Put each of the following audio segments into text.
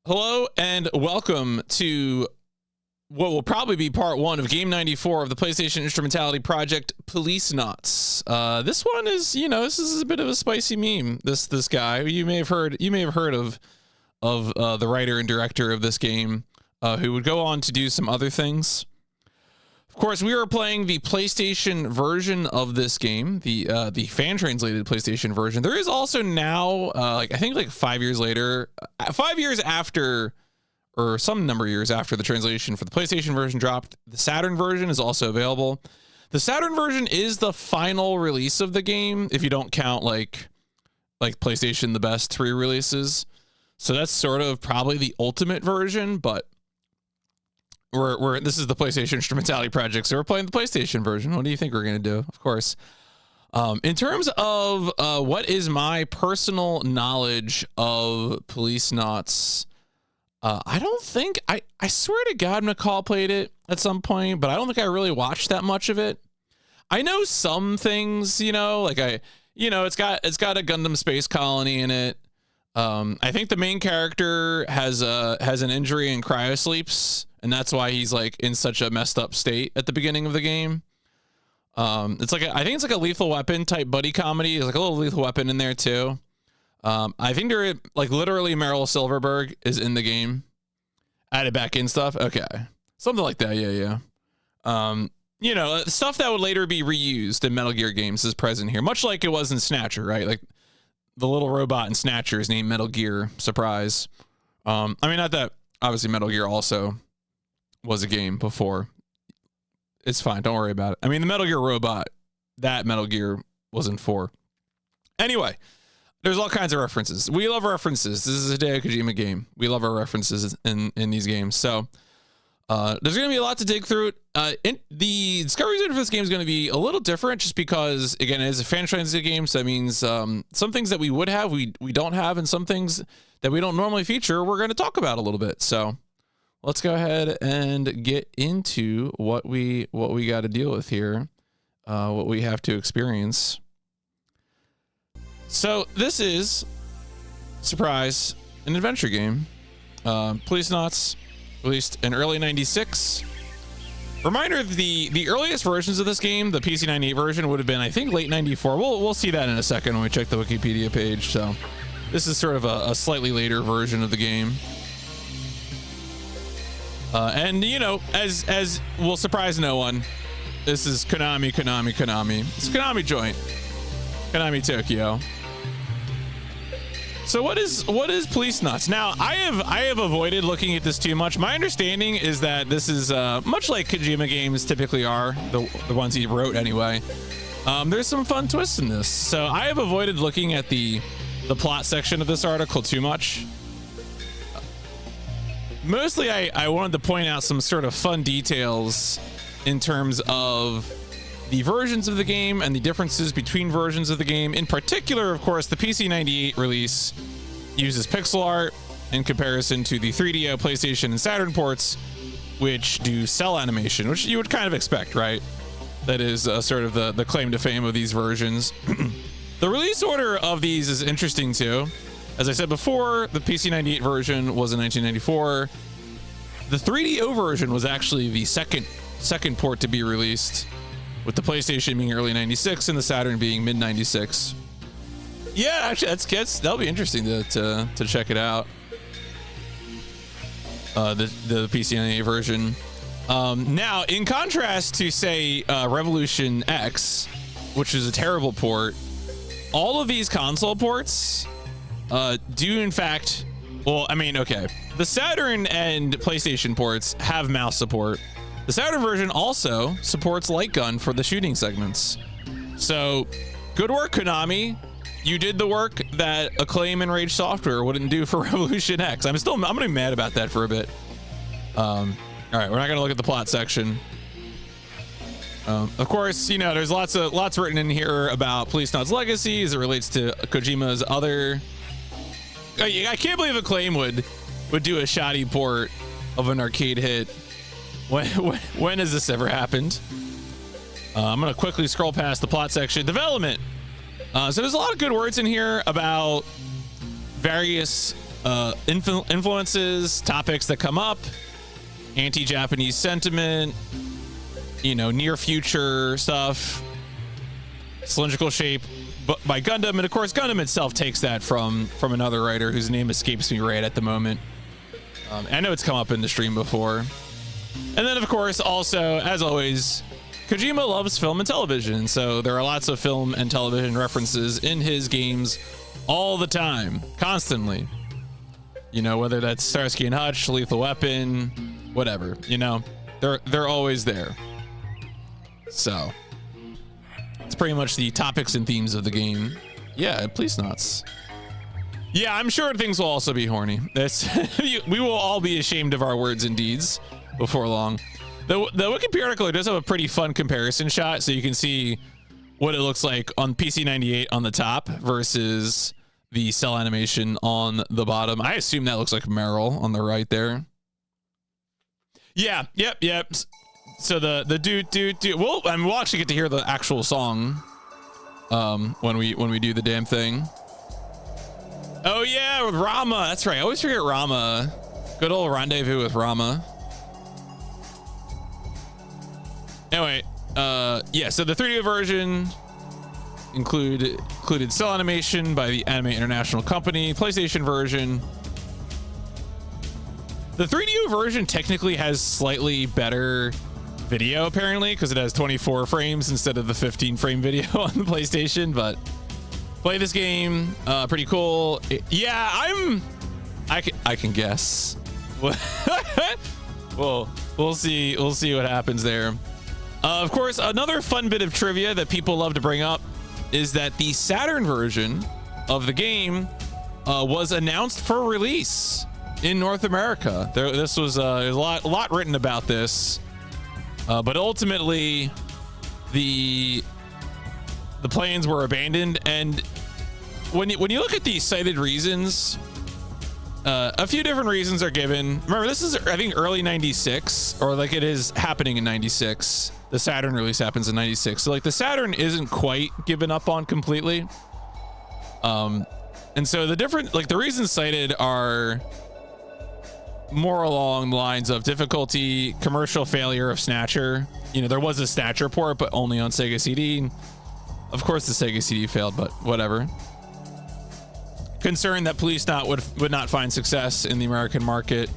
Hello and welcome to what will probably be part one of Game 94 of the PlayStation Instrumentality Project, Policenauts. This one is, this is a bit of a spicy meme. This guy you may have heard of the writer and director of this game, who would go on to do some other things. Of course, we are playing the PlayStation version of this game, the fan translated PlayStation version. There is also now, I think 5 years later, 5 years after, or some number of years after the translation for the PlayStation version dropped, the Saturn version is also available. The Saturn version is the final release of the game, if you don't count like PlayStation the Best 3 releases. So that's sort of probably the ultimate version, but this is the PlayStation Instrumentality Project, so we're playing the PlayStation version. What do you think we're going to do? Of course. In terms of what is my personal knowledge of Policenauts, I don't think, I swear to God McCall played it at some point, but I don't think I really watched that much of it. I know some things, it's got a Gundam space colony in it. I think the main character has an injury and cryosleeps, and that's why he's like in such a messed up state at the beginning of the game. I think it's like a Lethal Weapon type buddy comedy. There's like a little Lethal Weapon in there too. I think there literally Meryl Silverberg is in the game, added back in stuff. Okay, something like that. Yeah. Stuff that would later be reused in Metal Gear games is present here, much like it was in Snatcher, right? Like the little robot in Snatcher is named Metal Gear. Surprise. Not that obviously Metal Gear also was a game before. It's fine. Don't worry about it. The Metal Gear robot, that Metal Gear was in 4. Anyway, there's all kinds of references. We love references. This is a Hideo Kojima game. We love our references in these games. So there's going to be a lot to dig through. The discovery zone for this game is going to be a little different just because, again, it is a fan translated game. So that means some things that we would have, we don't have, and some things that we don't normally feature, we're going to talk about a little bit. So let's go ahead and get into what we got to deal with here, what we have to experience. So this is, surprise, an adventure game. Policenauts, released in early 96. Reminder, the earliest versions of this game, the PC 98 version, would have been, I think, late 94. We'll see that in a second when we check the Wikipedia page. So this is sort of a slightly later version of the game. And as will surprise no one, this is Konami. It's a Konami joint. Konami Tokyo. So what is Policenauts? Now, I have avoided looking at this too much. My understanding is that this is much like Kojima games typically are, the ones he wrote anyway. There's some fun twists in this. So I have avoided looking at the plot section of this article too much. Mostly I wanted to point out some sort of fun details in terms of the versions of the game and the differences between versions of the game. In particular, of course, the PC 98 release uses pixel art in comparison to the 3DO, PlayStation, and Saturn ports, which do cell animation, which you would kind of expect, right? That is sort of the claim to fame of these versions. The release order of these is interesting too. As I said before, the PC 98 version was in 1994. The 3DO version was actually the second port to be released, with the PlayStation being early 96 and the Saturn being mid 96. Yeah, actually, that'll be interesting to check it out. The PC 98 version. Now, in contrast to say Revolution X, which is a terrible port, all of these console ports do in fact, okay, the Saturn and PlayStation ports have mouse support. The Saturn version also supports light gun for the shooting segments. So good work, Konami. You did the work that Acclaim and Rage Software wouldn't do for Revolution X. I'm gonna be mad about that for a bit. All right, we're not gonna look at the plot section. Of course, there's lots written in here about Policenauts' legacy as it relates to Kojima's other. I can't believe Acclaim would do a shoddy port of an arcade hit. When has this ever happened? I'm gonna quickly scroll past the plot section. Development. So there's a lot of good words in here about various influences, topics that come up, anti-Japanese sentiment, near future stuff, cylindrical shape by Gundam, and of course Gundam itself takes that from another writer whose name escapes me right at the moment. I know it's come up in the stream before. And then of course also, as always, Kojima loves film and television, so there are lots of film and television references in his games all the time, constantly. Whether that's Starsky and Hutch, Lethal Weapon, whatever, they're always there. So it's pretty much the topics and themes of the game. Yeah, Policenauts. Yeah, I'm sure things will also be horny. We will all be ashamed of our words and deeds before long. The Wikipedia article does have a pretty fun comparison shot, so you can see what it looks like on PC98 on the top versus the cell animation on the bottom. I assume that looks like Meryl on the right there. Yeah, yep. So the do. We'll actually get to hear the actual song when we do the damn thing. Oh yeah, with Rama. That's right. I always forget Rama. Good old rendezvous with Rama. Anyway, yeah, so the 3D version included cell animation by the Anime International Company. PlayStation version. The 3D version technically has slightly better video, apparently, because it has 24 frames instead of the 15 frame video on the PlayStation, but play this game, pretty cool. Yeah, I can guess. Well, we'll see what happens there. Of course, another fun bit of trivia that people love to bring up is that the Saturn version of the game was announced for release in North America. This was a lot written about this, but ultimately the plans were abandoned. And when you look at the cited reasons, a few different reasons are given. Remember, this is, I think, early 96, or like it is happening in 96. The Saturn release happens in 96. So like the Saturn isn't quite given up on completely. And so the reasons cited are more along the lines of difficulty, commercial failure of Snatcher. There was a Snatcher port, but only on Sega CD. Of course the Sega CD failed, but whatever. Concern that Policenauts would not find success in the American market,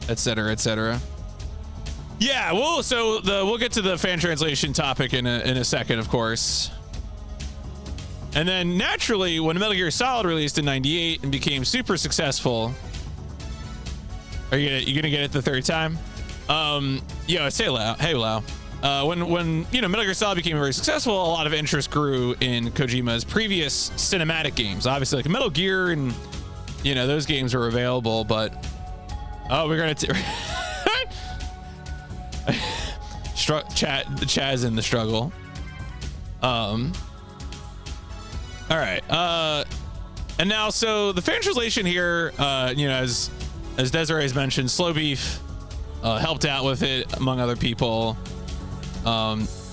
etc., etc. Yeah, we'll get to the fan translation topic in a second, of course. And then naturally, when Metal Gear Solid released in '98 and became super successful, are you gonna get it the third time? Yeah, say loud. Hey, Lau. When Metal Gear Solid became very successful, a lot of interest grew in Kojima's previous cinematic games. Obviously, like Metal Gear and those games were available, but we're gonna Chaz in the struggle. All right. And now, so the fan translation here, as Desiree has mentioned, Slow Beef helped out with it, among other people.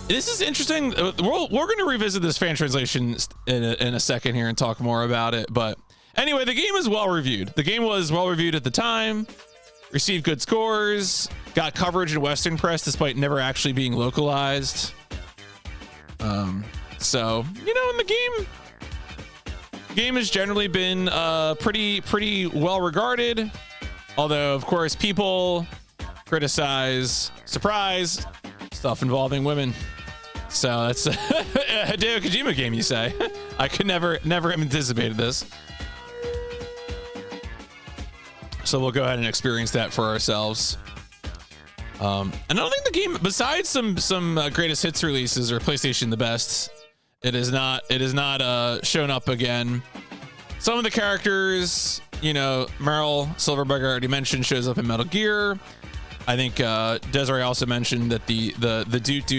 This is interesting. We're going to revisit this fan translation in a second here and talk more about it. But anyway, the game is well reviewed. The game was well reviewed at the time, received good scores, got coverage in Western press despite never actually being localized. So in the game has generally been pretty well regarded. Although, of course, people criticize, surprise, stuff involving women. So that's a Hideo Kojima game, you say? I could never have anticipated this. So we'll go ahead and experience that for ourselves. And I don't think the game, besides some greatest hits releases or PlayStation the best, it is not shown up again. Some of the characters, Meryl Silverberg I already mentioned, shows up in Metal Gear. I think Desiree also mentioned that the doot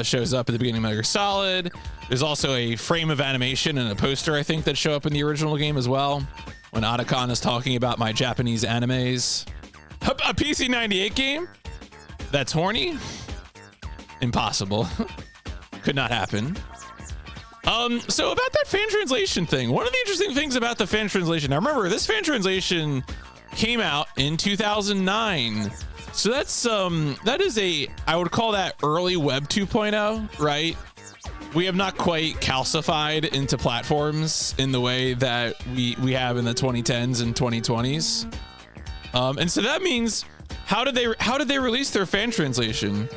shows up at the beginning of Metal Gear Solid. There's also a frame of animation and a poster, I think, that show up in the original game as well, when Otacon is talking about my Japanese animes. A PC98 game that's horny? Impossible. Could not happen. So about that fan translation thing, one of the interesting things about the fan translation, now remember, this fan translation came out in 2009. So that's, that is I would call that early Web 2.0, right? We have not quite calcified into platforms in the way that we have in the 2010s and 2020s. And so that means, how did they release their fan translation?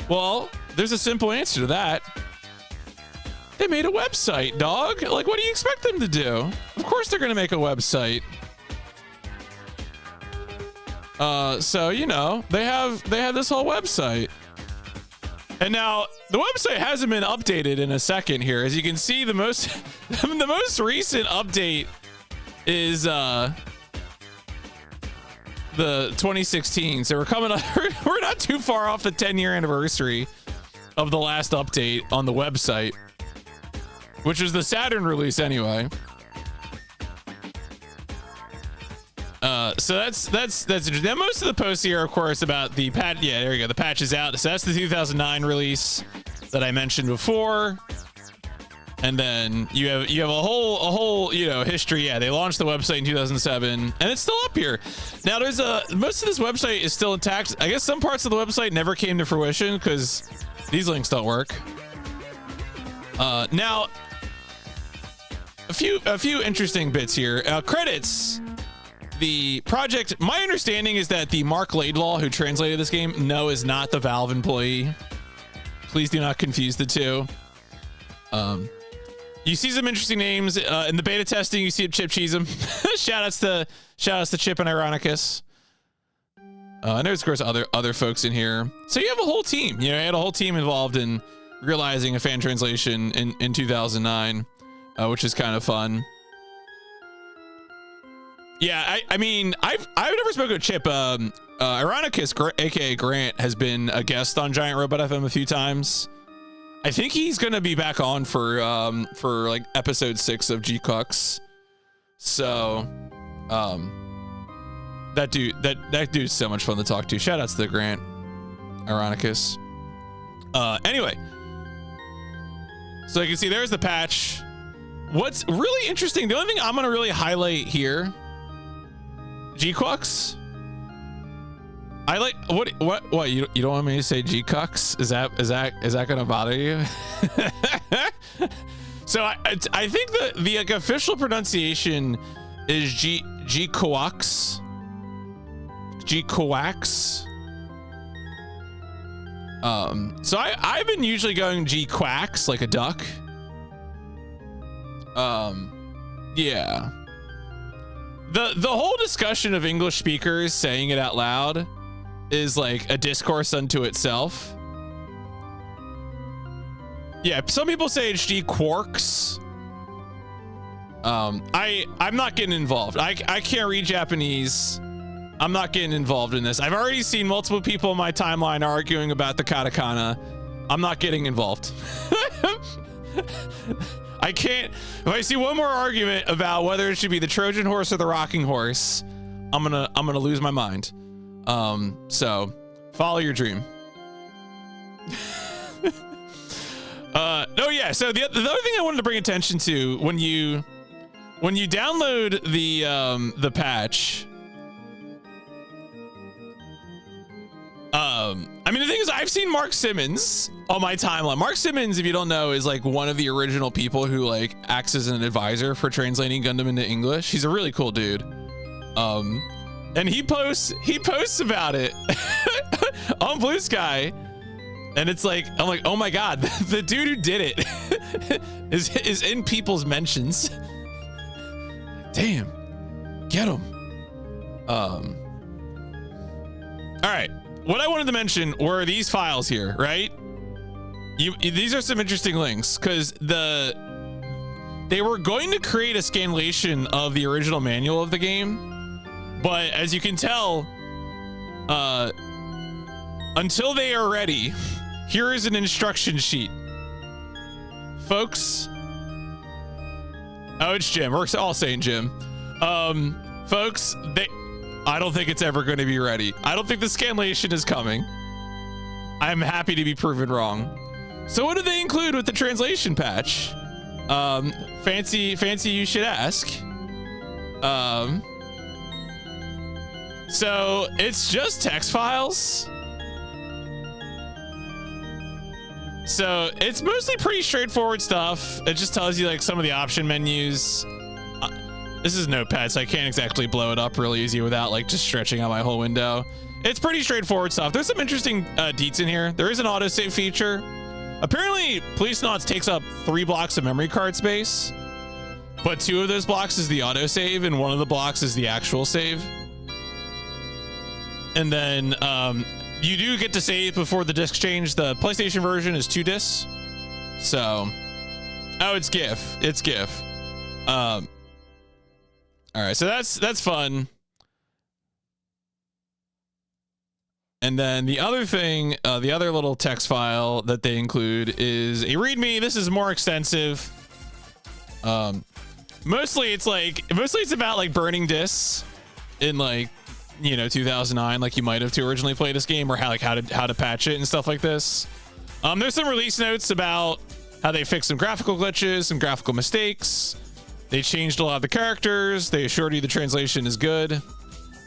Well, there's a simple answer to that. They made a website, dog. Like, what do you expect them to do? Of course they're gonna make a website. So you know, they have this whole website. And now the website hasn't been updated in a second here. As you can see, the most recent update is the 2016. So we're coming up, we're not too far off the 10-year anniversary of the last update on the website, which was the Saturn release anyway. So that's interesting. Now, most of the posts here, of course, about the patch. Yeah, there you go. The patch is out. So that's the 2009 release that I mentioned before. And then you have a whole you know, history. Yeah, they launched the website in 2007, and it's still up here. Now there's most of this website is still intact. I guess some parts of the website never came to fruition because these links don't work. Now a few interesting bits here. Credits. The project, my understanding is that the Mark Laidlaw who translated this game, no, is not the Valve employee. Please do not confuse the two. You see some interesting names in the beta testing. You see Chip Cheesem. shout outs to Chip and Ironicus. And there's of course other folks in here. So you have a whole team. You know, you had a whole team involved in realizing a fan translation in 2009, which is kind of fun. Yeah, I mean, I've never spoken with Chip. Ironicus, aka Grant, has been a guest on Giant Robot FM a few times. I think he's gonna be back on for like episode 6 of G-Cux. So, that dude's so much fun to talk to. Shout outs to Grant, Ironicus. Anyway, so you can see there's the patch. What's really interesting, the only thing I'm gonna really highlight here. G-Cux? I like what you don't want me to say G-Cux? Is that gonna bother you? So I think the like, official pronunciation is G-Coax. G-Coax. So I've been usually going G-Quax like a duck. Yeah. The whole discussion of English speakers saying it out loud is like a discourse unto itself. Yeah, some people say it's G-Quarks. I'm not getting involved. I can't read Japanese. I'm not getting involved in this. I've already seen multiple people in my timeline arguing about the katakana. I'm not getting involved. I can't. If I see one more argument about whether it should be the Trojan horse or the rocking horse, I'm gonna lose my mind. So follow your dream. Oh yeah. So the other thing I wanted to bring attention to when you download the patch. I mean, the thing is, I've seen Mark Simmons on my timeline. Mark Simmons, if you don't know, is like one of the original people who like acts as an advisor for translating Gundam into English. He's a really cool dude. And he posts about it on Blue Sky, and it's like, I'm like, oh my god, the dude who did it is in people's mentions. Damn, get him. All right. What I wanted to mention were these files here, right? These are some interesting links because they were going to create a scanlation of the original manual of the game, but as you can tell, until they are ready, here is an instruction sheet, folks. Oh, it's Jim. We're all saying Jim. Folks, I don't think it's ever going to be ready. I don't think the scanlation is coming. I'm happy to be proven wrong. So what do they include with the translation patch? Fancy you should ask. So it's just text files. So it's mostly pretty straightforward stuff. It just tells you like some of the option menus. This is Notepad, so I can't exactly blow it up really easy without like just stretching out my whole window. It's pretty straightforward stuff. There's some interesting deets in here. There is an autosave feature. Apparently, Policenauts takes up 3 blocks of memory card space, but 2 of those blocks is the autosave, and 1 of the blocks is the actual save. And then you do get to save before the disc change. The PlayStation version is 2 discs. So, oh, it's GIF. It's GIF. All right, so that's fun. And then the other thing, the other little text file that they include is a README. This is more extensive. Mostly it's about like burning discs in like, you know, 2009, like you might have to originally play this game, or how to patch it and stuff like this. There's some release notes about how they fixed some graphical glitches, some graphical mistakes. They changed a lot of the characters. They assured you the translation is good.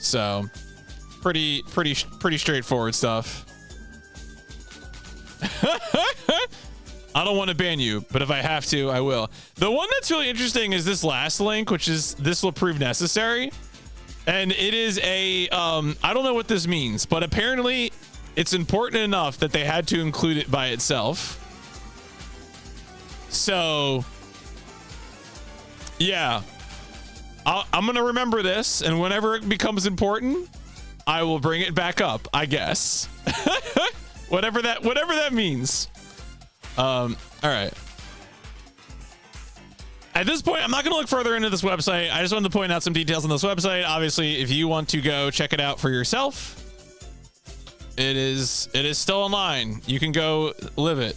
So pretty straightforward stuff. I don't want to ban you, but if I have to, I will. The one that's really interesting is this last link, which is this will prove necessary. And it is a, I don't know what this means, but apparently it's important enough that they had to include it by itself. So, yeah, I'm going to remember this, and whenever it becomes important, I will bring it back up, I guess. whatever that means. All right. At this point, I'm not going to look further into this website. I just wanted to point out some details on this website. Obviously, if you want to go check it out for yourself, it is still online. You can go live it.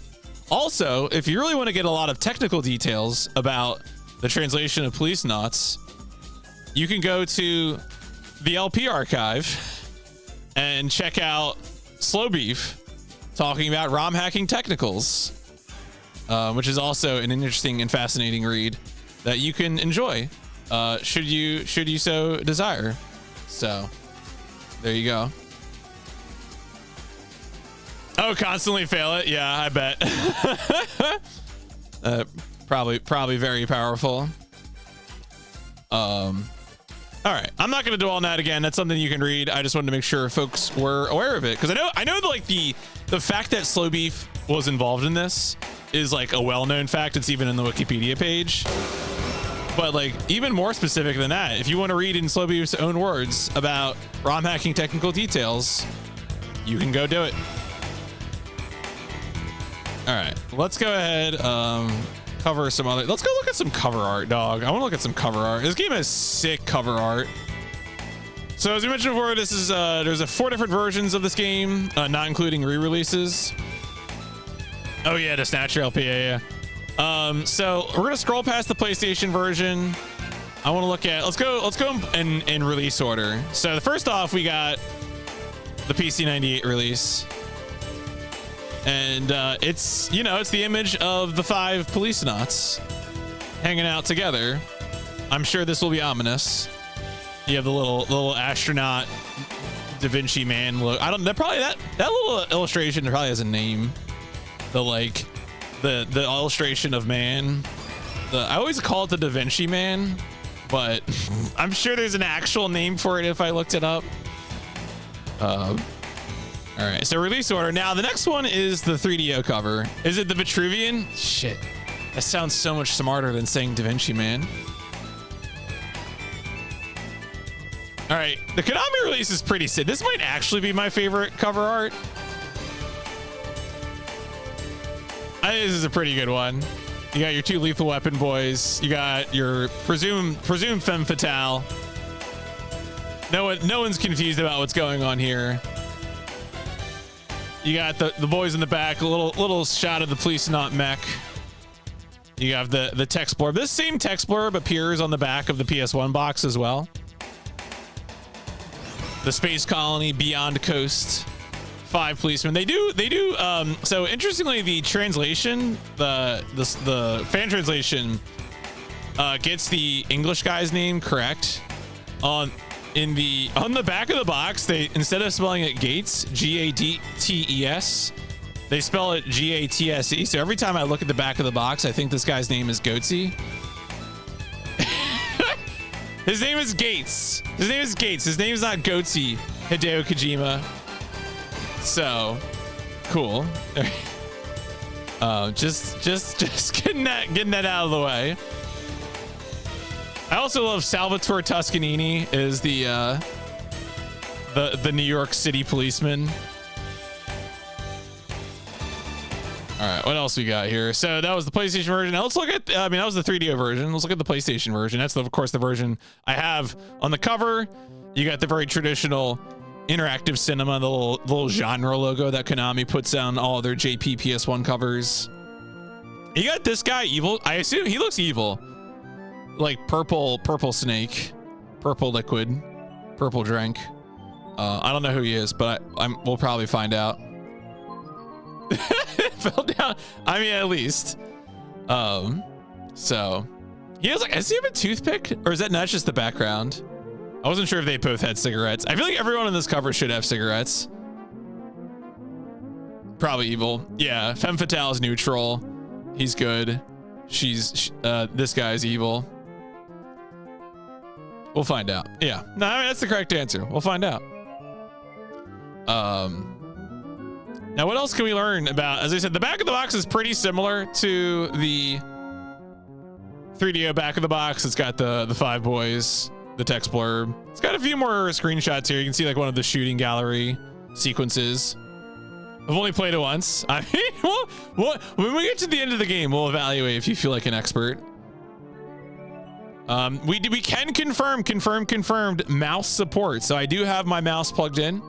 Also, if you really want to get a lot of technical details about the translation of Policenauts, you can go to the LP archive and check out Slow Beef talking about ROM hacking technicals. Which is also an interesting and fascinating read that you can enjoy, should you so desire. So, there you go. Oh, constantly fail it. Yeah, I bet. Probably very powerful. All right, I'm not going to dwell on that again. That's something you can read. I just wanted to make sure folks were aware of it, because I know like the fact that Slow Beef was involved in this is like a well-known fact. It's even in the Wikipedia page. But like even more specific than that, if you want to read in Slow Beef's own words about ROM hacking technical details, you can go do it. All right, let's go ahead. Cover some other. Let's go look at some cover art, dog. I want to look at some cover art. This game has sick cover art. So as we mentioned before, this is there's 4 different versions of this game, not including re-releases. Oh yeah, the Snatcher LP, yeah. So we're gonna scroll past the PlayStation version. I want to look at. Let's go in release order. So first off, we got the PC98 release, and it's the image of the 5 Policenauts hanging out together. I'm sure this will be ominous. You have the little astronaut Da Vinci Man look. I don't. That little illustration probably has a name. The illustration of man. I always call it the Da Vinci Man, but I'm sure there's an actual name for it if I looked it up. All right, so release order. Now the next one is the 3DO cover. Is it the Vitruvian? Shit, that sounds so much smarter than saying Da Vinci Man. All right, the Konami release is pretty sick. This might actually be my favorite cover art. This is a pretty good one. You got your 2 Lethal Weapon boys. You got your presumed femme fatale. No one's confused about what's going on here. You got the boys in the back. A little shot of the Policenaut mech. You have the text blurb. This same text blurb appears on the back of the PS1 box as well. The space colony beyond coast 5 policemen. They do. So interestingly, the translation, the fan translation, gets the English guy's name correct. On the back of the box, they, instead of spelling it Gates, G-A-D-T-E-S, they spell it G-A-T-S-E. So every time I look at the back of the box, I think this guy's name is Goatsy. His name is Gates. His name is Gates. His name is not Goatsy. Hideo Kojima. So cool. Just getting that out of the way. I also love Salvatore Toscanini is the New York City policeman. All right, what else we got here? So that was the PlayStation version. Now let's look at, that was the 3DO version. Let's look at the PlayStation version. That's, of course, the version I have on the cover. You got the very traditional interactive cinema, the little genre logo that Konami puts on all their JP PS1 covers. You got this guy, Evil. I assume he looks evil. Like purple snake, purple liquid, purple drink. I don't know who he is, but we'll probably find out. Fell down. I mean, at least. So he has does he have a toothpick, or is that not just the background? I wasn't sure if they both had cigarettes. I feel like everyone on this cover should have cigarettes. Probably evil. Yeah, Femme Fatale is neutral. He's good. This guy's evil. We'll find out. Yeah. No, I mean, that's the correct answer. We'll find out. Now, what else can we learn about? As I said, the back of the box is pretty similar to the 3DO back of the box. It's got the 5 boys, the text blurb. It's got a few more screenshots here. You can see like one of the shooting gallery sequences. I've only played it once. I mean, when we get to the end of the game, we'll evaluate if you feel like an expert. We can confirmed mouse support. So I do have my mouse plugged in.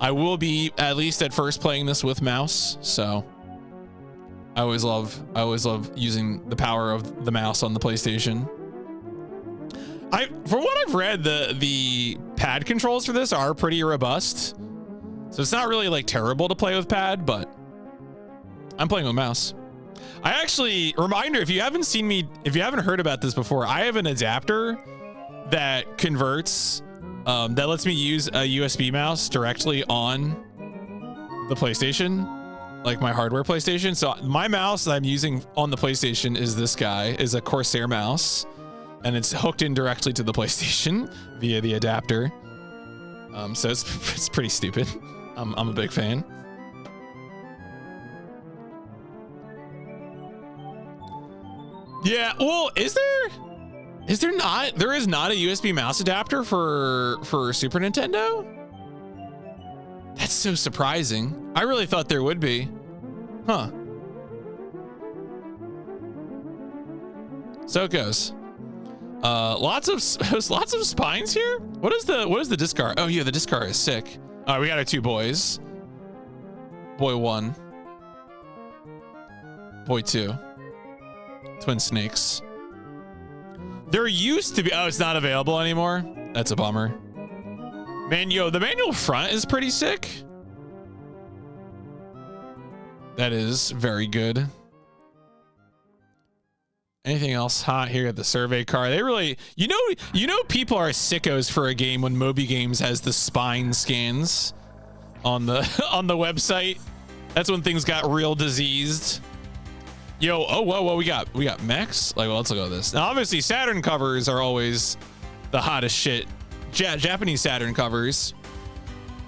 I will be at least at first playing this with mouse. So I always love using the power of the mouse on the PlayStation. From what I've read, the pad controls for this are pretty robust. So it's not really like terrible to play with pad, but I'm playing with mouse. I actually, reminder, if you haven't heard about this before, I have an adapter that converts, that lets me use a USB mouse directly on the PlayStation, like my hardware PlayStation. So my mouse that I'm using on the PlayStation is this guy, is a Corsair mouse, and it's hooked in directly to the PlayStation via the adapter. So it's pretty stupid. I'm a big fan. Yeah, well, is there not? There is not a USB mouse adapter for Super Nintendo? That's so surprising. I really thought there would be. Huh. So it goes. Lots of spines here. What is the discard? Oh yeah, the discard is sick. All right, we got our 2 boys. Boy 1. Boy 2. Twin snakes. There used to be, oh, it's not available anymore. That's a bummer. Man, yo, the manual front is pretty sick. That is very good. Anything else hot here at the survey card? They really, you know, people are sickos for a game when Moby Games has the spine scans on the website. That's when things got real diseased. Yo, oh, whoa, we got mechs. Like, well, let's look at this. Now, obviously, Saturn covers are always the hottest shit. Japanese Saturn covers.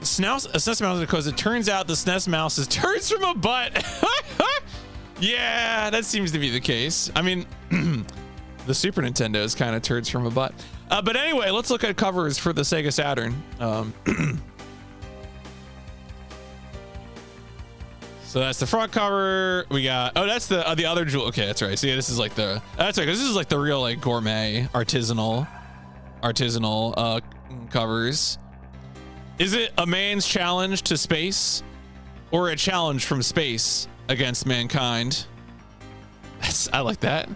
SNES mouse, because it turns out the SNES mouse is turns from a butt. Yeah, that seems to be the case. I mean, the Super Nintendo is kind of turds from a butt. But anyway, let's look at covers for the Sega Saturn. So that's the front cover. We got, oh, that's the other jewel. Okay, that's right. So yeah, this is like that's right. This is like the real like gourmet artisanal covers. Is it a man's challenge to space, or a challenge from space against mankind? I like that.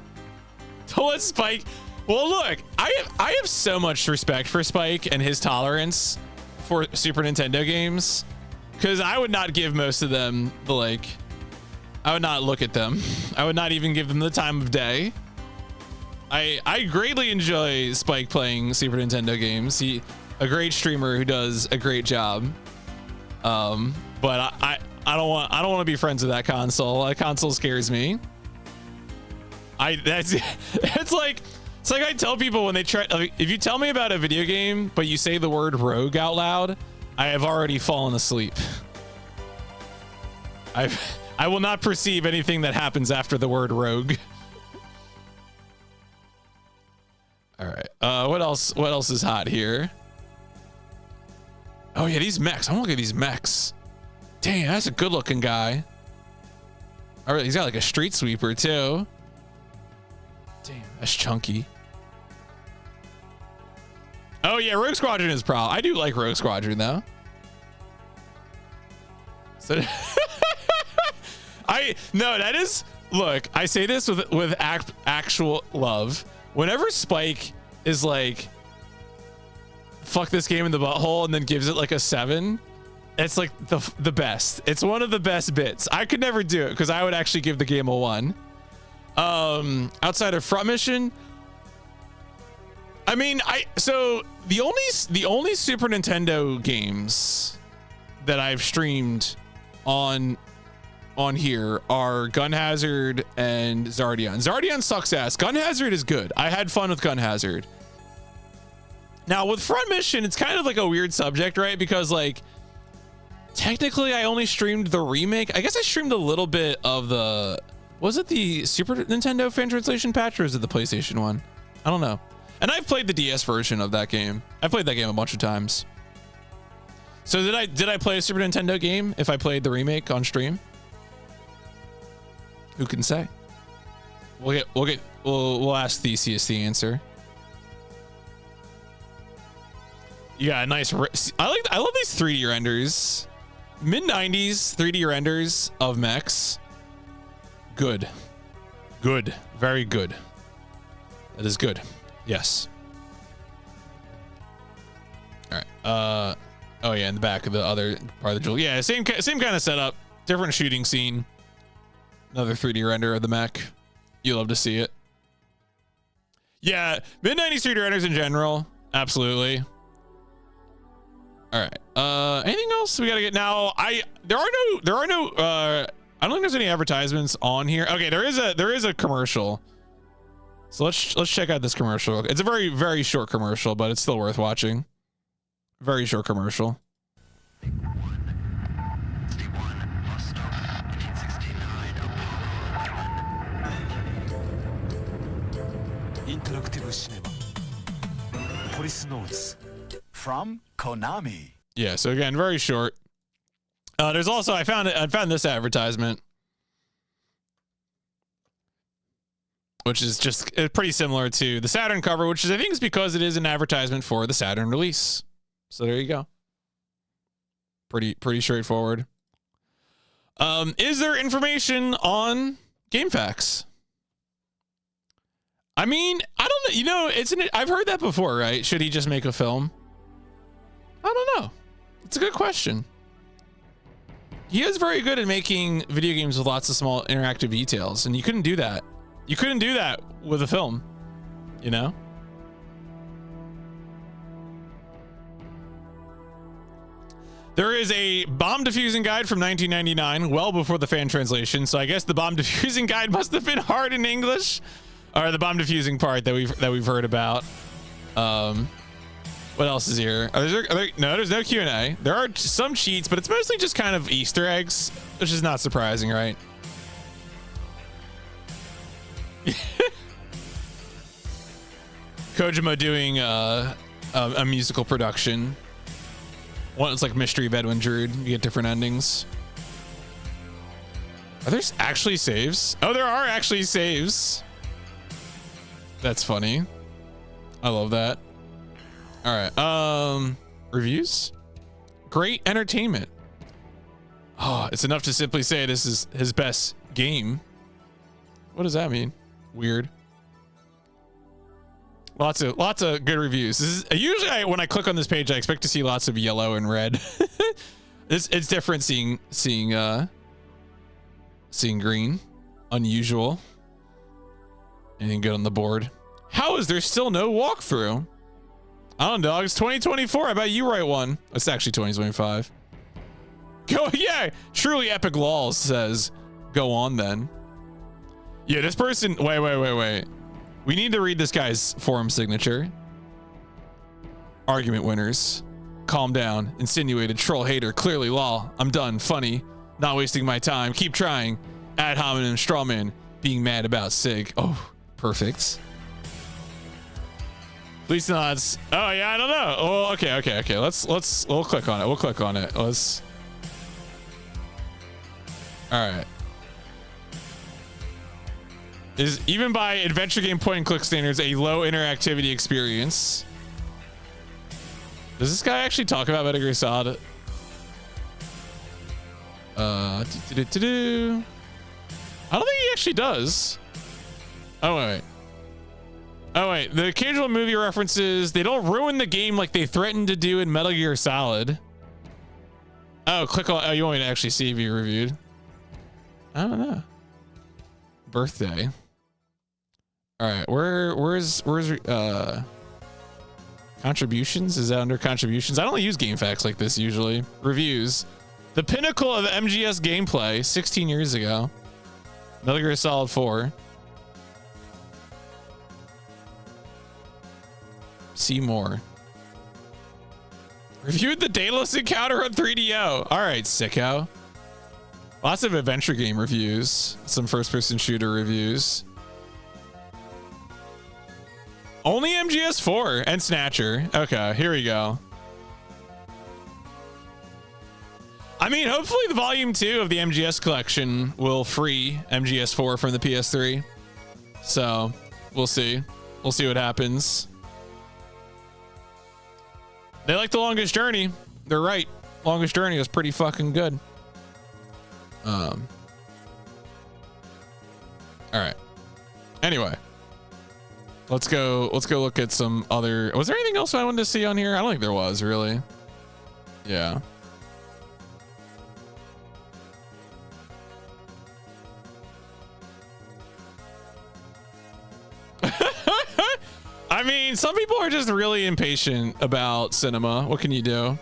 Don't let Spike. Well, look, I have so much respect for Spike and his tolerance for Super Nintendo games. because I would not give most of them the like. I would not look at them. I would not even give them the time of day. I greatly enjoy Spike playing Super Nintendo games. He a great streamer who does a great job. But I don't want to be friends with that console. That console scares me. It's like I tell people when they try, if you tell me about a video game but you say the word rogue out loud, I have already fallen asleep. I will not perceive anything that happens after the word rogue. All right. What else is hot here? Oh yeah, these mechs. I want to look at these mechs. Dang, that's a good looking guy. All right, he's got like a street sweeper too. Damn, that's chunky. Oh yeah, Rogue Squadron is pro. I do like Rogue Squadron though. So that is, look, I say this with actual love. Whenever Spike is like, fuck this game in the butthole and then gives it like a 7, it's like the best. It's one of the best bits. I could never do it because I would actually give the game a 1. Outside of Front Mission, I mean, so the only Super Nintendo games that I've streamed on here are Gun Hazard and Zardion. Zardion sucks ass. Gun Hazard is good. I had fun with Gun Hazard. Now with Front Mission, it's kind of like a weird subject, right? Because like technically I only streamed the remake. I guess I streamed a little bit of the, was it the Super Nintendo fan translation patch or is it the PlayStation one? I don't know. And I've played the DS version of that game. I've played that game a bunch of times. So did I play a Super Nintendo game if I played the remake on stream? Who can say? We'll ask Theseus the answer. Yeah, nice. I love these 3D renders. Mid 90s 3D renders of mechs. Good. Good. Very good. That is good. Yes. All right. Oh yeah, in the back of the other part of the jewel. Yeah, same kind of setup. Different shooting scene. Another 3D render of the mech. You love to see it. Yeah, mid 90s 3D renders in general. Absolutely. All right. Anything else we gotta get now? There are no. I don't think there's any advertisements on here. Okay, there is a commercial. So let's check out this commercial. It's a very, very short commercial, but it's still worth watching. Very short commercial. Interactive cinema. Policenauts from Konami. Yeah, so again, very short. There's also I found this advertisement, which is just pretty similar to the Saturn cover, which is I think is because it is an advertisement for the Saturn release. So there you go. Pretty straightforward. Is there information on GameFAQs? I mean, I don't know. You know, I've heard that before, right? Should he just make a film? I don't know. It's a good question. He is very good at making video games with lots of small interactive details, and you couldn't do that. You couldn't do that with a film, you know? There is a bomb defusing guide from 1999, well before the fan translation. So I guess the bomb defusing guide must have been hard in English, or the bomb defusing part that we've heard about. What else is here? No, there's no Q&A. There are some cheats, but it's mostly just kind of Easter eggs, which is not surprising, right? Kojima doing a musical production. One, it's like Mystery of Edwin Drood. You get different endings. Are there actually saves? Oh, there are actually saves. That's funny. I love that. All right. Reviews. Great entertainment. Oh, it's enough to simply say this is his best game. What does that mean? Weird. Lots of good reviews. This is usually when I click on this page, I expect to see lots of yellow and red. It's different seeing green. Unusual. Anything good on the board? How is there still no walkthrough? I don't know. It's 2024. I bet you write one. It's actually 2025. Go, yeah. Truly epic laws says, go on then. Yeah, this person. Wait. We need to read this guy's forum signature. Argument winners. Calm down. Insinuated troll hater. Clearly law. I'm done. Funny. Not wasting my time. Keep trying. Ad hominem strawman. Being mad about Sig. Oh, perfect. Policenauts. Oh yeah, I don't know. Oh, okay. We'll click on it. Let's. All right. Is even by adventure game point and click standards a low interactivity experience. Does this guy actually talk about Metal Gear Solid? I don't think he actually does. Oh wait. The occasional movie references, they don't ruin the game like they threatened to do in Metal Gear Solid. Oh, click on. Oh, you want me to actually see if you reviewed? I don't know. Birthday. All right, where's contributions? Is that under contributions? I don't use game facts like this usually. Reviews. The pinnacle of MGS gameplay 16 years ago. Metal Gear Solid 4. See more. Reviewed the Daedalus encounter on 3DO. All right, sicko. Lots of adventure game reviews. Some first-person shooter reviews. Only MGS4 and Snatcher. Okay, here we go. I mean, hopefully the volume 2 of the MGS collection will free MGS4 from the PS3. So, we'll see. We'll see what happens. They like The Longest Journey. They're right. Longest Journey was pretty fucking good. All right. Anyway, let's go look at some other. Was there anything else I wanted to see on here? I don't think there was really. Yeah. I mean, some people are just really impatient about cinema. What can you do?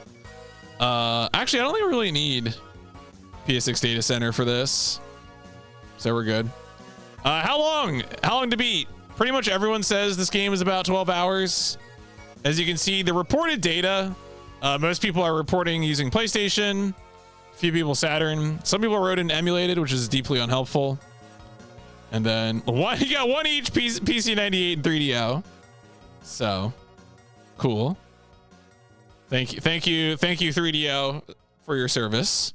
Actually, I don't think we really need PS6 data center for this, so we're good. How long to beat? Pretty much everyone says this game is about 12 hours. As you can see, the reported data, most people are reporting using PlayStation, a few people Saturn, some people wrote in emulated, which is deeply unhelpful. And then you got one each PC 98 and 3DO. So cool. Thank you 3DO for your service.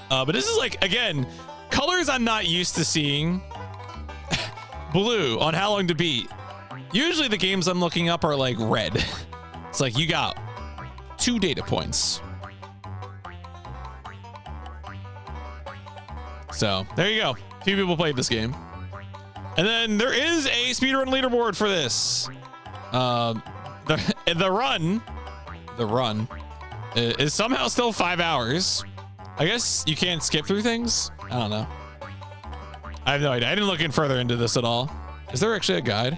But this is like, again, colors I'm not used to seeing. Blue on how long to beat. Usually the games I'm looking up are like red. It's like you got 2 data points. So there you go. A few people played this game. And then there is a speedrun leaderboard for this. The run is somehow still 5 hours. I guess you can't skip through things. I don't know. I have no idea. I didn't look in further into this at all. Is there actually a guide?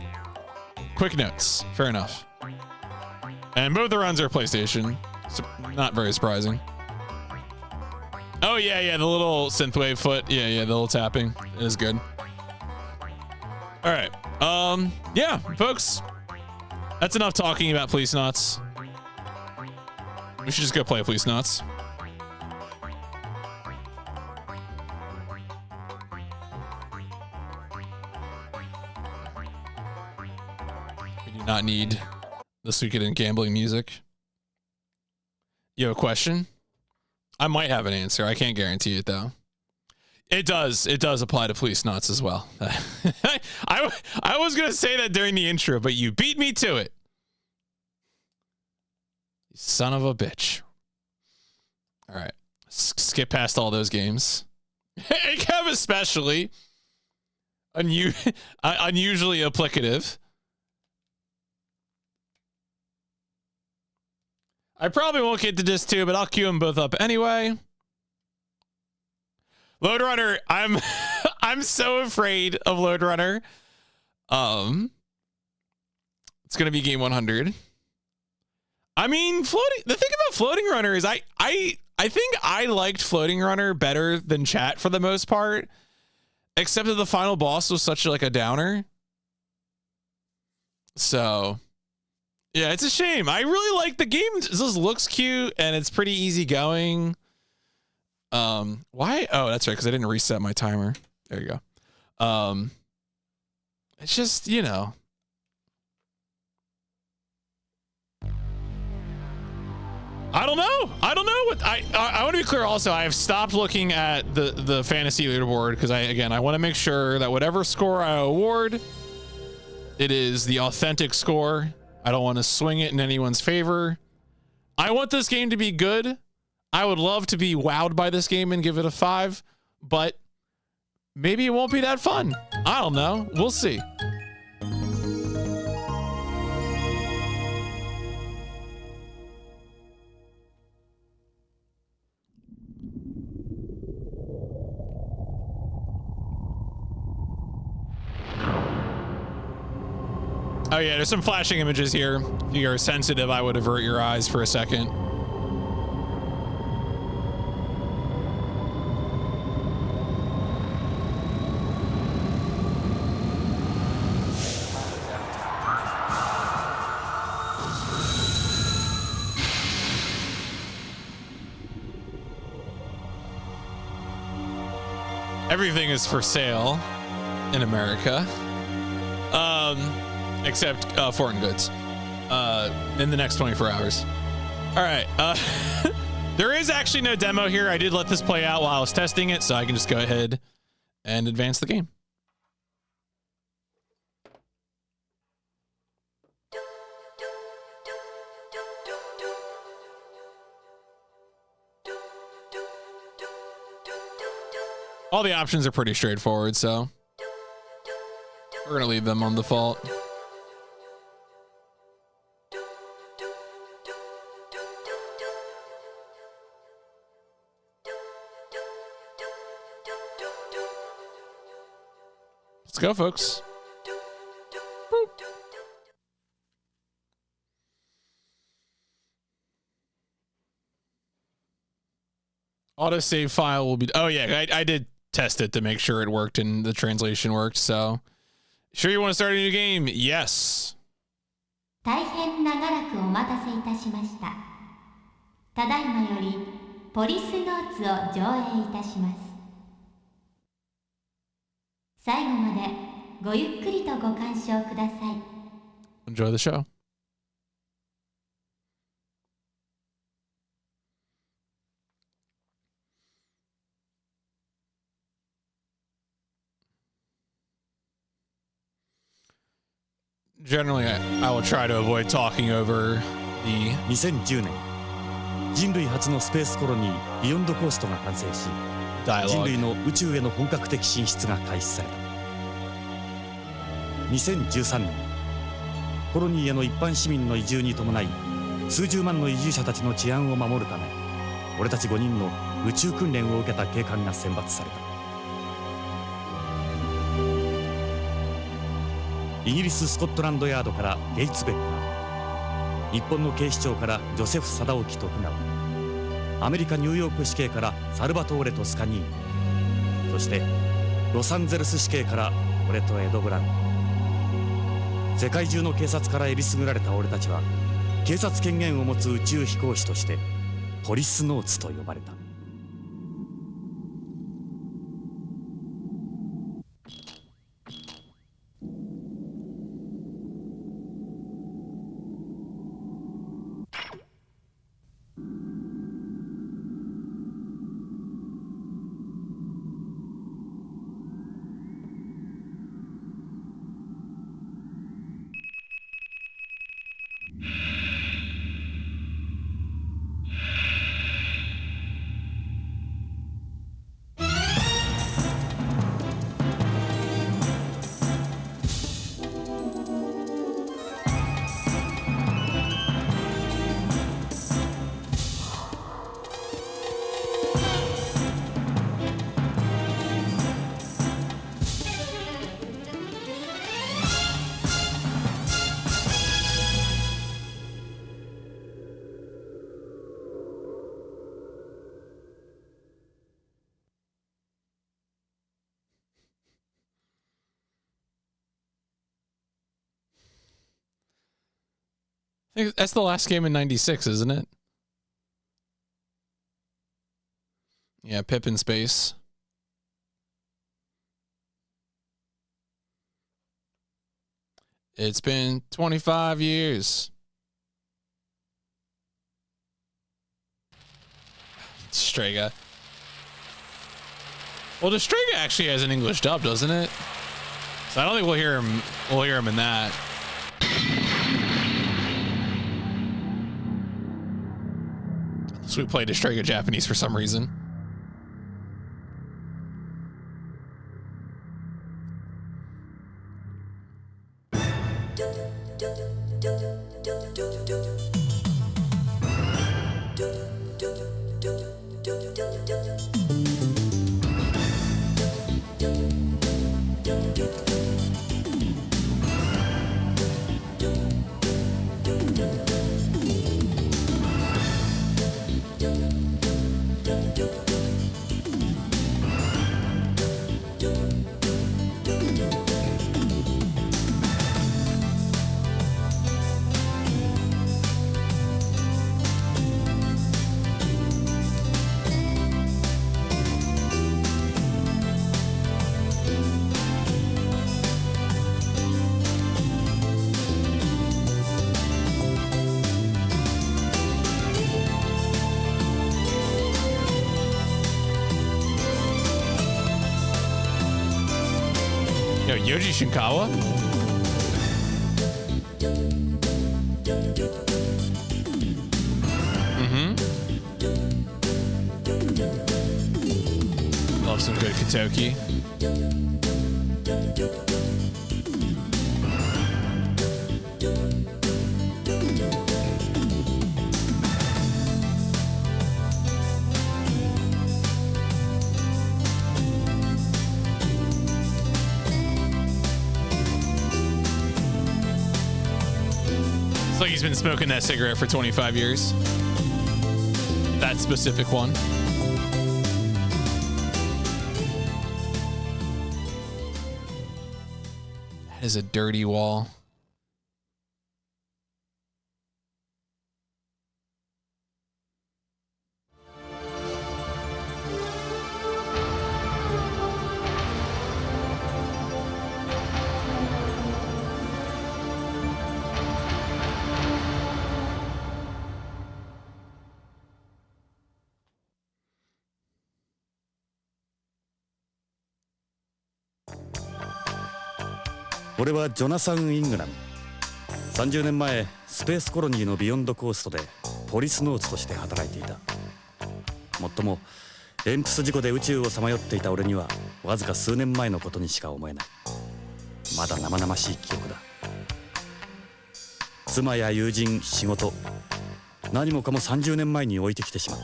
Quick notes. Fair enough. And both the runs are PlayStation. So not very surprising. Oh yeah, the little synthwave foot. Yeah, the little tapping is good. All right. Yeah, folks. That's enough talking about Policenauts. We should just go play Policenauts. We do not need this weekend in gambling music. You have a question? I might have an answer. I can't guarantee it though. It does apply to Policenauts as well. I was gonna say that during the intro, but you beat me to it. You son of a bitch. All right, skip past all those games. Kev especially unusually applicative. I probably won't get to disc 2, but I'll queue them both up anyway. Load Runner, I'm so afraid of Load Runner. It's gonna be game 100. I mean, the thing about Floating Runner is I think I liked Floating Runner better than Chat for the most part, except that the final boss was such like a downer. So yeah, it's a shame. I really like the game. This looks cute and it's pretty easy going. Why? Oh, that's right, because I didn't reset my timer. There you go. It's just, you know. I don't know. I don't know what I want to be clear also. I have stopped looking at the fantasy leaderboard because I want to make sure that whatever score I award, it is the authentic score. I don't want to swing it in anyone's favor. I want this game to be good. I would love to be wowed by this game and give it a 5, but maybe it won't be that fun. I don't know. We'll see. Oh yeah, there's some flashing images here. If you're sensitive, I would avert your eyes for a second. Everything is for sale in America. Except foreign goods. In the next 24 hours. All right. There is actually no demo here. I did let this play out while I was testing it, so I can just go ahead and advance the game. All the options are pretty straightforward, so we're going to leave them on default. Let's go, folks. Boop. Autosave file will be... Oh, yeah, I did test it to make sure it worked and the translation worked, so... Sure you want to start a new game? Yes. 大変長らくお待たせいたしました。ただいまよりポリスノーツを上映いたします。最後までごゆっくりとご鑑賞ください。Enjoy the show. Generally, I will try to avoid talking over the 2010年人類初のスペースコロニービヨンドコーストが完成し人類の宇宙への本格的進出が開始された2013年コロニーへの一般市民の移住に伴い数十万の移住者たちの治安を守るため俺たち5人の宇宙訓練を受けた警官が選抜されたイギリス・スコットランドヤードからゲイツ・ベッカー日本の警視庁からジョセフ・貞興徳川アメリカ・ニューヨーク市警からサルバトーレ・トスカニーニそしてロサンゼルス市警から俺とエド・ブラウン世界中の警察からえりすぐられた俺たちは警察権限を持つ宇宙飛行士としてポリスノーツと呼ばれた I think that's the last game in 96, isn't it? Yeah, Pip in space. It's been 25 years. Strega. Well, the Strega actually has an English dub, doesn't it? So I don't think we'll hear him. We'll hear him in that. So we played Strega Japanese for some reason. Yoji Shinkawa? Love some good Kotoki. It's like he's been smoking that cigarette for 25 years. That specific one. That is a dirty wall.俺はジョナサン・イングラム。30年前スペースコロニーのビヨンドコーストでポリスノーツとして働いていた。もっともエンプス事故で宇宙をさまよっていた俺にはわずか数年前のことにしか思えない。まだ生々しい記憶だ。妻や友人、仕事、何もかも30年前に置いてきてしまっ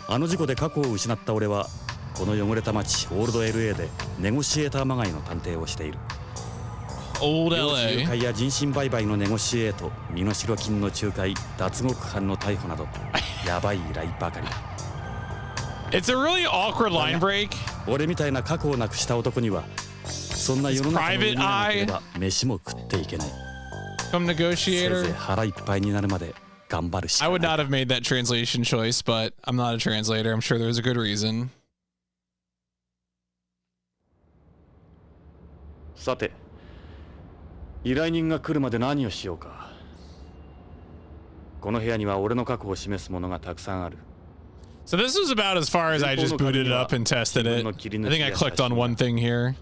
た。あの事故で過去を失った俺はこの汚れた街オールド LA でネゴシエーターまがいの探偵をしている。Old 誘 LA. 拐や人身売買のネゴシエート、身代金の仲介、脱獄犯の逮捕などやばい依頼ばかりだ。It's a really awkward line break. 俺みたいな過去をなくした男にはそんな世の中の海がなければ飯も食っていけない。 Come せいぜい negotiator. 腹いっぱいになるまで頑張るしか I ない。 would not have made that translation choice, but I'm not a translator. I'm sure there's a good reason. さて、依頼人が来るまで何をしようか。この部屋には俺の過去を示すものがたくさんある。 So this was about as far as I just booted it up and tested it. I think I clicked on one thing here.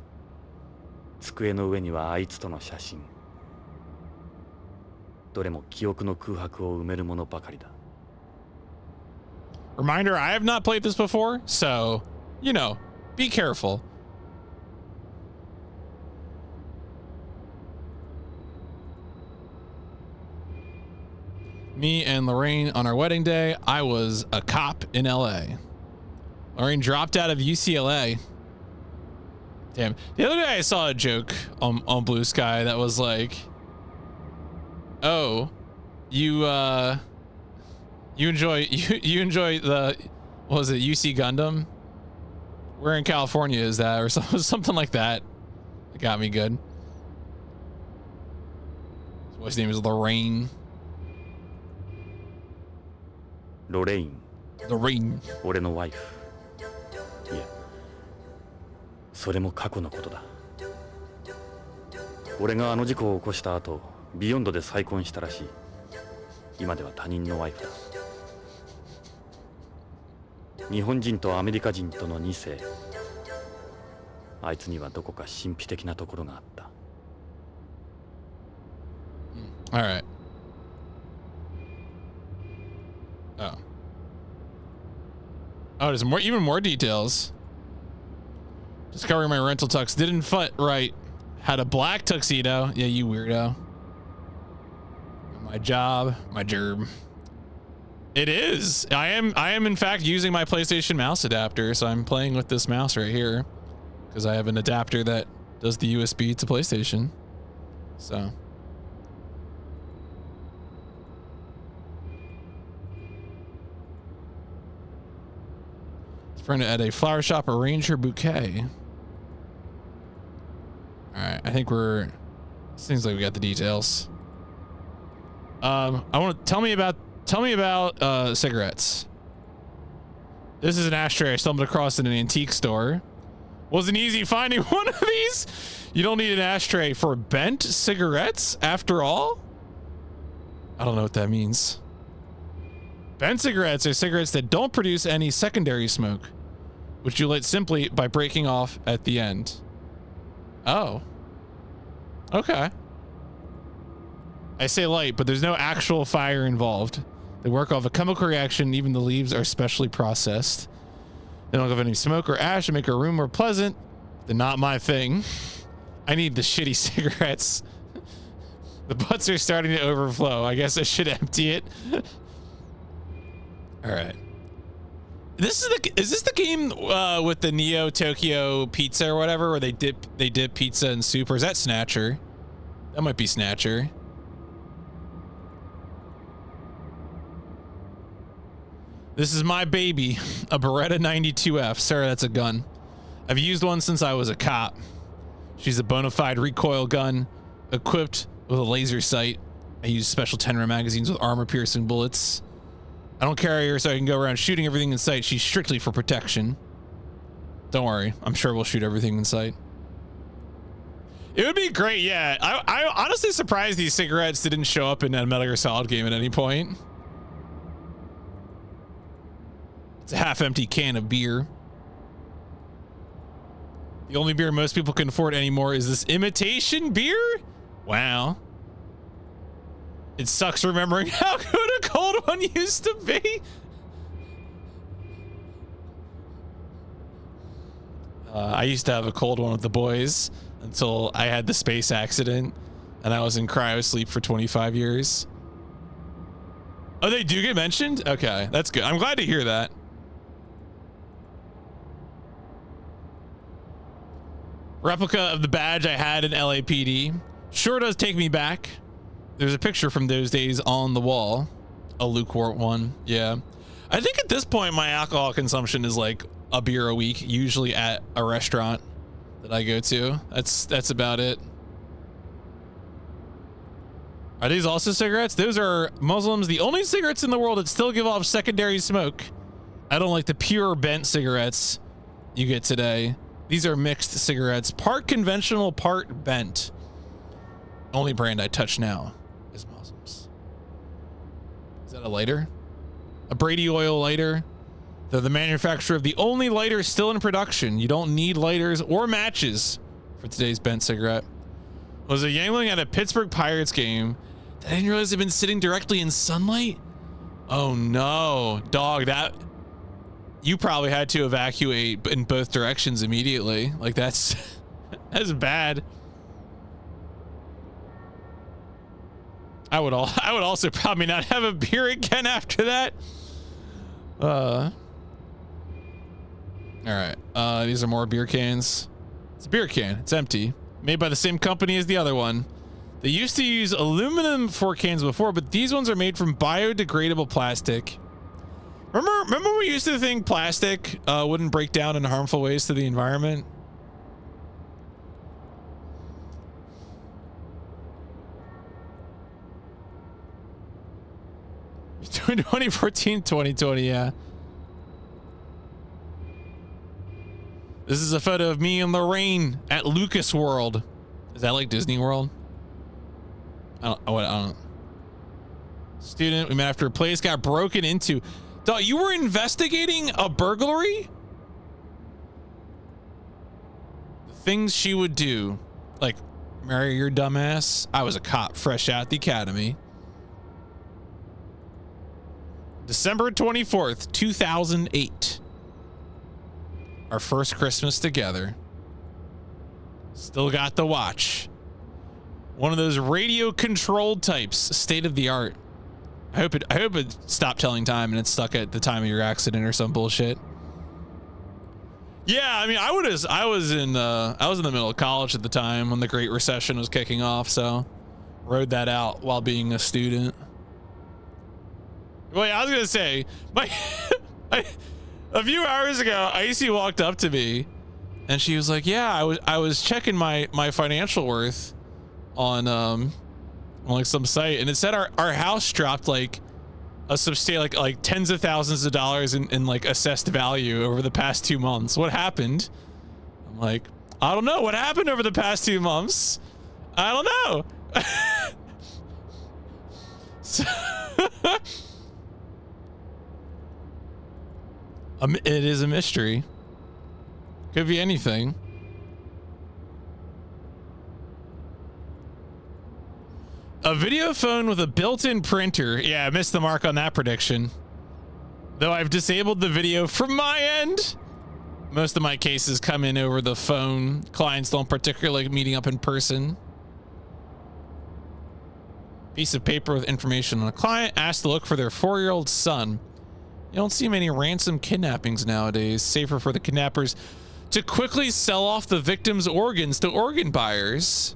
机の上にはあいつとの写真。どれも記憶の空白を埋めるものばかりだ。 Reminder, I have not played this before, so, you know, be careful. Me and Lorraine on our wedding day, I was a cop in LA. Lorraine dropped out of UCLA. Damn. The other day I saw a joke on Blue Sky that was like, oh, you enjoy the, what was it, UC Gundam? Where in California is that? Or something like that. It got me good. His name is Lorraine. ロレイン、 Lorraine. 俺のワイフ。いや、それも過去のことだ。俺があの事故を起こした後、ビヨンドで再婚したらしい。今では他人のワイフだ。日本人とアメリカ人との2世。あいつにはどこか神秘的なところがあった。 All right. Oh. Oh, there's more, even more details. Discovering my rental tux didn't fit right. Had a black tuxedo. Yeah, you weirdo. My job, my gerb. It is. I am in fact using my PlayStation mouse adapter, so I'm playing with this mouse right here because I have an adapter that does the USB to PlayStation. So. Friend at a flower shop arrange her bouquet. All right, I think we're. Seems like we got the details. I want to tell me about cigarettes. This is an ashtray I stumbled across in an antique store. Wasn't easy finding one of these. You don't need an ashtray for bent cigarettes, after all. I don't know what that means. Bent cigarettes are cigarettes that don't produce any secondary smoke, which you light simply by breaking off at the end. Oh. Okay. I say light, but there's no actual fire involved. They work off a chemical reaction, even the leaves are specially processed. They don't have any smoke or ash to make a room more pleasant. They're not my thing. I need the shitty cigarettes. The butts are starting to overflow. I guess I should empty it. All right. Is this the game with the Neo Tokyo pizza or whatever, where they dip pizza in soup, or is that Snatcher? That might be Snatcher. This is my baby, a Beretta 92F. Sarah, that's a gun. I've used one since I was a cop. She's a bona fide recoil gun, equipped with a laser sight. I use special 10-round magazines with armor-piercing bullets. I don't carry her so I can go around shooting everything in sight. She's strictly for protection. Don't worry. I'm sure we'll shoot everything in sight. It would be great, yeah. I'm honestly surprised these cigarettes didn't show up in a Metal Gear Solid game at any point. It's a half-empty can of beer. The only beer most people can afford anymore is this imitation beer? Wow. It sucks remembering how good a cold one used to be. I used to have a cold one with the boys until I had the space accident and I was in cryo sleep for 25 years. Oh, they do get mentioned? Okay, that's good. I'm glad to hear that. Replica of the badge I had in LAPD. Sure does take me back. There's a picture from those days on the wall. A lukewarm one. Yeah. I think at this point, my alcohol consumption is like a beer a week, usually at a restaurant that I go to. That's about it. Are these also cigarettes? Those are Muslims, the only cigarettes in the world that still give off secondary smoke. I don't like the pure bent cigarettes you get today. These are mixed cigarettes, part conventional, part bent. Only brand I touch now is Muslims. Is that a lighter? A Brady oil lighter? They're the manufacturer of the only lighter still in production. You don't need lighters or matches for today's bent cigarette. Was a Yangling at a Pittsburgh Pirates game that I didn't realize they'd been sitting directly in sunlight? Oh no, dog, that you probably had to evacuate in both directions immediately. Like that's bad. I would also probably not have a beer again after that. All right. These are more beer cans. It's a beer can. It's empty. Made by the same company as the other one. They used to use aluminum for cans before, but these ones are made from biodegradable plastic. Remember we used to think plastic wouldn't break down in harmful ways to the environment? 2014, 2020, yeah. This is a photo of me and Lorraine at Lucas World. Is that like Disney World? I don't. Student, we met after a place got broken into. Dog, you were investigating a burglary? The things she would do. Like, marry your dumbass. I was a cop fresh out the academy. December 24th, 2008. Our first Christmas together. Still got the watch. One of those radio controlled types, state of the art. I hope it stopped telling time and it's stuck at the time of your accident or some bullshit. Yeah, I mean, I was in the middle of college at the time when the Great Recession was kicking off, so rode that out while being a student. Well, yeah, I was gonna say, a few hours ago, Icy walked up to me, and she was like, "Yeah, I was checking my financial worth on like some site, and it said our house dropped like a substantial like tens of thousands of dollars in like assessed value over the past 2 months. What happened?" I'm like, "I don't know. What happened over the past 2 months? I don't know." So it is a mystery. Could be anything. A video phone with a built-in printer. Yeah, I missed the mark on that prediction. Though I've disabled the video from my end. Most of my cases come in over the phone. Clients don't particularly like meeting up in person. Piece of paper with information on a client asked to look for their 4-year-old son. You don't see many ransom kidnappings nowadays. Safer for the kidnappers to quickly sell off the victim's organs to organ buyers.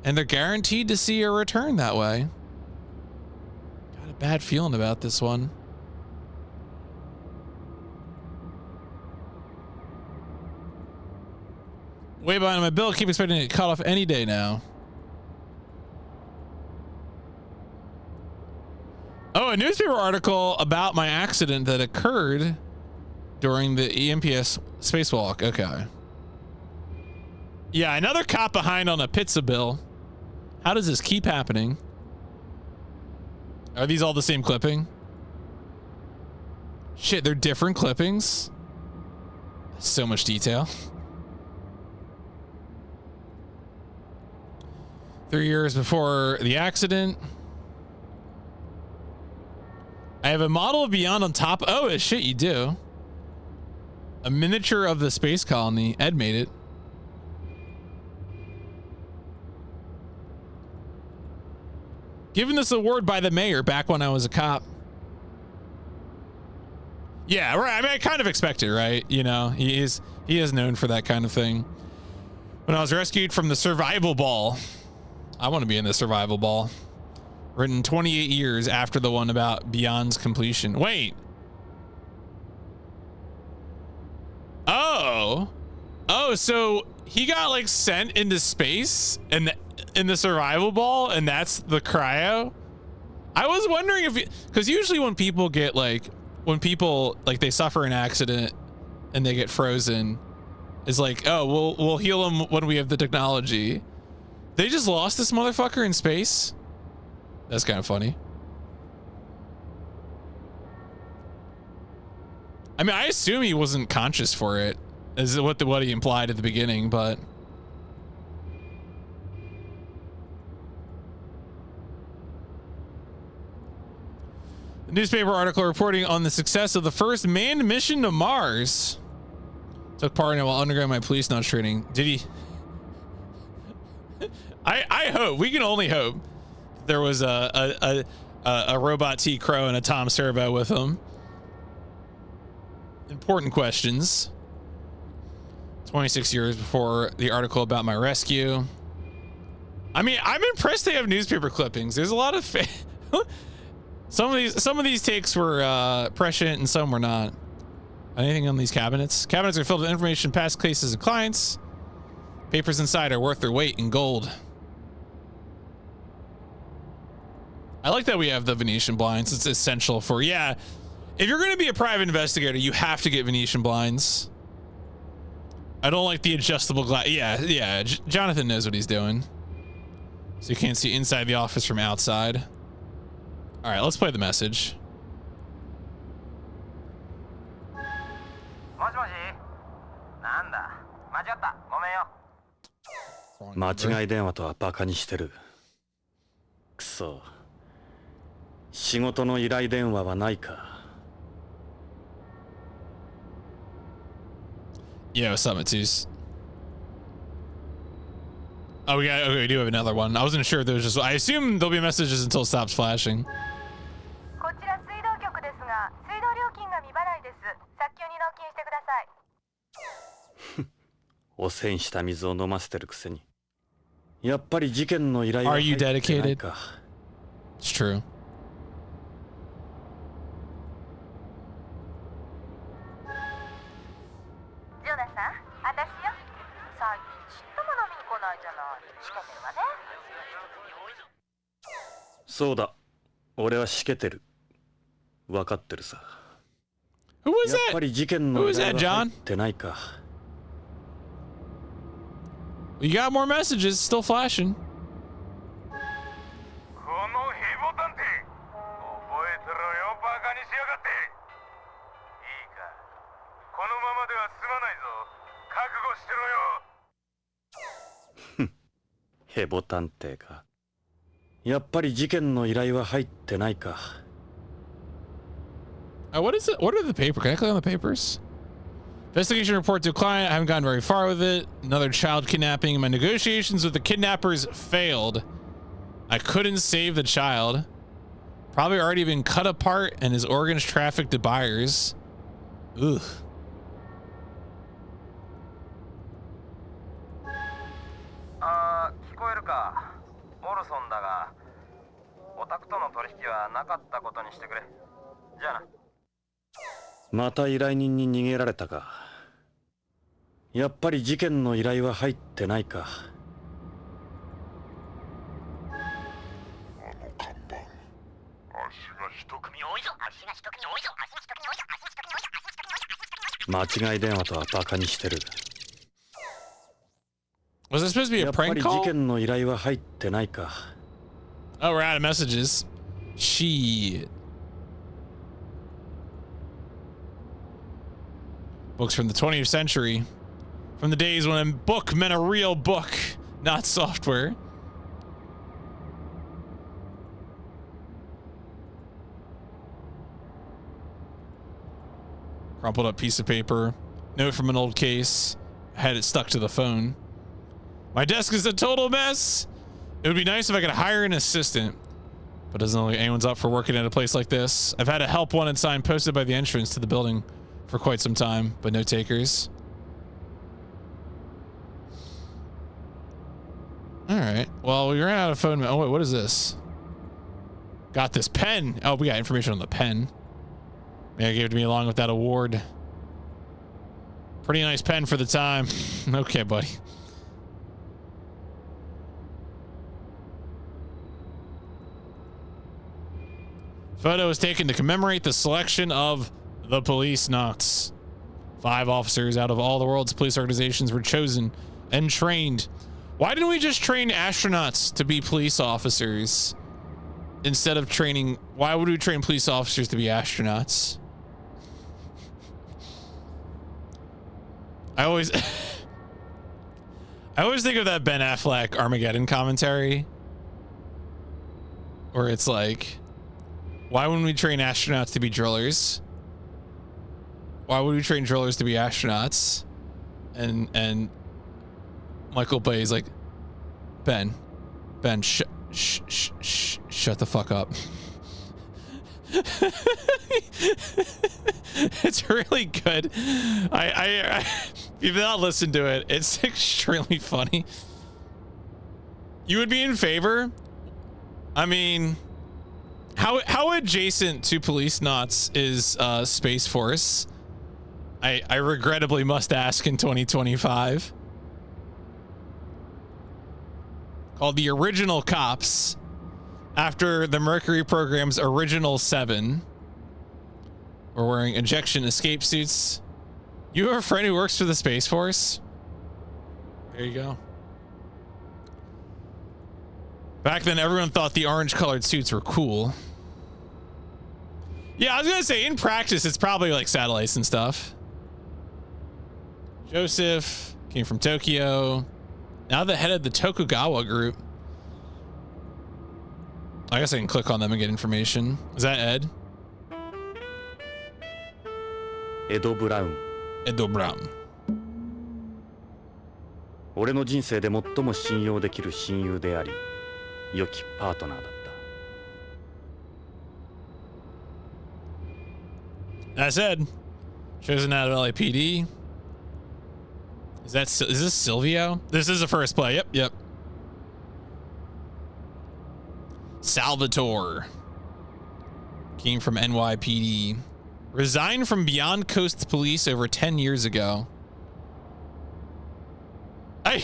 And they're guaranteed to see a return that way. Got a bad feeling about this one. Way behind on my bill. Keep expecting to get cut off any day now. Oh, a newspaper article about my accident that occurred during the EMPS spacewalk. Okay. Yeah, another cop behind on a pizza bill. How does this keep happening? Are these all the same clipping? Shit, they're different clippings. So much detail. 3 years before the accident. I have a model of Beyond on top. Oh, shit, you do. A miniature of the space colony. Ed made it. Given this award by the mayor back when I was a cop. Yeah, right. I mean, I kind of expected, right? You know, he is known for that kind of thing. When I was rescued from the survival ball. I want to be in the survival ball. Written 28 years after the one about Beyond's completion. Wait. Oh, so he got like sent into space and in the survival ball, and that's the cryo. I was wondering if, because usually when people they suffer an accident and they get frozen, it's like, oh, we'll heal them when we have the technology. They just lost this motherfucker in space. That's kind of funny. I mean, I assume he wasn't conscious for it, is what he implied at the beginning, but the newspaper article reporting on the success of the first manned mission to Mars. Took part in it while undergoing my Policenauts training. Did he? I hope, we can only hope, there was a robot T Crow and a Tom Servo with him. Important questions. 26 years before the article about my rescue. I mean, I'm impressed they have newspaper clippings. There's a lot of some of these takes were prescient and some were not. Anything on these cabinets? Cabinets are filled with information, past cases, and clients. Papers inside are worth their weight in gold. I like that we have the Venetian blinds. It's essential for, yeah. If you're going to be a private investigator, you have to get Venetian blinds. I don't like the adjustable glass. Yeah. Jonathan knows what he's doing. So you can't see inside the office from outside. All right, let's play the message. もしもしなんだ間違ったごめんよ 間違い電話とはバカにしてる。くそ。仕事の依頼電話はないか。Yeah, what's up, Matus? Oh, okay, we do have another one. I wasn't sure if there was just. I assume there'll be messages until it stops flashing. こちら水道局ですが、水道料金が未払いです。早急に納金してください。汚染した水を飲ませてるくせに。やっぱり事件の依頼は Are 入 you ってない dedicated? か。It's true. ジョナさん、私よ。最近ちっとも飲みに来ないじゃない。しけてるわね。そうだ。俺はしけてる。わかってるさ。Who was やっ that? ぱり事件の Who 依 was 頼 that, は John? 入ってないか。You got more messages still flashing. このヘボ探偵覚えてろよバカにしやがっていいかこのままでは済まないぞ覚悟してろよヘボ探偵か。やっぱり事件の依頼は入ってないか。What is it? What are the papers? Can I click on the papers? Investigation report to a client. I haven't gotten very far with it. Another child kidnapping. My negotiations with the kidnappers failed. I couldn't save the child. Probably already been cut apart and his organs trafficked to buyers. Ugh. 聞こえるかオルソンだがオタクとの取引はなかったことにしてくれじゃあなまた依頼人に逃げられたか。やっぱり事件の依頼は入ってないか。間違い電話とはバカにしてる。Was this supposed to be a やっぱ prank り事 call? 件の依頼は入ってないか。 Oh, we're out of messages. Shit. Books from the 20th century. From the days when a book meant a real book, not software. Crumpled up piece of paper. Note from an old case. I had it stuck to the phone. My desk is a total mess. It would be nice if I could hire an assistant, but doesn't look like anyone's up for working at a place like this. I've had a help wanted sign posted by the entrance to the building for quite some time, but no takers. All right. Well, we ran out of phone. Oh, wait, what is this? Got this pen. Oh, we got information on the pen. Maybe I gave it to me along with that award. Pretty nice pen for the time. Okay, buddy. Photo was taken to commemorate the selection of the Policenauts. 5 officers out of all the world's police organizations were chosen and trained. Why didn't we just train astronauts to be police officers instead of training? Why would we train police officers to be astronauts? I always think of that Ben Affleck Armageddon commentary where it's like, why wouldn't we train astronauts to be drillers? Why would we train drillers to be astronauts? And Michael Bay's like, Ben, shut the fuck up. It's really good. I if you've not listened to it, it's extremely funny. You would be in favor? I mean, how adjacent to Policenauts is Space Force? I regrettably must ask in 2025. Called The Original Cops. After the Mercury program's original 7 were wearing ejection escape suits. You have a friend who works for the Space Force? There you go. Back then, everyone thought the orange-colored suits were cool. Yeah, I was gonna say, in practice, it's probably like satellites and stuff. Joseph came from Tokyo. Now the head of the Tokugawa group. I guess I can click on them and get information. Is that Ed? Edo Brown. Edo Brown. 俺の人生で最も信用できる親友であり、良きパートナーだった。That's Ed. Chosen out of LAPD. Is this Silvio? This is the first play. Yep. Salvatore. Came from NYPD. Resigned from Beyond Coast Police over 10 years ago. I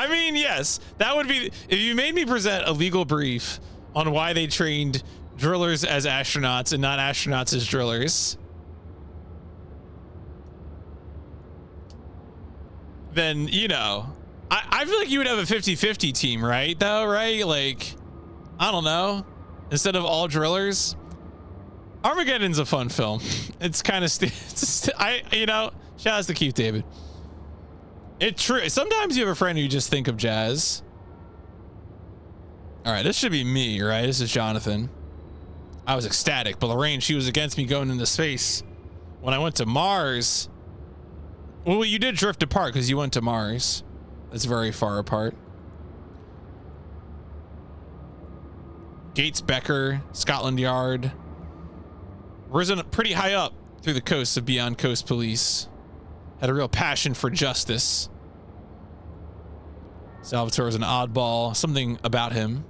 mean, yes, that would be, if you made me present a legal brief on why they trained drillers as astronauts and not astronauts as drillers, then, you know, I feel like you would have a 50-50 team, right? Though, right? Like, I don't know. Instead of all drillers. Armageddon's a fun film. It's kind of, you know, shout out to Keith David. It's true. Sometimes you have a friend who you just think of jazz. All right, this should be me, right? This is Jonathan. I was ecstatic, but Lorraine, she was against me going into space. When I went to Mars, well, you did drift apart because you went to Mars. That's very far apart. Gates Becker, Scotland Yard. Risen pretty high up through the coasts of Beyond Coast Police. Had a real passion for justice. Salvatore's an oddball. Something about him.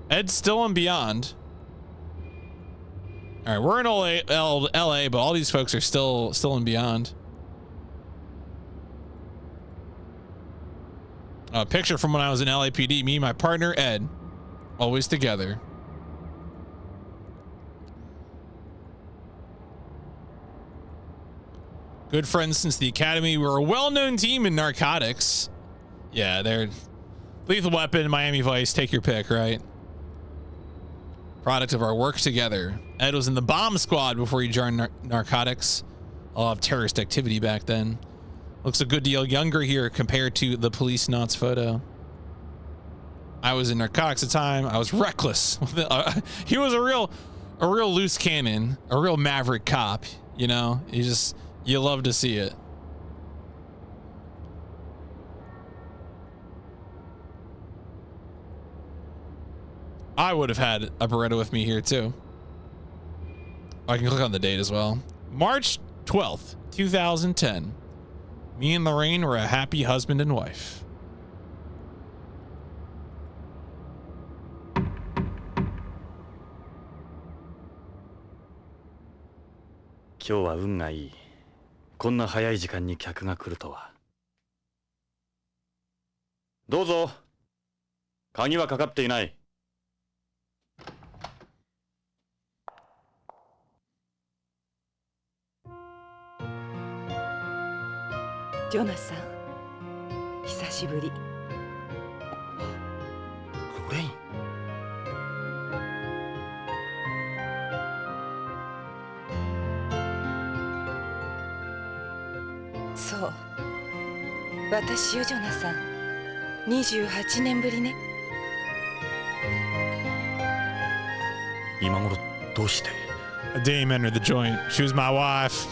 Ed's still on Beyond. All right, we're in LA, but all these folks are still in Beyond. A picture from when I was in LAPD. Me and my partner Ed, always together. Good friends since the academy. We're a well-known team in narcotics. Yeah, they're Lethal Weapon, Miami Vice. Take your pick, right? Product of our work together. Ed was in the bomb squad before he joined narcotics. A lot of terrorist activity back then. Looks a good deal younger here compared to the Policenauts photo. I was in narcotics at the time. I was reckless. He was a real loose cannon, a real maverick cop. You know, you love to see it. I would have had a Beretta with me here too. I can click on the date as well. March 12th, 2010. Me and Lorraine were a happy husband and wife. Todayは運がいい。こんな早い時間に客が来るとは。どうぞ。鍵はかかっていない。ジョナサン、久しぶり。ロレイン。そう、私よジョナサン。28年ぶりね。今頃どうして？ A dame entered the joint. She was my wife.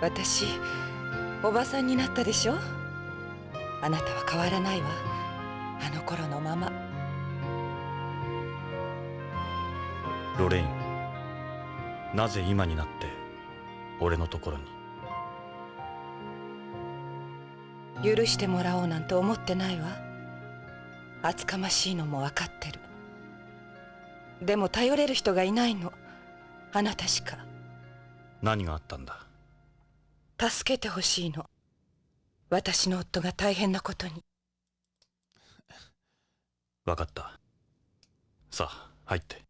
私、おばさんになったでしょ。あなたは変わらないわ。あの頃のまま。ロレイン、なぜ今になって俺のところに？許してもらおうなんて思ってないわ。厚かましいのも分かってる。でも頼れる人がいないの。あなたしか。何があったんだ？助けてほしいの。私の夫が大変なことに。わかった。さあ、入って。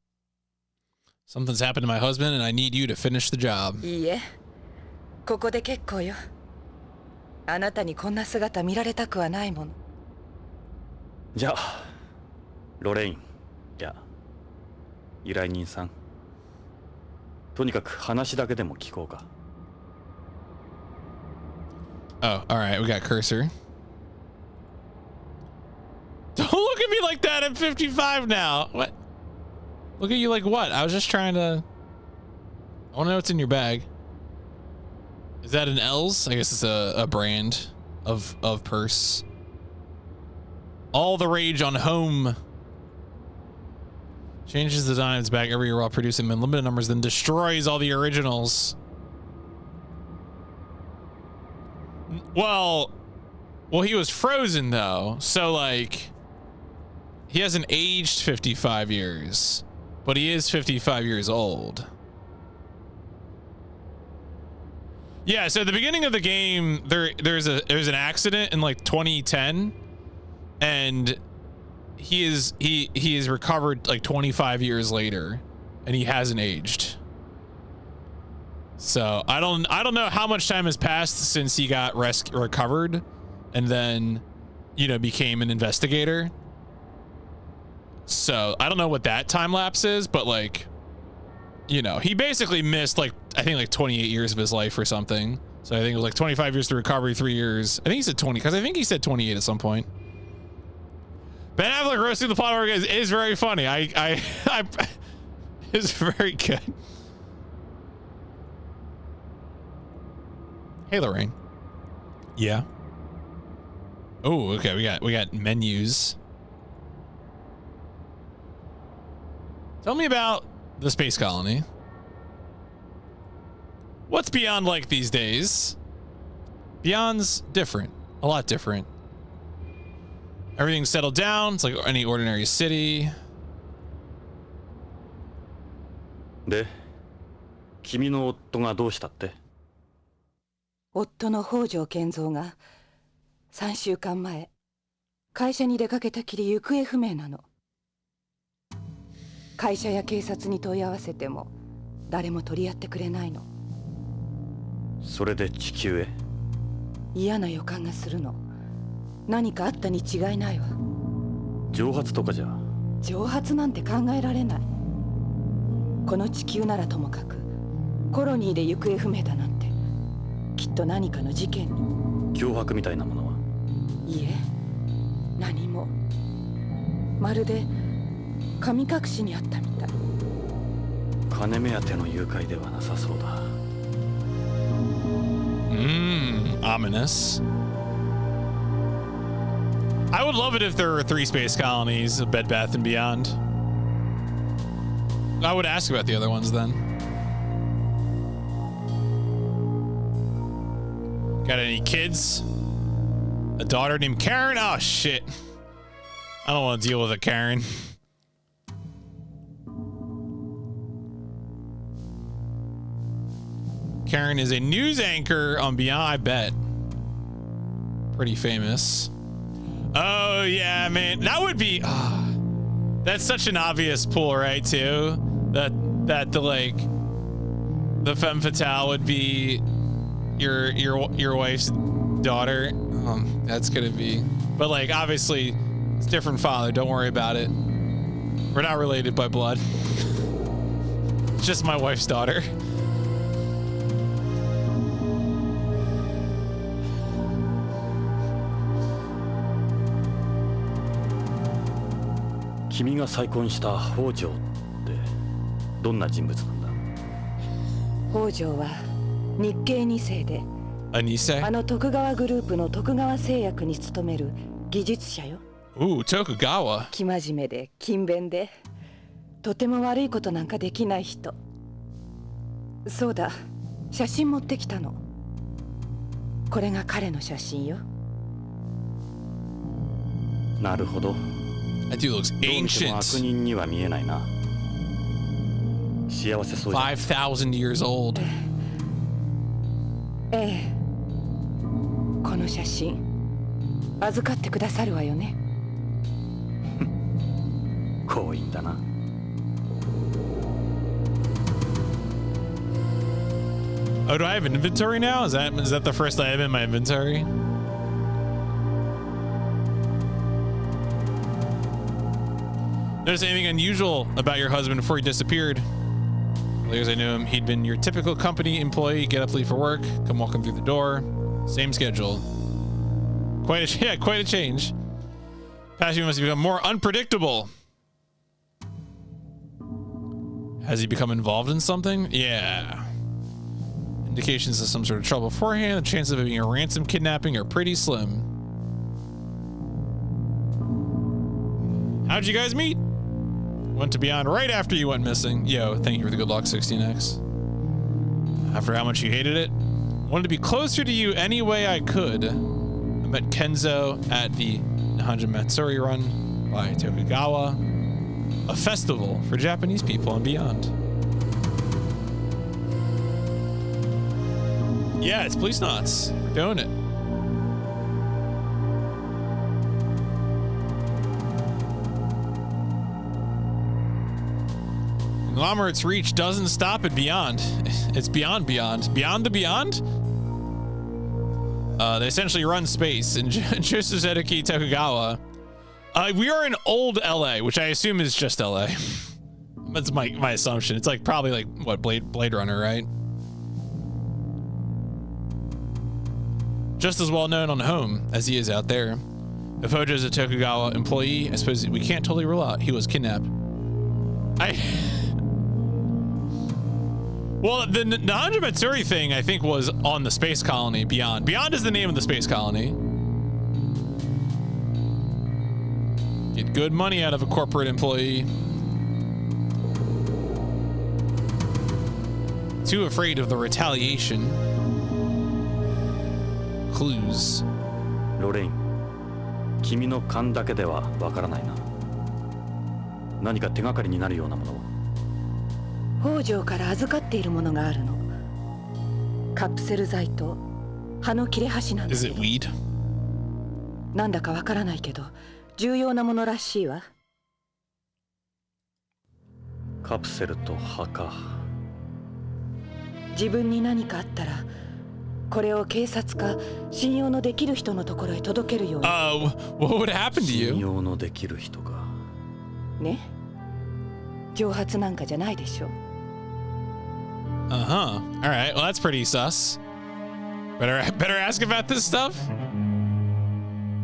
Something's happened to my husband and I need you to finish the job. いいえ、ここで結構よ。あなたにこんな姿見られたくはないもの。じゃあ、ロレイン、いや、依頼人さん。とにかく話だけでも聞こうか。Oh, all right. We got cursor. Don't look at me like that. I'm 55 now. What? Look at you like what? I was just trying to... I want to know what's in your bag. Is that an L's? I guess it's a brand of purse. All the rage on home. Changes the design of its bag every year while producing them in limited numbers, then destroys all the originals. Well, he was frozen though, so like he hasn't aged 55 years, but he is 55 years old. Yeah, so at the beginning of the game, there's an accident in like 2010, and he is recovered like 25 years later, and he hasn't aged. So I don't know how much time has passed since he got recovered, and then, you know, became an investigator. So I don't know what that time lapse is, but like, you know, he basically missed like, I think like 28 years of his life or something. So I think it was like 25 years to recovery, 3 years. I think he said 20, because I think he said 28 at some point. Ben Affleck roasting the plot armor is very funny. It's very good. Hey, Lorraine. Yeah. Oh, okay. We got menus. Tell me about the space colony. What's Beyond like these days? Beyond's different. A lot different. Everything's settled down. It's like any ordinary city. で、君の夫がどうしたって？夫の北条健三が3週間前、会社に出かけたきり行方不明なの。会社や警察に問い合わせても誰も取り合ってくれないの。それで地球へ？嫌な予感がするの。何かあったに違いないわ。蒸発とかじゃ？蒸発なんて考えられない。この地球ならともかく、コロニーで行方不明だなんて、きっと何かの事件に。脅迫みたいなものは？いえ、何も。まるで神隠しにあったみたい。金目当ての誘拐ではなさそうだ。Ominous. I would love it if there were 3 space colonies of Bed Bath & Beyond. I would ask about the other ones then. Got any kids? A daughter named Karen? Oh, shit. I don't want to deal with a Karen. Karen is a news anchor on Beyond, I bet. Pretty famous. Oh, yeah, man. That would be... that's such an obvious pull, right, too? That the, like... The femme fatale would be your wife's daughter. That's gonna be... But, like, obviously, it's different father. Don't worry about it. We're not related by blood. It's just my wife's daughter. "君が再婚した北条ってどんな人物なんだ?" 北条は日系2世で、あの徳川グループの徳川製薬に勤める技術者よ。Tokugawa. 生真面目で勤勉で、とても悪いことなんかできない人。そうだ、写真持ってきたの。これが彼の写真よ。なるほど。That dude looks ancient. 悪人には見えないな。幸せそうじゃ。5,000 years old. ええ。この写真預かってくださるわよね。強引だな。Oh, do I have inventory now? Is that the first item in my inventory? Notice anything unusual about your husband before he disappeared? As I knew him, he'd been your typical company employee, get up, leave for work, come walking through the door, same schedule. Quite a change. Past year must have become more unpredictable. Has he become involved in something? Yeah. Indications of some sort of trouble beforehand. The chances of it being a ransom kidnapping are pretty slim. How'd you guys meet? Went to Beyond right after you went missing. Yo, thank you for the good luck, 16X. After how much you hated it, wanted to be closer to you any way I could. I met Kenzo at the Nihanja Matsuri run by Tokugawa, a festival for Japanese people and beyond. Yeah, it's Policenauts. We're doing it. Conglomerate's reach doesn't stop at beyond. It's beyond. Beyond the beyond? They essentially run space. And Joseph Zeduki Tokugawa. We are in old LA, which I assume is just LA. That's my assumption. It's like probably like what, Blade Runner, right? Just as well known on home as he is out there. If Hojo's a Tokugawa employee, I suppose we can't totally rule out he was kidnapped. Well, the Nihanja Matsuri thing, I think, was on the space colony Beyond. Beyond is the name of the space colony. Get good money out of a corporate employee. Too afraid of the retaliation. Clues. ロレイン、君の勘だけではわからないな。何か手がかりになるようなものは。北条から預かっているものがあるの。カプセル剤と葉の切れ端なんだ。Is it weed? なんだかわからないけど重要なものらしいわ。カプセルと葉か。自分に何かあったらこれを警察か信用のできる人のところへ届けるように。What would happen to you? 信用のできる人か。ね。蒸発なんかじゃないでしょ。Uh-huh. All right. Well, that's pretty sus. Better ask about this stuff.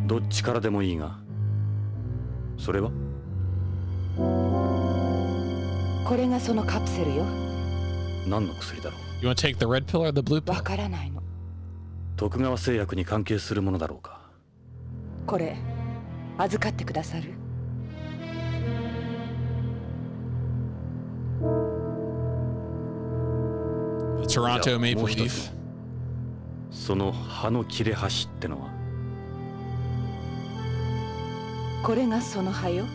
どっちからでもいいが。それは？これがそのカプセルよ。何の薬だろう。You want to take the red pill or the blue pill? わからないの。徳川製薬に関係するものだろうか。これ預かってくださる？The Toronto Maple Leaf. その葉の切れ端ってのは？これがその葉よ。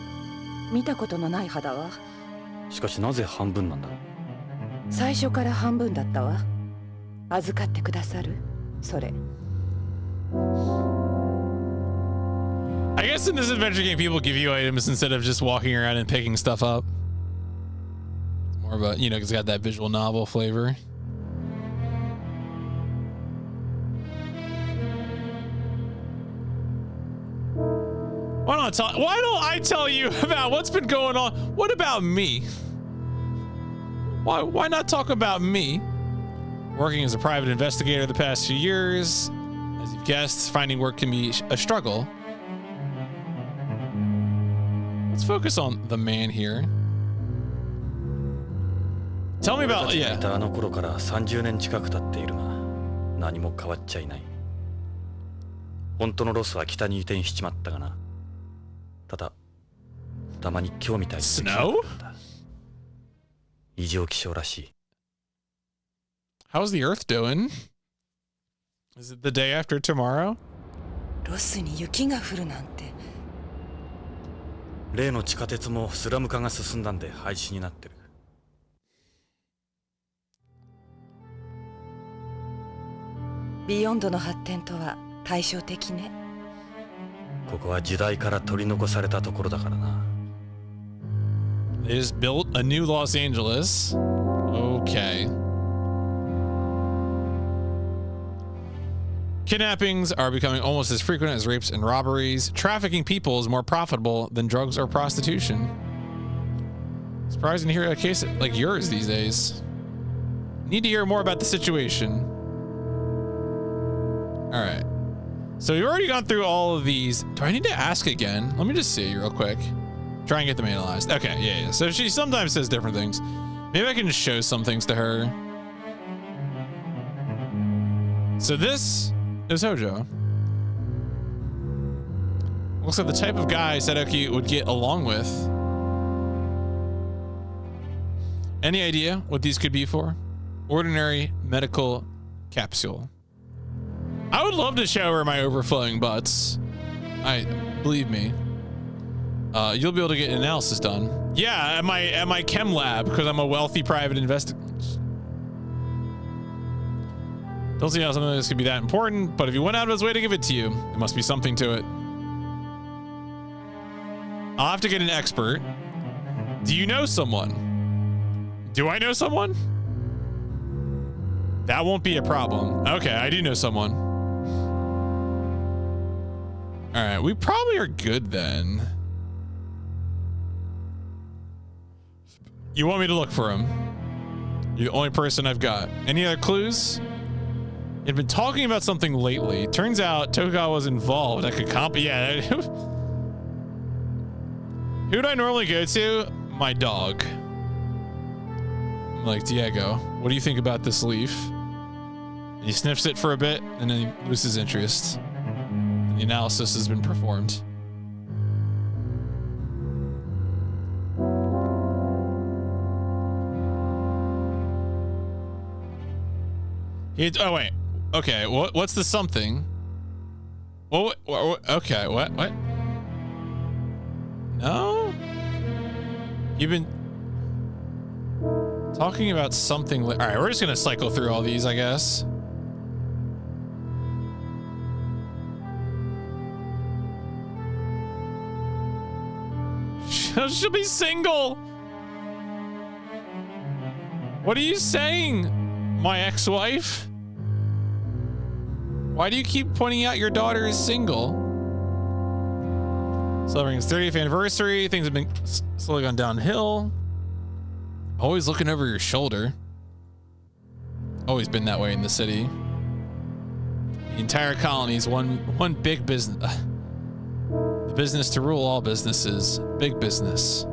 見たことのない葉だわ。しかしなぜ半分なんだろう。最初から半分だったわ。預かってくださる？それ。I guess in this adventure game, people give you items instead of just walking around and picking stuff up. It's more of a, you know, it's got that visual novel flavor. Why don't I tell you about what's been going on? What about me? Why not talk about me? Working as a private investigator the past few years. As you've guessed, finding work can be a struggle. Let's focus on the man here. Tell me about, yeah. あの頃から30年近く経っているが、何も変わっちゃいない。本当のロスは北に移転しちまったがな。ただ、たまに今日みたいに。Snow? 異常気象らしい。How's the Earth doing? Is it the day after tomorrow? ロスに雪が降るなんて。例の地下鉄もスラム化が進んだんで廃止になってる。ビヨンドの発展とは対照的ね。ここは時代から取り残されたところだからな。They just built a new Los Angeles. Okay. Kidnappings are becoming almost as frequent as rapes and robberies. Trafficking people is more profitable than drugs or prostitution. Surprising to hear a case like yours these days. Need to hear more about the situation. All right. So we've already gone through all of these. Do I need to ask again? Let me just see real quick. Try and get them analyzed. Okay, yeah. So she sometimes says different things. Maybe I can just show some things to her. So this is Hojo. Looks like the type of guy Sadoki would get along with. Any idea what these could be for? Ordinary medical capsule. I would love to show her my overflowing butts. Believe me. You'll be able to get an analysis done. Yeah, at my chem lab, because I'm a wealthy private investigator. Don't see how something like this could be that important, but if he went out of his way to give it to you, there must be something to it. I'll have to get an expert. Do you know someone? Do I know someone? That won't be a problem. Okay, I do know someone. All right, we probably are good then. You want me to look for him? You're the only person I've got. Any other clues? You'd been talking about something lately. Turns out Tokugawa was involved. I could yeah. Who do I normally go to? My dog. I'm like, Diego, what do you think about this leaf? And he sniffs it for a bit, and then he loses interest. And the analysis has been performed. Oh wait. Okay. What's the something? What? Okay. What? No. You've been talking about something. All right. We're just gonna cycle through all these, I guess. She'll be single. What are you saying, my ex-wife? Why do you keep pointing out your daughter is single? Celebrating his 30th anniversary. Things have been slowly gone downhill. Always looking over your shoulder. Always been that way in the city. The entire colony is one big business. The business to rule all businesses. Big business.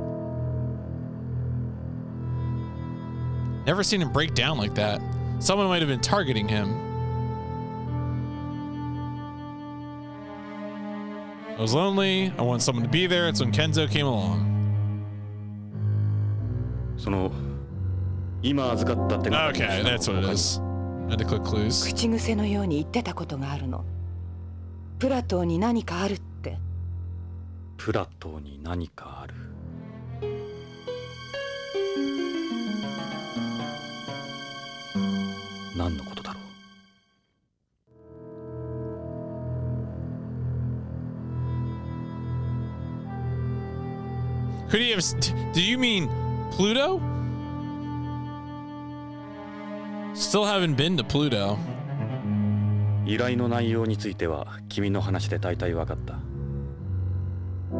Never seen him break down like that. Someone might have been targeting him. I was lonely. I wanted someone to be there. It's when Kenzo came along. Okay, that's what it is. I had to click clues. 口癖のように言ってたことがあるの。プラトーに何かあるって。プラトーに何かある。何のことだろう。Could he have? Do you mean Pluto? Still haven't been to Pluto. 依頼の内容については君の話で大体分かった。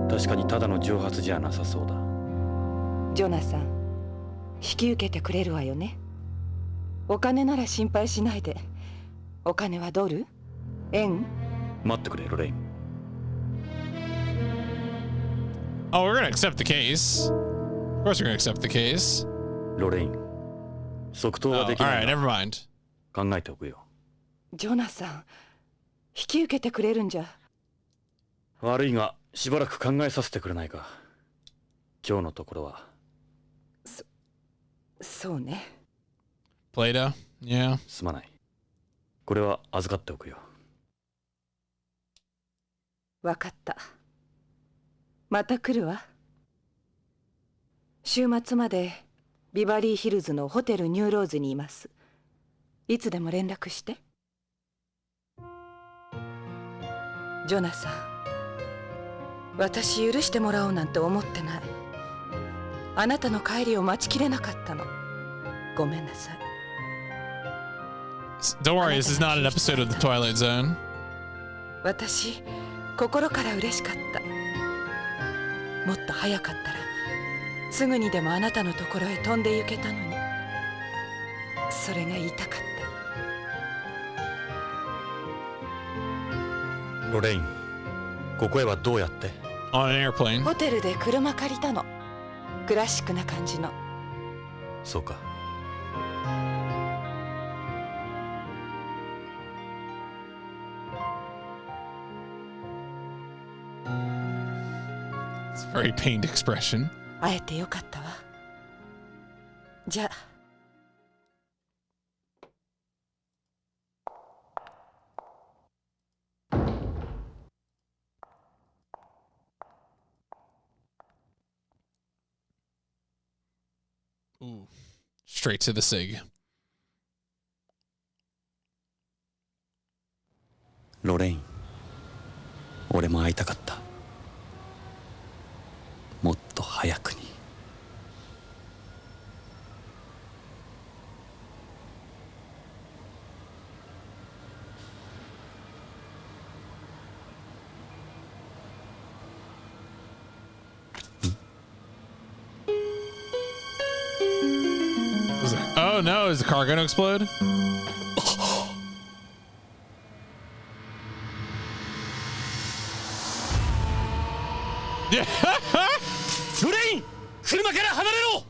確かにただの蒸発じゃなさそうだ。ジョナサン、引き受けてくれるわよね。お金なら心配しないで。お金はドル？円？待ってくれ、ロレイン。Oh, we're gonna accept the case. Of course, we're gonna accept the case. ロレイン、即答はできない。Alright, never mind. 考えておくよ。ジョナサン、引き受けてくれるんじゃ。悪いが、しばらく考えさせてくれないか。今日のところは。そうね。Plato? Yeah. すまない。これは預かっておくよ。わかった。また来るわ。週末までビバリーヒルズのホテルニューローズにいます。いつでも連絡して。ジョナサン、私許してもらおうなんて思ってない。あなたの帰りを待ちきれなかったの。ごめんなさい。 Don't worry, this is not an episode of the Twilight Zone. 私、心から嬉しかった。もっと早かったらすぐにでもあなたのところへ飛んで行けたのに。それが言いたかった。ロレイン、ここへはどうやって？ On an airplane. ホテルで車借りたの。クラシックな感じの。そうか。It's a very pained expression. 会えてよかったわ。じゃあ。Ooh, straight to the SIG. ロレイン、俺も会いたかった。もっと早くに。Oh no, is the car gonna explode? Yeah. ロレイン、車から離れろ。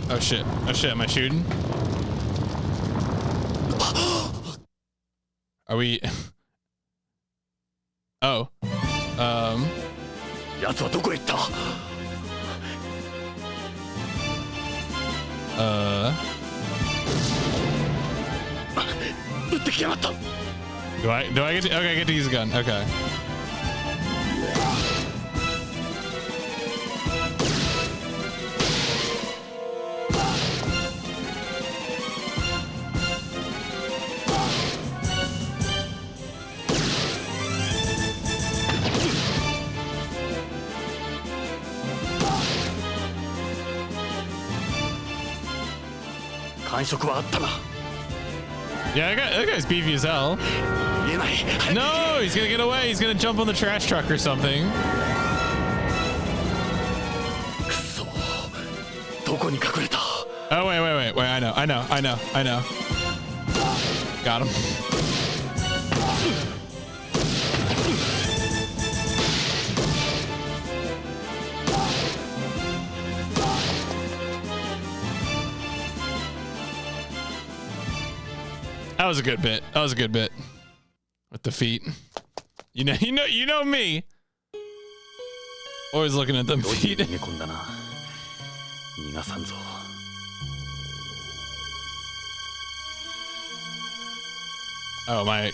Oh shit. Oh shit, am I shooting? Are we... Oh. 奴はどこへ行った？撃ってきやがった。Do I get to... Okay, I get to use a gun. Okay. Yeah, that guy's beefy as hell. No, he's gonna get away. He's gonna jump on the trash truck or something. Oh, wait. I know. Got him. That was a good bit. With the feet. You know me. Always looking at them feet. Oh my.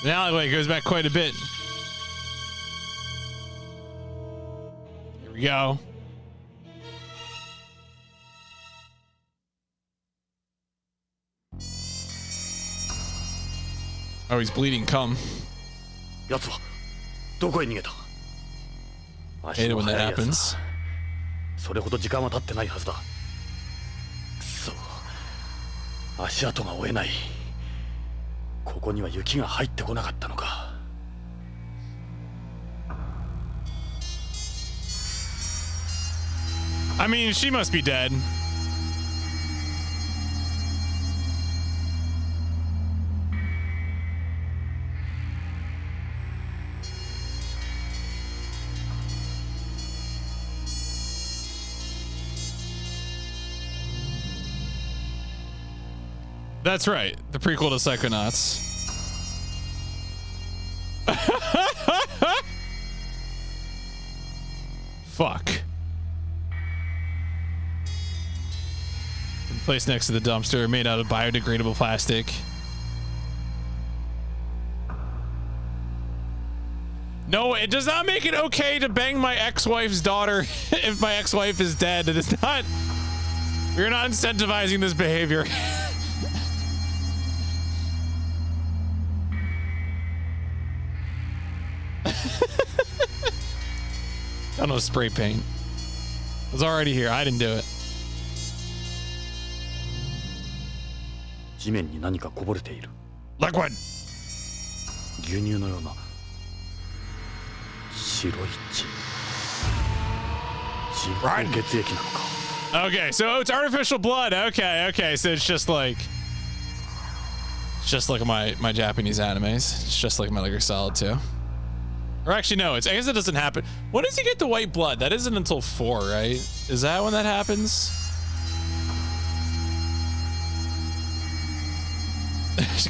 The alleyway goes back quite a bit. Here we go. Oh, he's bleeding cum. Hate it when that happens. それほど時間は経ってないはずだ。くそ、足跡が追えない。ここには雪が入ってこなかったのか。I mean, she must be dead. That's right. The prequel to Psychonauts. Fuck. Placed next to the dumpster, made out of biodegradable plastic. No, it does not make it okay to bang my ex-wife's daughter if my ex-wife is dead. It is not. We're not incentivizing this behavior. Tunnel of spray paint. It was already here. I didn't do it. 地面に何かこぼれている。 Liquid. 牛乳のような白い血。人工血液なのか。 Okay, so it's artificial blood. Okay, so it's just like my Japanese animes. It's just like Metal Gear Solid 2. Or actually, no. I guess it doesn't happen. When does he get the white blood? That isn't until 4, right? Is that when that happens?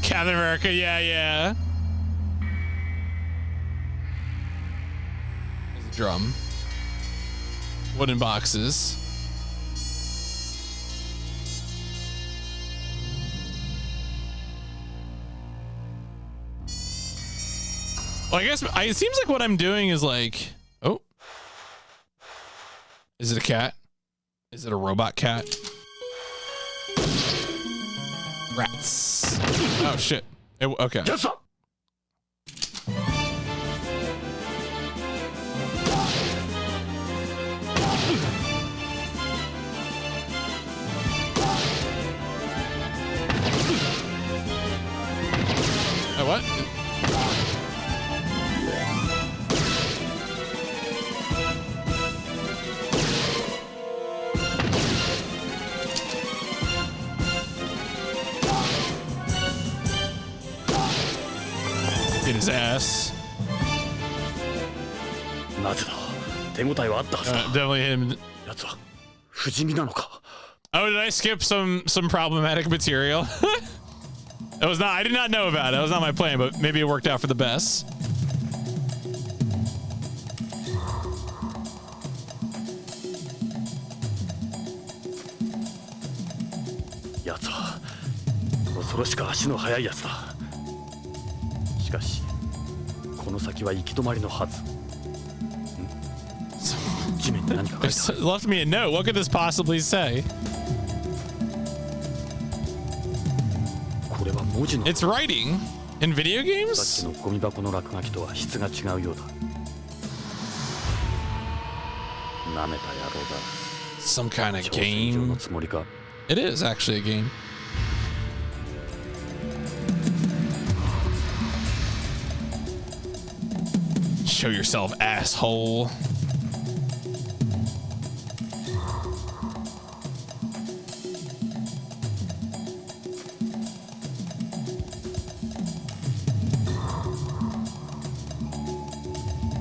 Captain America, yeah. There's a drum. Wooden boxes. Well, I guess it seems like what I'm doing is like, oh, is it a cat? Is it a robot cat? Rats. Oh shit. Okay. Yes, sir. Oh, what? Get his ass. なぜだ。手応えはあったはずだ。Definitely him. 奴は不死身なのか。 Oh, did I skip some problematic material? I did not know about it. That was not my plan, but maybe it worked out for the best. 奴は恐ろしく足の速い奴だ。しかしこの先は行き止まりのはず。地面に何か書いてある。 Left me a note. What could this possibly say? これは文字の。 It's writing in video さ games? っきのゴミ箱の落書きとは質が違うようだ。なめた野郎だ。 Some kind of 挑戦状の game. つもりか。 It is actually a game. Show yourself, asshole.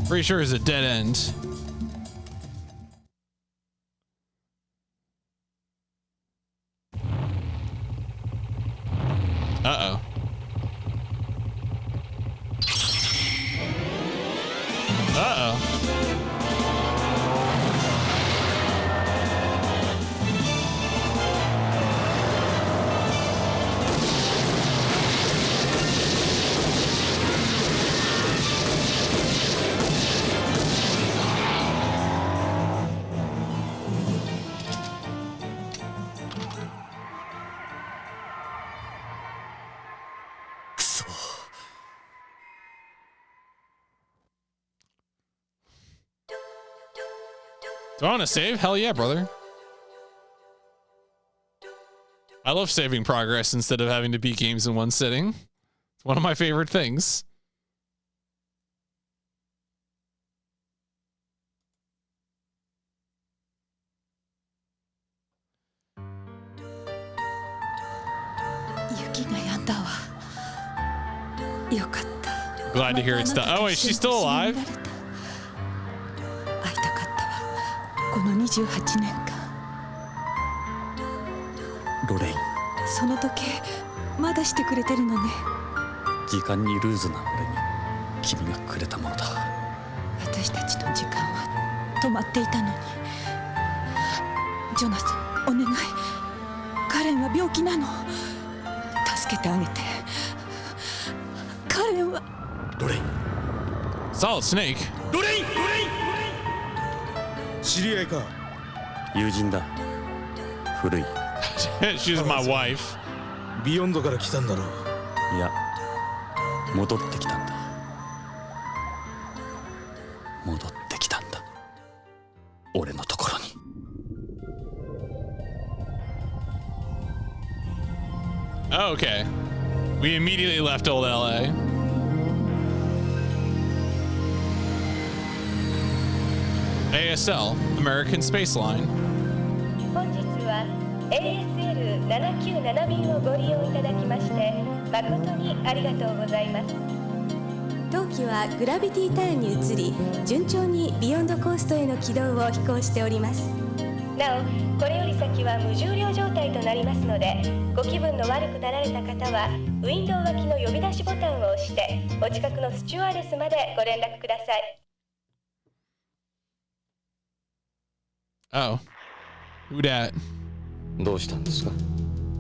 Pretty sure it's a dead end. Uh-oh. Uh-oh. Do I want to save? Hell yeah, brother. I love saving progress instead of having to beat games in one sitting. It's one of my favorite things. Glad to hear it's done. Oh, wait, she's still alive? 会いたかったわ。この28年間。ロレイン。その時計まだしてくれてるのね。時間にルーズな俺に君がくれたものだ。私たちの時間は止まっていたのに。ジョナサン、お願い。カレンは病気なの。助けてあげて。カレンは。ロレイン。Solid Snake. ロレイン。ロレイン。知り合いか。友人だ。古い。She's my wife. ビヨンドから来たんだろう。いや、戻ってきたんだ。戻ってきたんだ。Oh, okay. We immediately left old LA. ASL, American Space Line. 本日は ASL797 便をご利用いただきまして誠にありがとうございます。当機はグラビティターンに移り順調にビヨンドコーストへの軌道を飛行しております。なおこれより先は無重量状態となりますので、ご気分の悪くなられた方はウィンドウ脇の呼び出しボタンを押してお近くのスチュワーデスまでご連絡ください。Oh. Who dat? どうしたんですか？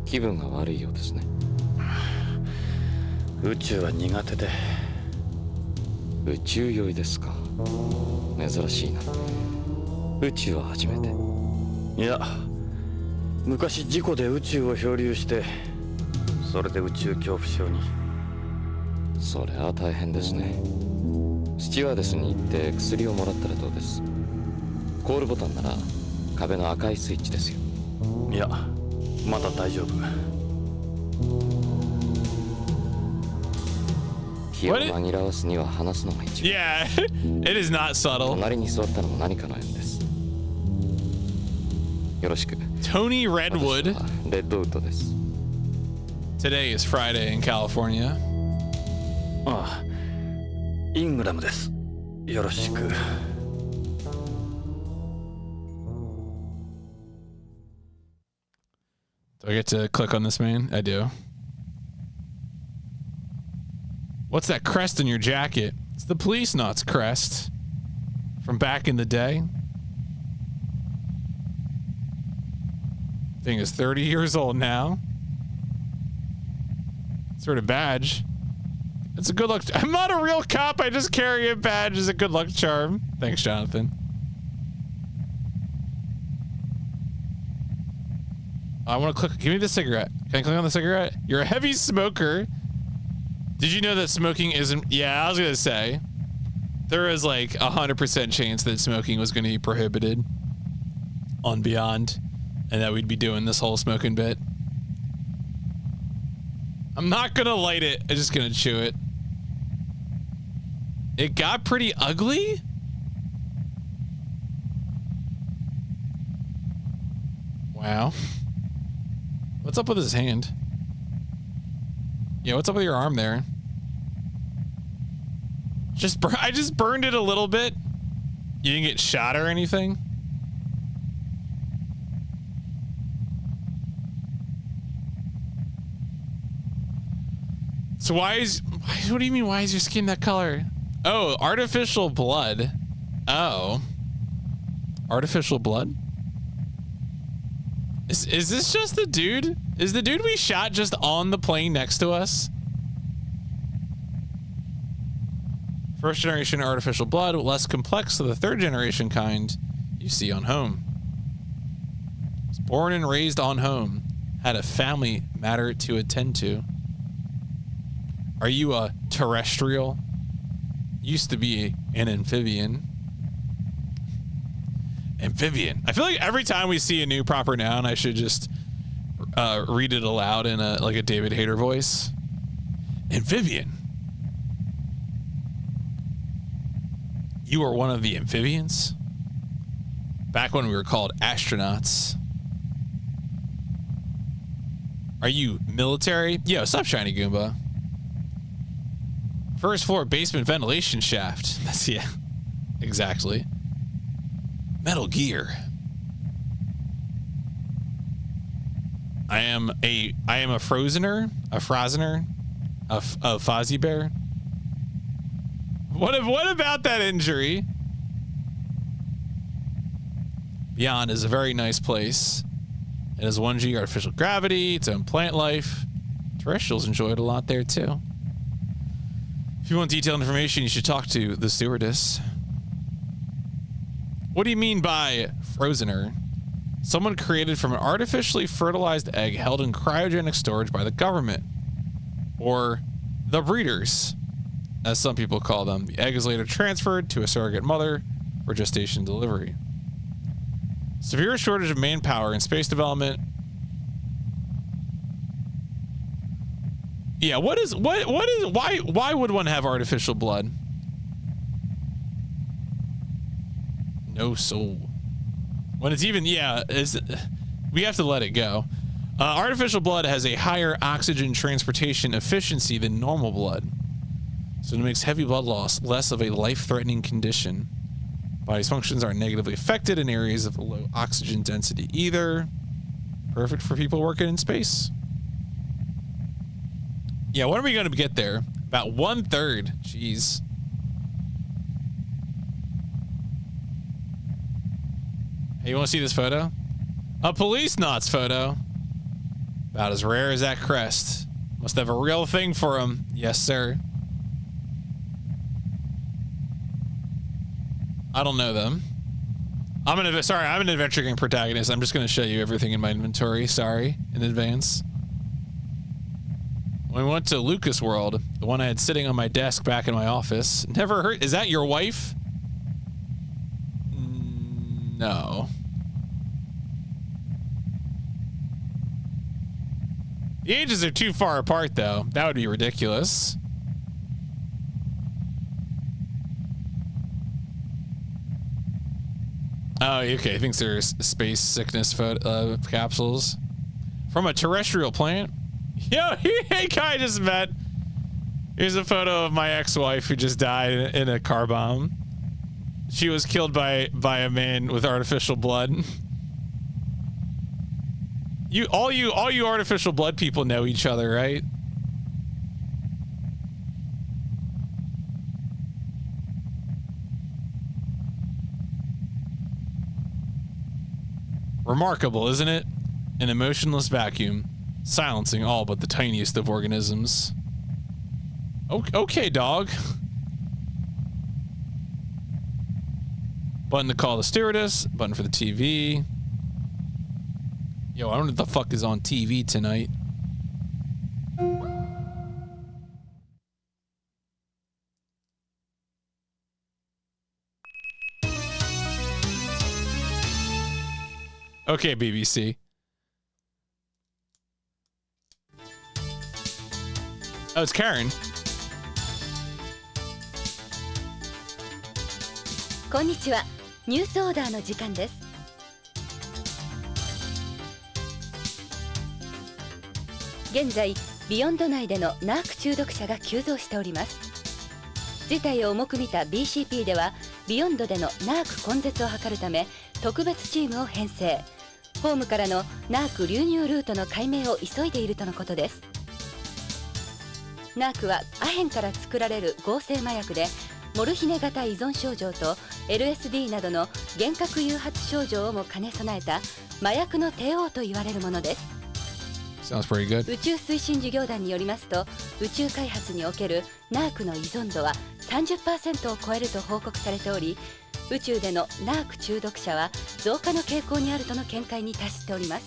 気分が悪いようですね。宇宙は苦手で。宇宙酔いですか？珍しいな。宇宙は初めて。いや、昔事故で宇宙を漂流して、それで宇宙恐怖症に。それは大変ですね。スチュワーデスに行って薬をもらったらどうです？コールボタンなら壁の赤いスイッチですよ。いや、まだ大丈夫。気を紛らわすには話すのが一番。Yeah, it is not subtle. 隣に座ったのも何かの縁です。よろしく。Tony Redwood. レッドウッドです。Today is Friday in California. ああ、イングラムです。よろしく。Do I get to click on this man? I do. What's that crest in your jacket? It's the Policenauts crest from back in the day. Thing is 30 years old now. Sort of badge. It's a good luck. I'm not a real cop. I just carry a badge as a good luck charm. Thanks, Jonathan. I want to click. Give me the cigarette. Can I click on the cigarette? You're a heavy smoker. Did you know that smoking isn't? Yeah, I was gonna say there is like 100% chance that smoking was going to be prohibited on Beyond, and that we'd be doing this whole smoking bit. I'm not gonna light it. I'm just gonna chew it. It got pretty ugly. Wow. What's up with his hand? Yeah, what's up with your arm there? I just burned it a little bit. You didn't get shot or anything? So what do you mean, why is your skin that color? Oh, artificial blood. Oh. Artificial blood? Is this just the dude? Is the dude we shot just on the plane next to us? First generation artificial blood, less complex than the third generation kind you see on home. Was born and raised on home. Had a family matter to attend to. Are you a terrestrial? Used to be an amphibian. Amphibian. I feel like every time we see a new proper noun, I should just read it aloud in a David Hayter voice. Amphibian. You are one of the amphibians? Back when we were called astronauts. Are you military? Yo, stop shiny Goomba. First floor basement ventilation shaft. That's, yeah, exactly. Metal Gear. I am a Frozener, a Fozzie Bear. What about that injury? Beyond is a very nice place. It has 1G artificial gravity, its own plant life. Terrestrials enjoy it a lot there too. If you want detailed information, you should talk to the stewardess. What do you mean by Frozener? Someone created from an artificially fertilized egg held in cryogenic storage by the government. Or the breeders, as some people call them. The egg is later transferred to a surrogate mother for gestation delivery. Severe shortage of manpower in space development. Yeah, why would one have artificial blood? No soul. When it's even, yeah, we have to let it go. Artificial blood has a higher oxygen transportation efficiency than normal blood. So it makes heavy blood loss less of a life-threatening condition. Body's functions aren't negatively affected in areas of low oxygen density either. Perfect for people working in space. Yeah, when are we going to get there? About 1/3. Jeez. Hey, you want to see this photo? A Policenauts photo. About as rare as that crest. Must have a real thing for him. Yes, sir. I don't know them. I'm an adventure game protagonist. I'm just going to show you everything in my inventory. Sorry in advance. When we went to Lucas World, the one I had sitting on my desk back in my office. Never heard. Is that your wife? No. The ages are too far apart, though. That would be ridiculous. Oh, okay. He thinks they're space sickness capsules from a terrestrial planet. Yo, hey, guy I just met. Here's a photo of my ex-wife who just died in a car bomb. She was killed by a man with artificial blood. All you artificial blood people know each other, right? Remarkable, isn't it? An emotionless vacuum, silencing all but the tiniest of organisms. Okay, dog. Button to call the stewardess, button for the TV. Yo, I don't know what the fuck is on TV tonight. Okay, BBC. Oh, it's Karen. こんにちは。ニュースオーダーの時間です。現在、ビヨンド内でのナーク中毒者が急増しております。事態を重く見た BCP では、ビヨンドでのナーク根絶を図るため、特別チームを編成。ホームからのナーク流入ルートの解明を急いでいるとのことです。ナークはアヘンから作られる合成麻薬で、モルヒネ型依存症状と LSD などの幻覚誘発症状をも兼ね備えた麻薬の帝王と言われるものです。Sounds pretty good. 宇宙推進事業団によりますと、宇宙開発におけるナークの依存度は 30% を超えると報告されており、宇宙でのナーク中毒者は増加の傾向にあるとの見解に達しております。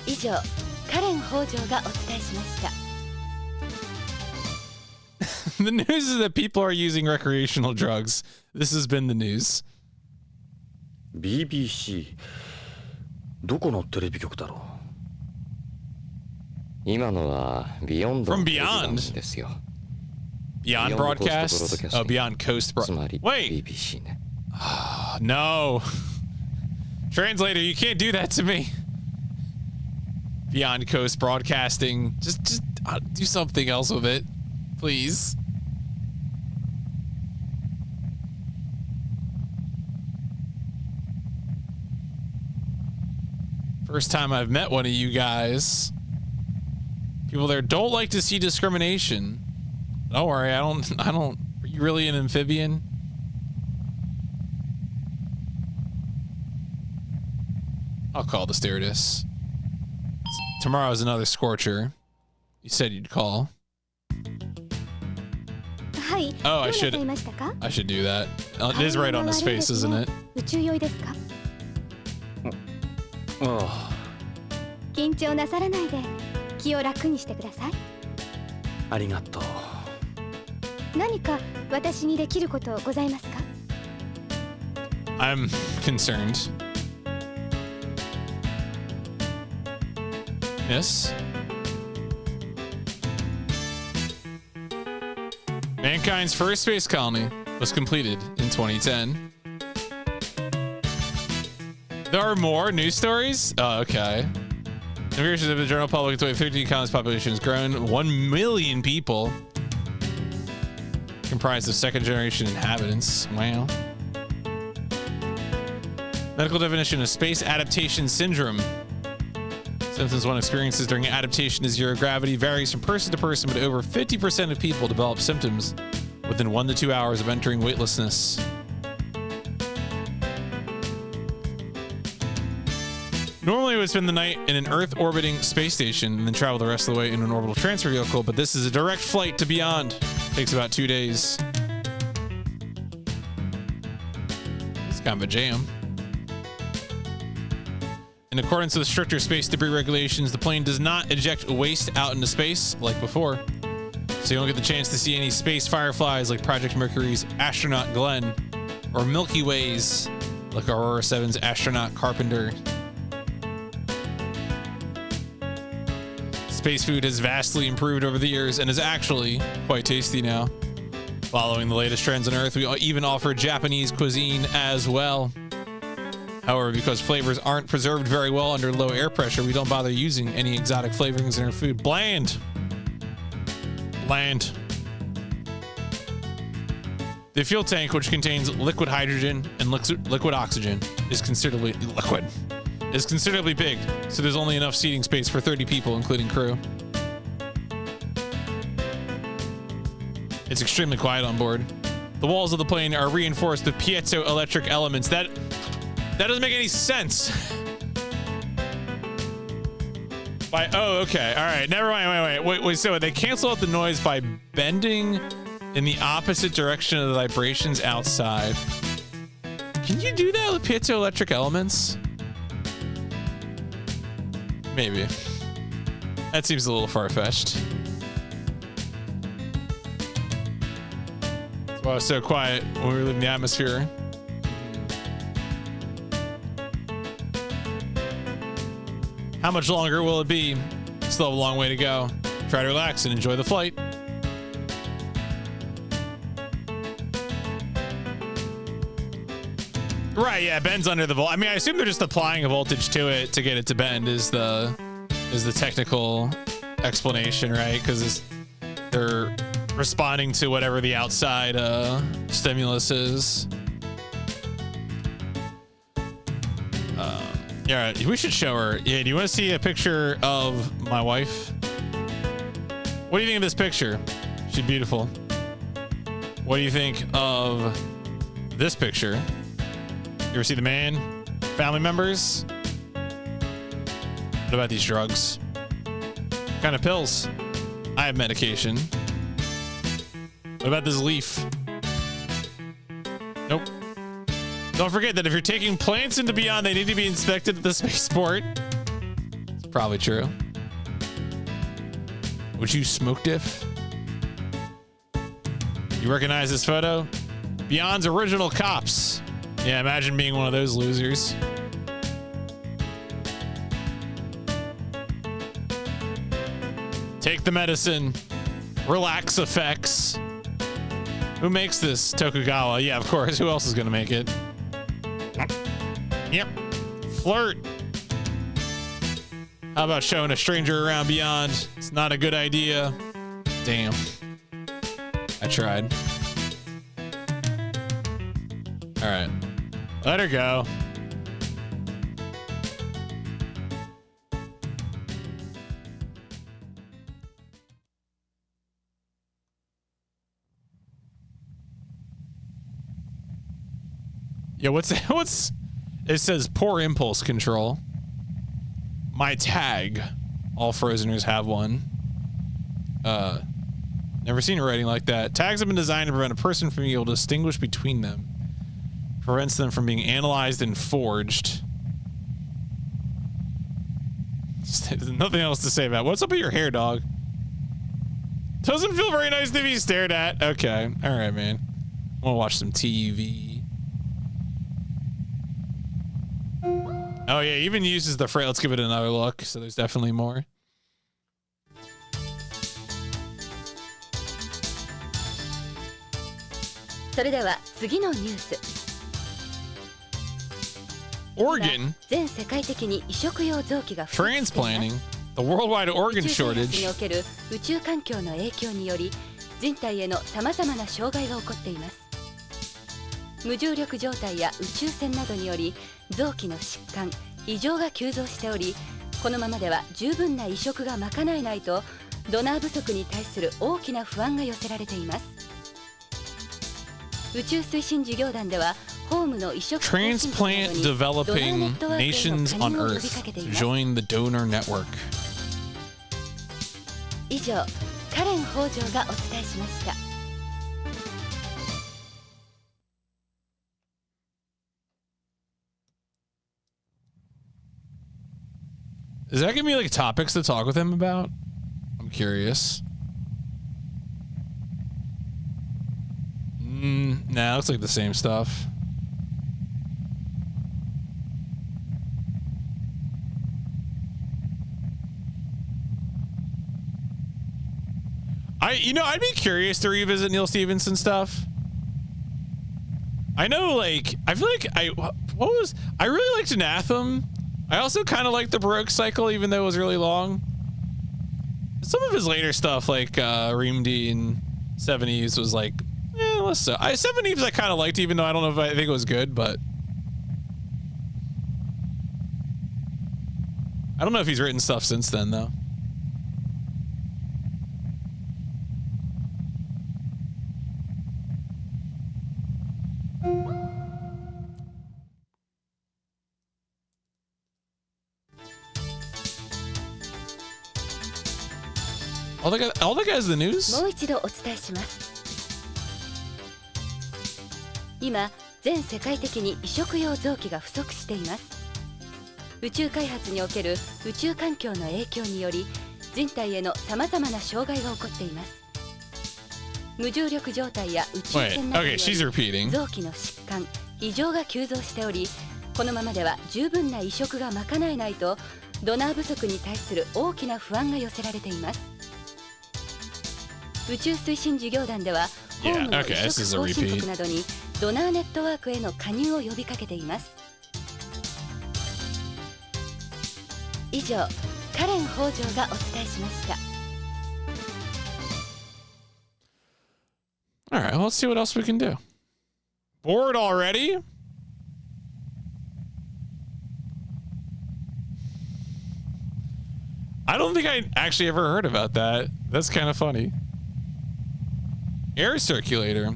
以上、カレン北条がお伝えしました。The news is that people are using recreational drugs. This has been the news. BBC どこのテレビ局だろう。今のはビヨンド From Beyond ですよ。Beyond broadcast? Oh, Beyond Coast broadcast. Wait! BBC ね。No. Translator, you can't do that to me. Beyond Coast broadcasting. Just do something else with it. Please. First time I've met one of you guys. People there don't like to see discrimination. Don't worry, I don't. Are you really an amphibian? I'll call the stewardess. Tomorrow's another scorcher. You said you'd call. Oh, I should do that. It is right on his face, isn't it? 宇宙酔いですか？ああ。緊張なさらないで気を楽にしてください。ありがとう。何か私にできることございますか？ I'm concerned. Yes. Mankind's first space colony was completed in 2010. There are more news stories? Oh, okay. The readers of the general public in 2015 colony's population has grown 1 million people. Comprised of second generation inhabitants. Wow. Medical definition of space adaptation syndrome. Symptoms one experiences during adaptation to zero gravity varies from person to person, but over 50% of people develop symptoms within 1 to 2 hours of entering weightlessness. Normally, we would spend the night in an Earth-orbiting space station and then travel the rest of the way in an orbital transfer vehicle, but this is a direct flight to beyond. Takes about 2 days. It's kind of a jam. In accordance with stricter space debris regulations, the plane does not eject waste out into space like before. So you don't get the chance to see any space fireflies like Project Mercury's astronaut Glenn, or Milky Ways like Aurora 7's astronaut Carpenter. Space food has vastly improved over the years and is actually quite tasty now. Following the latest trends on Earth, we even offer Japanese cuisine as well. However, because flavors aren't preserved very well under low air pressure, we don't bother using any exotic flavorings in our food. Bland. Bland. The fuel tank, which contains liquid hydrogen and liquid oxygen, is considerably big, so there's only enough seating space for 30 people, including crew. It's extremely quiet on board. The walls of the plane are reinforced with piezoelectric elements. That doesn't make any sense. Oh, okay. All right. Never mind. Wait. So they cancel out the noise by bending in the opposite direction of the vibrations outside. Can you do that with piezoelectric elements? Maybe. That seems a little far-fetched. That's why it was so quiet when we were leaving the atmosphere. How much longer will it be? Still a long way to go. Try to relax and enjoy the flight. Right, yeah, bends under the volt. I mean, I assume they're just applying a voltage to it to get it to bend is the technical explanation, right? Because they're responding to whatever the outside stimulus is. Yeah, we should show her. Yeah, do you want to see a picture of my wife? What do you think of this picture? She's beautiful. What do you think of this picture? You ever see the man? Family members? What about these drugs? What kind of pills? I have medication. What about this leaf? Nope. Don't forget that if you're taking plants into Beyond, they need to be inspected at the spaceport. It's probably true. Would you smoke diff? You recognize this photo? Beyond's original cops. Yeah, imagine being one of those losers. Take the medicine. Relax effects. Who makes this? Tokugawa. Yeah, of course. Who else is going to make it? Yep. Flirt. How about showing a stranger around Beyond? It's not a good idea. Damn. I tried. All right. Let her go. Yeah, what's it says poor impulse control. My tag. All Frozeners have one. Never seen writing like that. Tags have been designed to prevent a person from being able to distinguish between them. Prevents them from being analyzed and forged. There's nothing else to say about it. What's up with your hair, dog? Doesn't feel very nice to be stared at. Okay. All right, man. I want to watch some TV. Oh, yeah. Even uses the phrase. Let's give it another look. So there's definitely more. それでは次のニュース。 Organ 全世界的に移植用臓器が不足しています。 transplanting. The worldwide organ 宇宙開発 shortage. における宇宙環境の影響により人体へのさまざまな障害が起こっています。無重力状態や宇宙船などにより臓器の疾患、異常が急増しており、このままでは十分な移植が賄えないとドナー不足に対する大きな不安が寄せられています。宇宙推進事業団ではホームの移植 Transplant developing nations on Earth join the donor network. 以上、カレン北条がお伝えしました。Does that give me like topics to talk with him about? I'm curious. Nah, it looks like the same stuff. I'd be curious to revisit Neil Stephenson stuff. I know, like, I feel like I really liked Anathema. I also kind of liked the Baroque Cycle, even though it was really long. Some of his later stuff, like Ream D and 70s, was like, less so. 70s I kind of liked, even though I don't know if I think it was good, but I don't know if he's written stuff since then, though. All the guys the news? もう一度お伝えします。今、全世界的に移植用臓器が不足しています。宇宙開発における宇宙環境の影響により人体へのさまざまな障害が起こっています。無重力状態や宇宙船などにより臓器の疾患、異常が急増しており、このままでは十分な移植が賄えないとドナー不足に対する大きな不安が寄せられています。宇宙推進事業団ではホームの移植後進国などにドナーネットワークへの加入を呼びかけています。以上、カレン北条がお伝えしました。All right, let's see what else we can do. Bored already? I don't think I actually ever heard about that. That's kind of funny. Air circulator.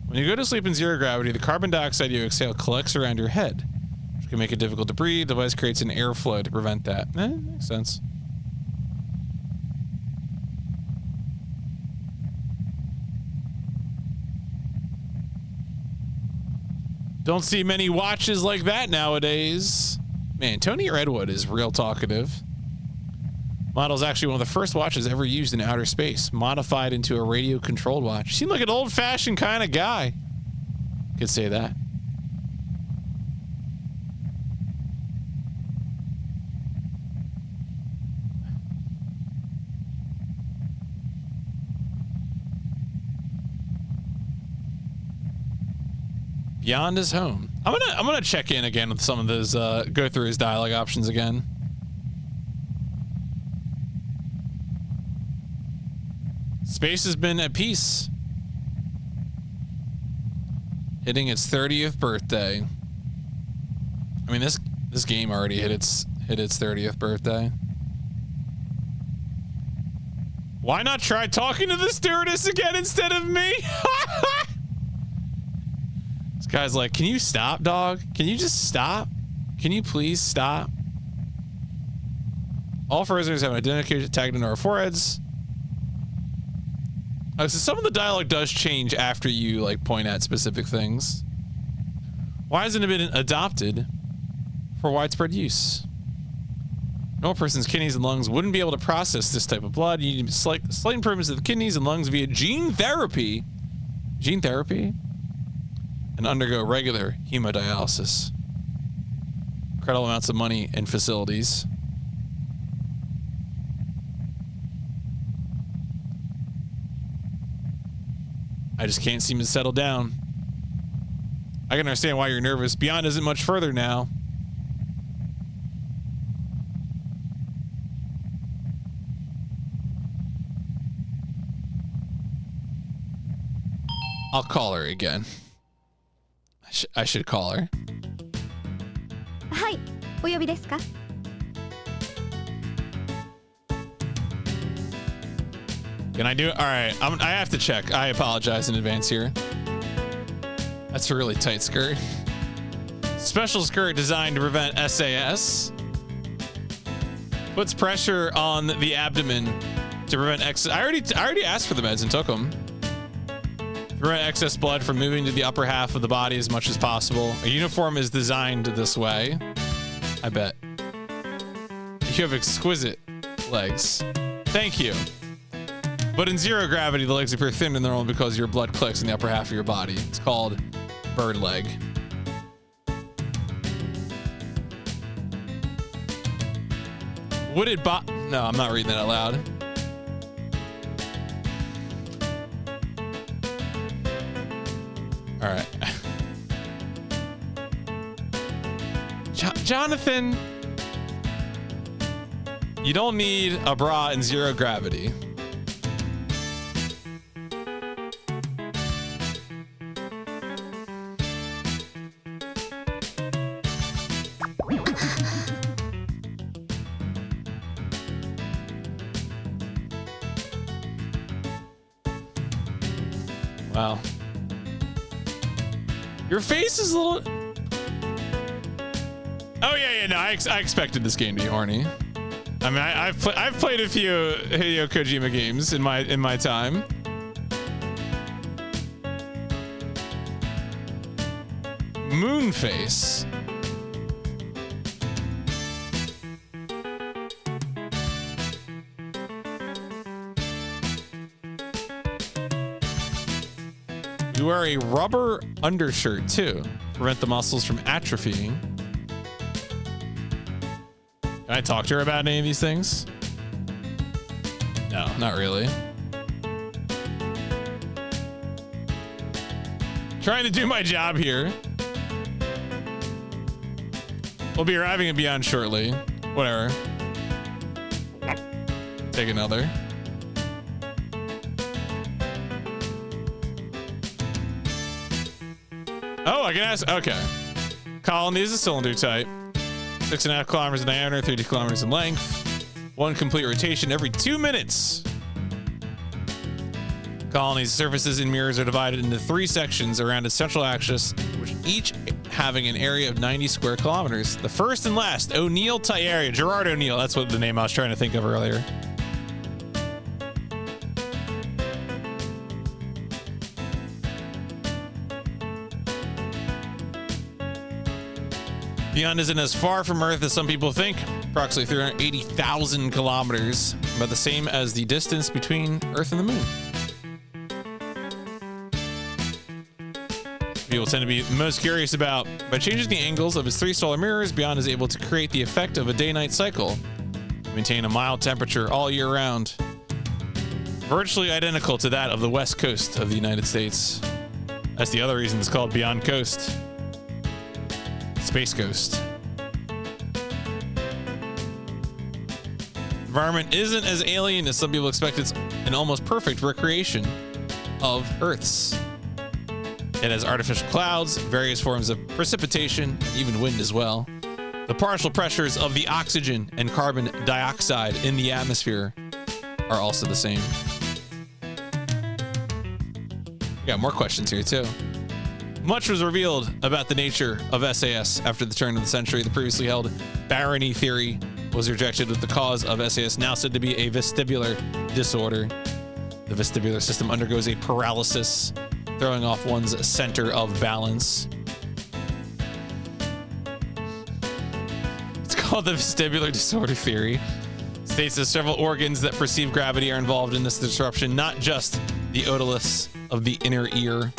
When you go to sleep in zero gravity, the carbon dioxide you exhale collects around your head, which can make it difficult to breathe. The device creates an airflow to prevent that. Makes sense. Don't see many watches like that nowadays. Man, Tony Redwood is real talkative. Model is actually one of the first watches ever used in outer space, modified into a radio-controlled watch. Seemed like an old-fashioned kind of guy. Could say that. Beyond his home. I'm gonna check in again with some of those. Go through his dialogue options again. Space has been at peace. Hitting its 30th birthday. I mean, this game already hit its 30th birthday. Why not try talking to the stewardess again instead of me? This guy's like, can you stop, dog? Can you just stop? Can you please stop? All prisoners have an identification tagged into our foreheads. So some of the dialogue does change after you like point at specific things. Why hasn't it been adopted for widespread use? No person's kidneys and lungs wouldn't be able to process this type of blood. You need slight improvements to the kidneys and lungs via gene therapy. Gene therapy? And undergo regular hemodialysis. Incredible amounts of money and facilities. I just can't seem to settle down. I can understand why you're nervous. Beyond isn't much further now. I'll call her again. I should call her. はい、お呼びですか? Can I do it? All right, I have to check. I apologize in advance here. That's a really tight skirt. Special skirt designed to prevent SAS. Puts pressure on the abdomen to prevent excess. I already asked for the meds and took them. Prevent excess blood from moving to the upper half of the body as much as possible. A uniform is designed this way. I bet. You have exquisite legs. Thank you. But in zero gravity, the legs appear thinner than normal because your blood collects in the upper half of your body. It's called bird leg. Would it No, I'm not reading that out loud. All right. Jonathan, you don't need a bra in zero gravity. Wow. Your face is a little... Oh, yeah, no, I expected this game to be horny. I mean, I've played a few Hideo Kojima games in my time. Moonface. You wear a rubber undershirt too, prevent the muscles from atrophying. Can I talk to her about any of these things? No, not really. Trying to do my job here. We'll be arriving at Beyond shortly. Whatever. Take another. Oh, I can ask. Okay. Colony is a cylinder type. 6.5 kilometers in diameter, 30 kilometers in length. One complete rotation every 2 minutes. Colony's surfaces and mirrors are divided into 3 sections around its central axis, which each having an area of 90 square kilometers. The first and last O'Neill type area. Gerard O'Neill. That's what the name I was trying to think of earlier. Beyond isn't as far from Earth as some people think. Approximately 380,000 kilometers, about the same as the distance between Earth and the Moon. People tend to be most curious about, by changing the angles of its 3 solar mirrors, Beyond is able to create the effect of a day-night cycle, maintain a mild temperature all year round, virtually identical to that of the west coast of the United States. That's the other reason it's called Beyond Coast. Space Coast. Environment isn't as alien as some people expect. It's an almost perfect recreation of Earth's. It has artificial clouds, various forms of precipitation, even wind as well. The partial pressures of the oxygen and carbon dioxide in the atmosphere are also the same. We got more questions here too. Much was revealed about the nature of SAS after the turn of the century. The previously held barony theory was rejected with the cause of SAS now said to be a vestibular disorder. The vestibular system undergoes a paralysis, throwing off one's center of balance. It's called the vestibular disorder theory. It states that several organs that perceive gravity are involved in this disruption, not just the otoliths of the inner ear.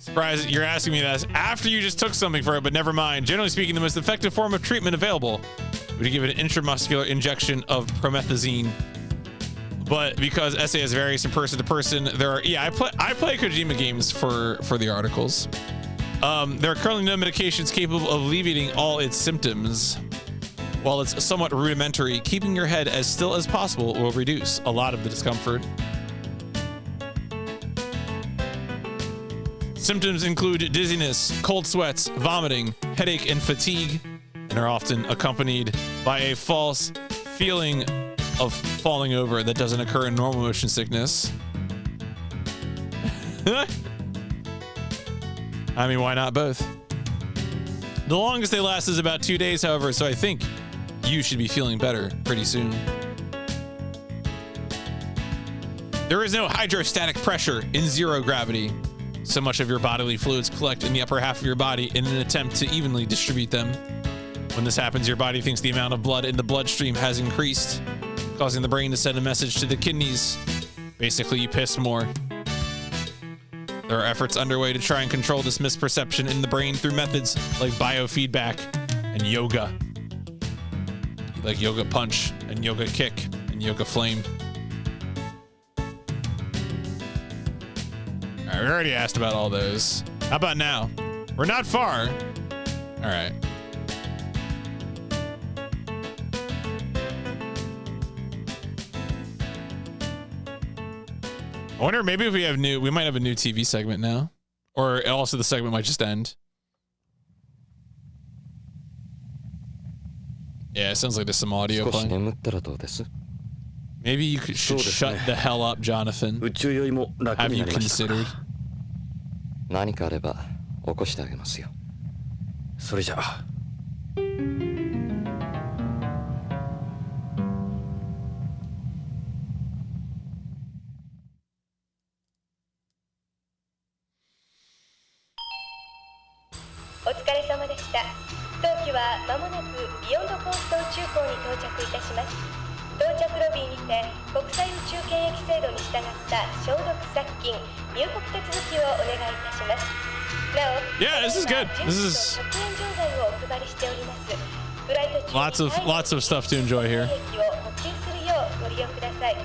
Surprised you're asking me that after you just took something for it, but never mind. Generally speaking, the most effective form of treatment available would give it an intramuscular injection of promethazine. But because SAS varies from person to person, there are I play Kojima games for the articles. There are currently no medications capable of alleviating all its symptoms. While it's somewhat rudimentary, keeping your head as still as possible will reduce a lot of the discomfort. Symptoms include dizziness, cold sweats, vomiting, headache, and fatigue, and are often accompanied by a false feeling of falling over that doesn't occur in normal motion sickness. I mean, why not both? The longest they last is about 2 days, however, so I think you should be feeling better pretty soon. There is no hydrostatic pressure in zero gravity. So much of your bodily fluids collect in the upper half of your body in an attempt to evenly distribute them. When this happens, your body thinks the amount of blood in the bloodstream has increased, causing the brain to send a message to the kidneys. Basically, you piss more. There are efforts underway to try and control this misperception in the brain through methods like biofeedback and yoga. Like yoga punch and yoga kick and yoga flame. All right, we already asked about all those. How about now? We're not far. All right. I wonder maybe if we might have a new TV segment now, or also the segment might just end. Yeah, it sounds like there's some audio playing. Maybe you should shut the hell up, Jonathan. Have you considered? 何かあれば起こしてあげますよ。それじゃあ。お疲れ様でした。当機は間もなくビヨンドコースト宇宙港に到着いたします。到着ロビーにて国際宇宙検疫制度に従った消毒殺菌、入国手続きをお願いいたします。なお、Yeah, this is good. This is 100円錠剤をお配りしております。フライト中に lots of stuff to enjoy here. 検疫を補給するようご利用ください。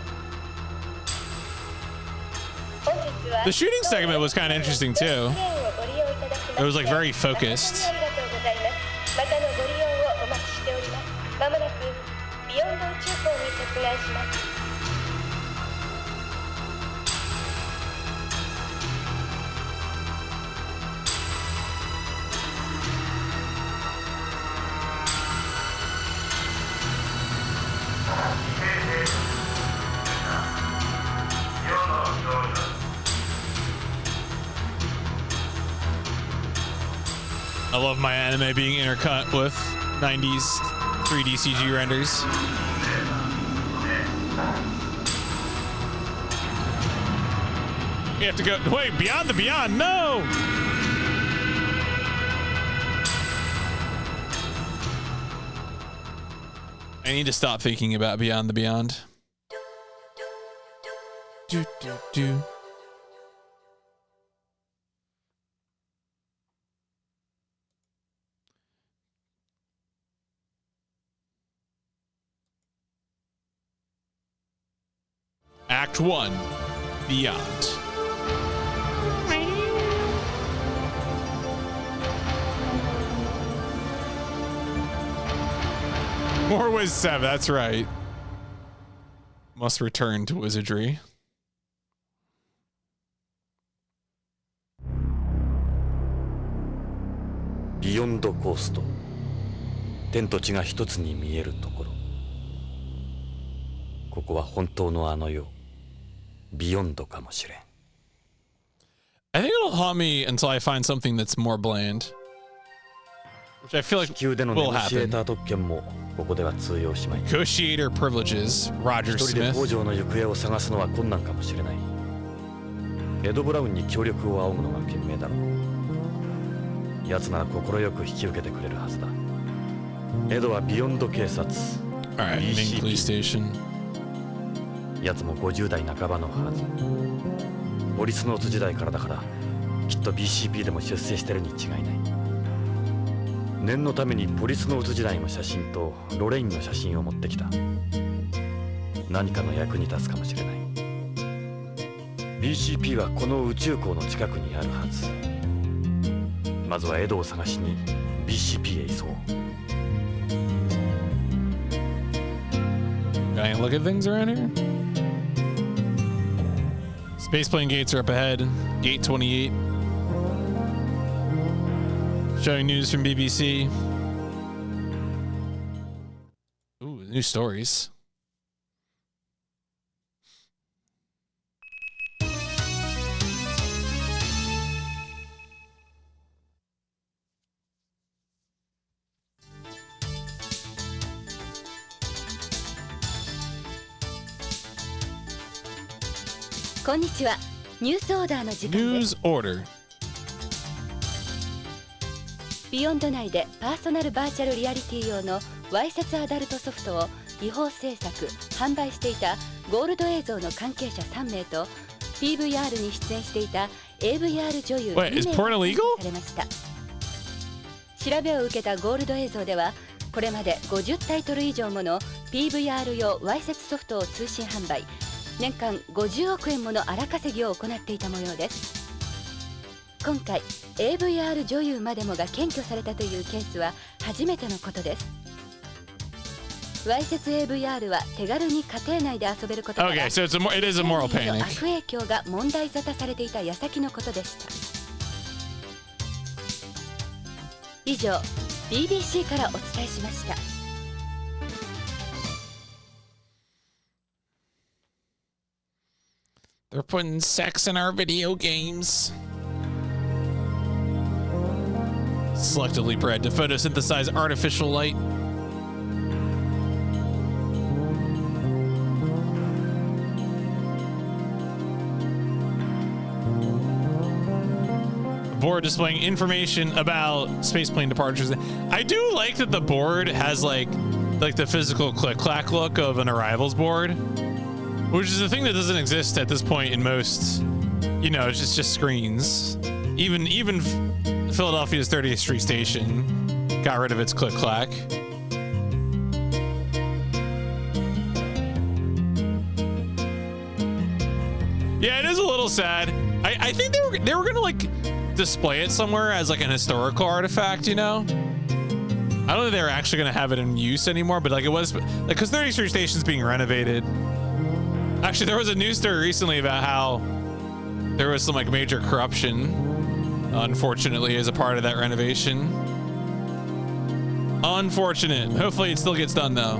本日は The shooting segment was kind of interesting too. It was like very focused. またのご利用をお待ちしております。まもなくビヨンド宇宙港に接岸します。I love my anime being intercut with 90s 3D CG renders. You have to go, wait, Beyond the Beyond, no! I need to stop thinking about Beyond the Beyond. Do, do, do. Act 1, Beyond. More Wiz 7, that's right. Must return to wizardry. Beyond Coast. 天と地が一つに見えるところ。ここは本当のあの世。Beyond かもしれん。I think it'll haunt me until I find something that's more bland. Which I feel like will happen. Negotiator privileges, Roger Smith. 工場の行方を探すのは困難かもしれない。エド・ブラウンに協力を仰ぐのが賢明だろう。奴なら快く引き受けてくれるはずだ。エドはビヨンド警察。Alright, main police station. 奴も50代半ばのはず。ポリスノーツ時代からだから、きっと BCP でも出世してるに違いない。念のためにポリスノーツ時代の写真とロレインの写真を持ってきた。何かの役に立つかもしれない。 BCP はこの宇宙港の近くにあるはず。まずはエドを探しに BCP へ急ごう。 Can I look at things around here? Spaceplane gates are up ahead. Gate 28. Showing news from BBC. Ooh, new stories. Konnichiwa. News order の時間です。 News order. ビヨンド内でパーソナルバーチャルリアリティ用のわいせつアダルトソフトを違法制作・販売していたゴールド映像の関係者3名と PVR に出演していた AVR 女優2名が逮捕されました。調べを受けたゴールド映像ではこれまで50タイトル以上もの PVR 用わいせつソフトを通信販売、年間50億円もの荒稼ぎを行っていた模様です。今回 AVR 女優までもが検挙されたというケースは初めてのことです。わいせつ AVR は手軽に家庭内で遊べることから、Okay, so it is a moral 悪 panic. 影響が問題沙汰されていた矢先のことでした。以上 BBC からお伝えしました。They're putting sex in our video games. Selectively bred to photosynthesize artificial light. Board displaying information about spaceplane departures. I do like that the board has like the physical click-clack look of an arrivals board, which is a thing that doesn't exist at this point in most, you know, it's just screens. Even Philadelphia's 30th Street Station got rid of its click-clack. Yeah, it is a little sad. I think they were gonna like display it somewhere as like an historical artifact, you know? I don't think they were actually gonna have it in use anymore, but like it was like because 30th Street Station's being renovated. Actually, there was a news story recently about how there was some like major corruption, unfortunately, as a part of that renovation. Unfortunate. Hopefully it still gets done though.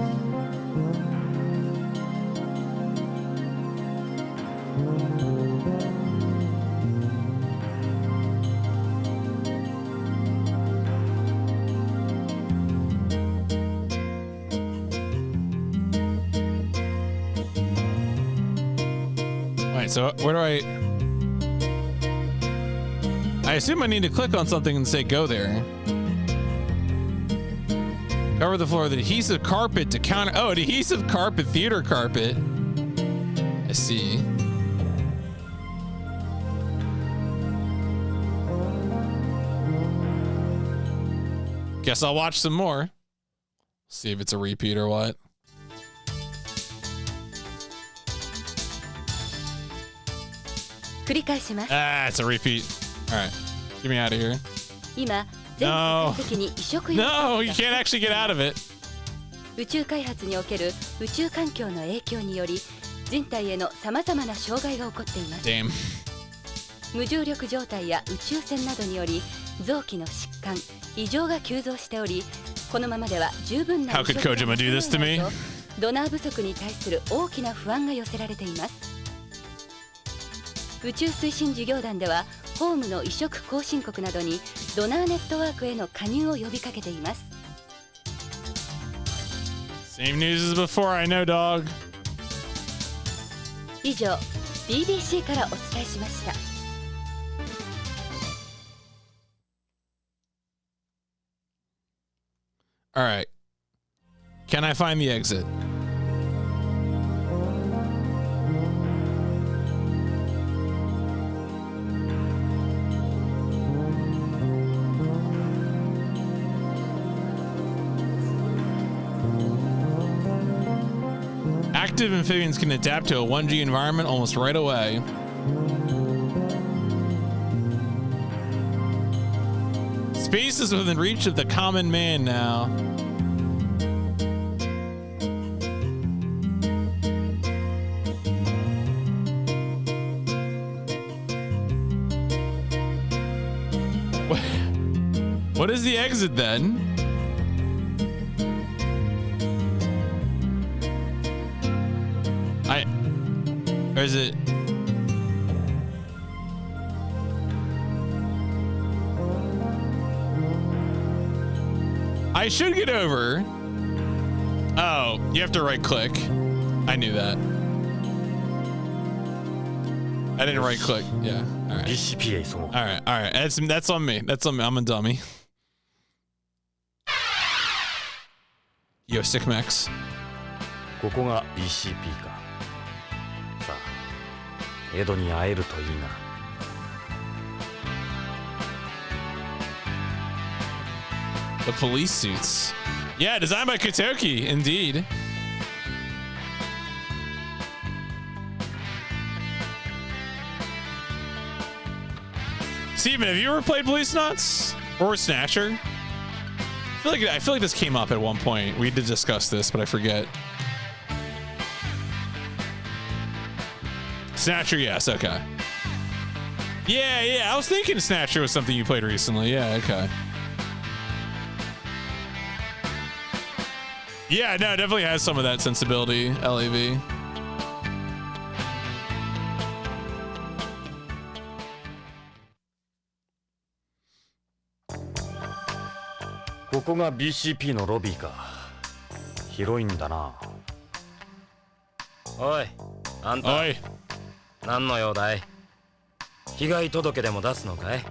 So where do I assume I need to click on something and say go there. Cover the floor with adhesive carpet to counter. Oh, adhesive carpet, theater carpet. I see. Guess I'll watch some more. See if it's a repeat or what. Ah, it's a repeat. All right, get me out of here. No, no, you can't actually get out of it. 宇宙開発における宇宙環境の影響により人体への様々な障害が起こっています。Damn. 無重力状態や宇宙船などにより臓器の疾患、異常が急増しており、このままでは十分な How could Kojima do this to me? ドナー不足に対する大きな不安が寄せられています。宇宙推進事業団ではホームの移植後進国などにドナーネットワークへの加入を呼びかけています。Same news as before, I know, dog. 以上 BBC からお伝えしました。All right. Can I find the exit? Radioactive amphibians can adapt to a 1G environment almost right away. Space is within reach of the common man now. What is the exit then? Or is it? I should get over. Oh, you have to right click. I knew that. I didn't right click. Yeah. All right. All right. All right. That's on me. That's on me. I'm a dummy. Yo, sick Max. ここが BCP か。さあ、エドに会えるといいな。The police suits. Yeah, designed by Kotoki, indeed. Steven, have you ever played Policenauts or Snatcher? I feel like this came up at one point. We did discuss this, but I forget. Snatcher, yes, okay. Yeah, I was thinking Snatcher was something you played recently. Yeah, okay. Yeah, no, it definitely has some of that sensibility, LAV.ここが BCP のロビーか。広いんだな。おい、あんた。おい。何の用だい？被害届でも出すのかい？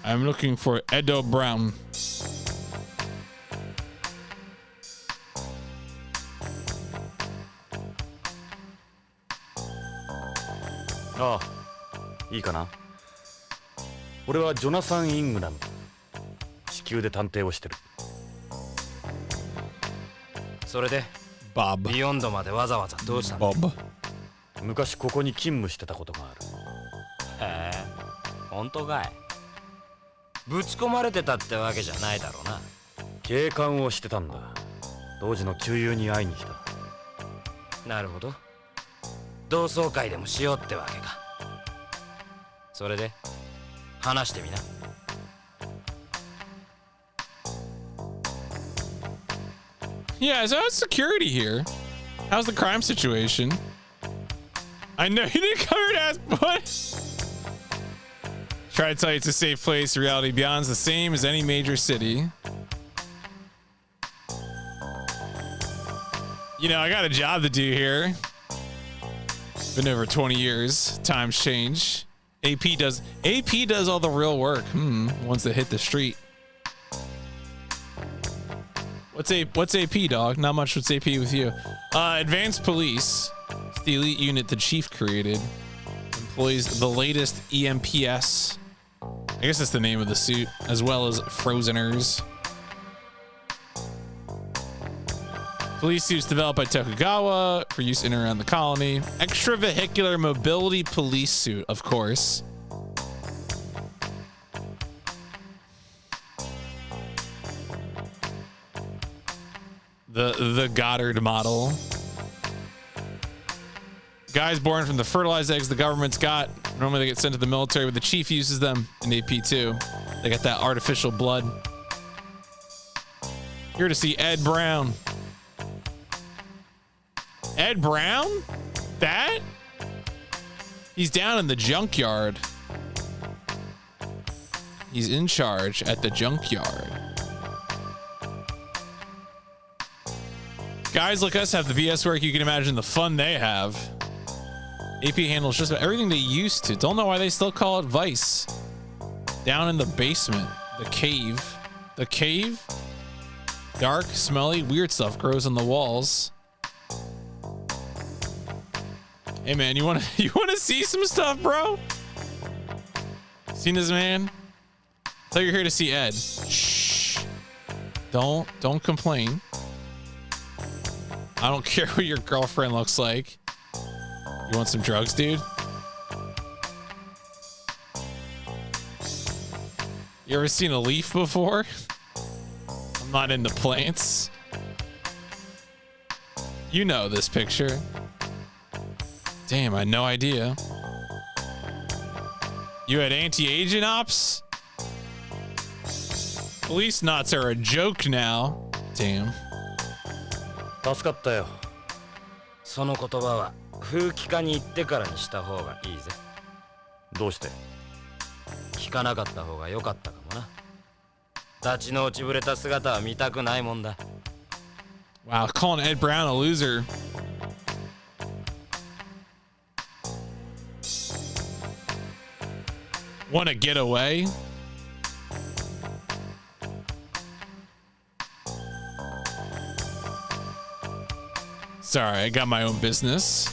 I'm looking for Edo Brown. ああ、いいかな。俺はジョナサン・イングラム。地球で探偵をしてる。それで、Bob。ビヨンドまでわざわざどうしたの？ Bob。昔ここに勤務してたことがある。へえ、本当かい。ぶち込まれてたってわけじゃないだろうな。警官をしてたんだ。当時の旧友に会いに来た。なるほど。同窓会でもしようってわけか。それで話してみな。Yeah, so how's security here? How's the crime situation? I know you didn't cover it as what? Try to tell you it's a safe place. The reality beyond's the same as any major city. You know, I got a job to do here. Been over 20 years. Times change. AP does all the real work. Ones that hit the street. What's AP, dog? Not much. What's AP with you? Advanced Police. It's the elite unit the chief created. Employs the latest EMPS. I guess that's the name of the suit, as well as Frozeners. Police suits developed by Tokugawa for use in and around the colony. Extravehicular mobility police suit, of course. The Goddard model. Guys born from the fertilized eggs the government's got. Normally they get sent to the military, but the chief uses them in AP2. They got that artificial blood. Here to see Ed Brown. Ed Brown? That? He's down in the junkyard. He's in charge at the junkyard. Guys like us have the BS work. You can imagine the fun they have. AP handles just about everything they used to. Don't know why they still call it Vice. Down in the basement. The cave. The cave? Dark, smelly, weird stuff grows on the walls. Hey man, you wanna see some stuff, bro? Seen this man? I thought you're here to see Ed. Shh. Don't complain. I don't care what your girlfriend looks like. You want some drugs, dude? You ever seen a leaf before? I'm not into plants. You know this picture. Damn, I had no idea. You had anti-agent ops? Police knots are a joke now. Damn. 助かったよ。その言葉は風紀課に行ってからにした方がいいぜ。どうして？聞かなかった方が良かったかもな。立ちの落ちぶれた姿は見たくないもんだ。Wow, calling Ed Brown a loser. Want to get away? Sorry, I got my own business.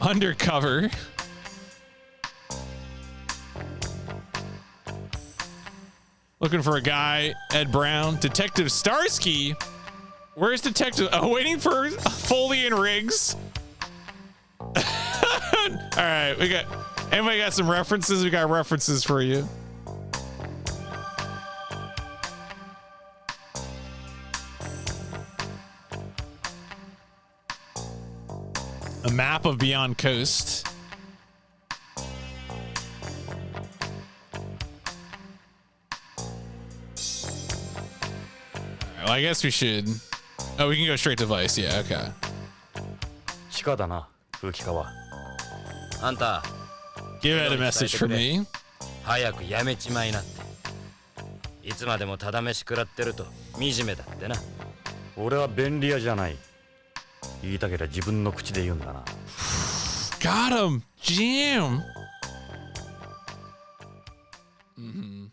Undercover. Looking for a guy, Ed Brown. Detective Starsky. Where's Detective? Oh, waiting for Foley and Riggs. All right, anybody got some references? We got references for you. A map of Beyond Coast. Well, I guess we should. Oh, we can go straight to Vice. Yeah, okay. 地下だな、風紀課は。あんた、Give Ed a message for me. 早くやめちまいなって。いつまでもただ飯食らってると惨めだってな。俺は便利屋じゃない。言いたけりゃ自分の口で言うんだな。Got him, Jim. Mm-hmm.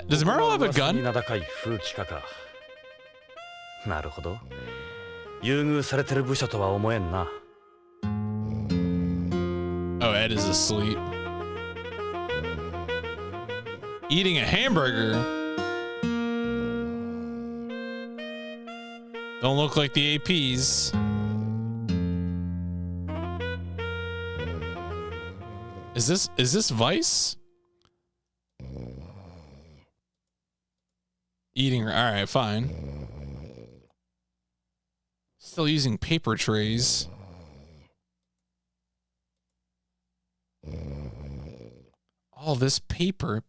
Does Merle have a gun? 名高い風紀課か。なるほど。優遇されてる部署とは思えんな。Oh, Ed is asleep. Eating a hamburger. Don't look like the APs. Is this Vice? Eating. All right, fine. Still using paper trays. All this paper.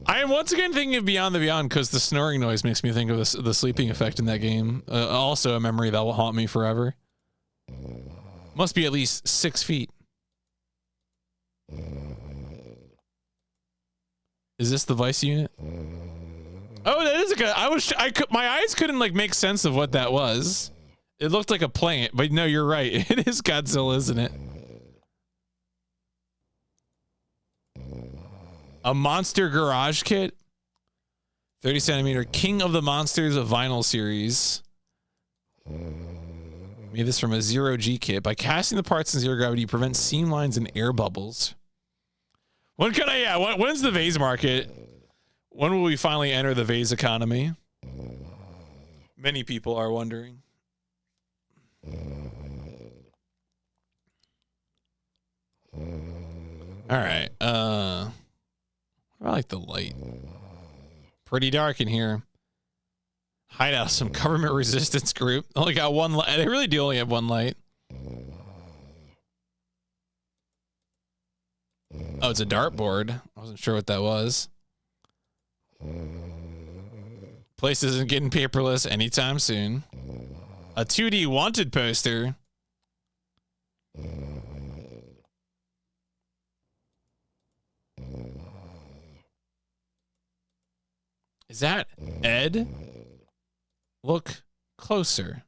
I am once again thinking of Beyond the Beyond because the snoring noise makes me think of the sleeping effect in that game. Also a memory that will haunt me forever. Must be at least 6 feet. Is this the Vice unit? Oh, that is a good. My eyes couldn't like make sense of what that was. It looked like a plant, but no, you're right. It is Godzilla, isn't it? A monster garage kit. 30 centimeter King of the Monsters of Vinyl series. Made this from a zero G kit. By casting the parts in zero gravity, you prevent seam lines and air bubbles. When can I, yeah, when's the vase market? When will we finally enter the vase economy? Many people are wondering. All right. I like the light. Pretty dark in here. Hideout, some government resistance group. Only got one light. They really do only have one light. Oh, it's a dartboard. I wasn't sure what that was. Place isn't getting paperless anytime soon. A 2D wanted poster. Is that Ed? Look closer.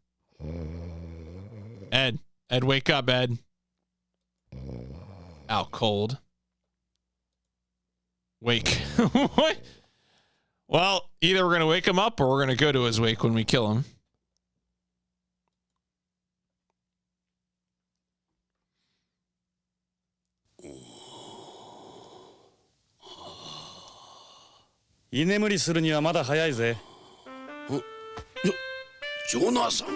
Ed, wake up, Ed. Out cold. Wake. What? Well, either we're going to wake him up or we're going to go to his wake when we kill him. 居眠りするにはまだ早いぜ。ジョナサン。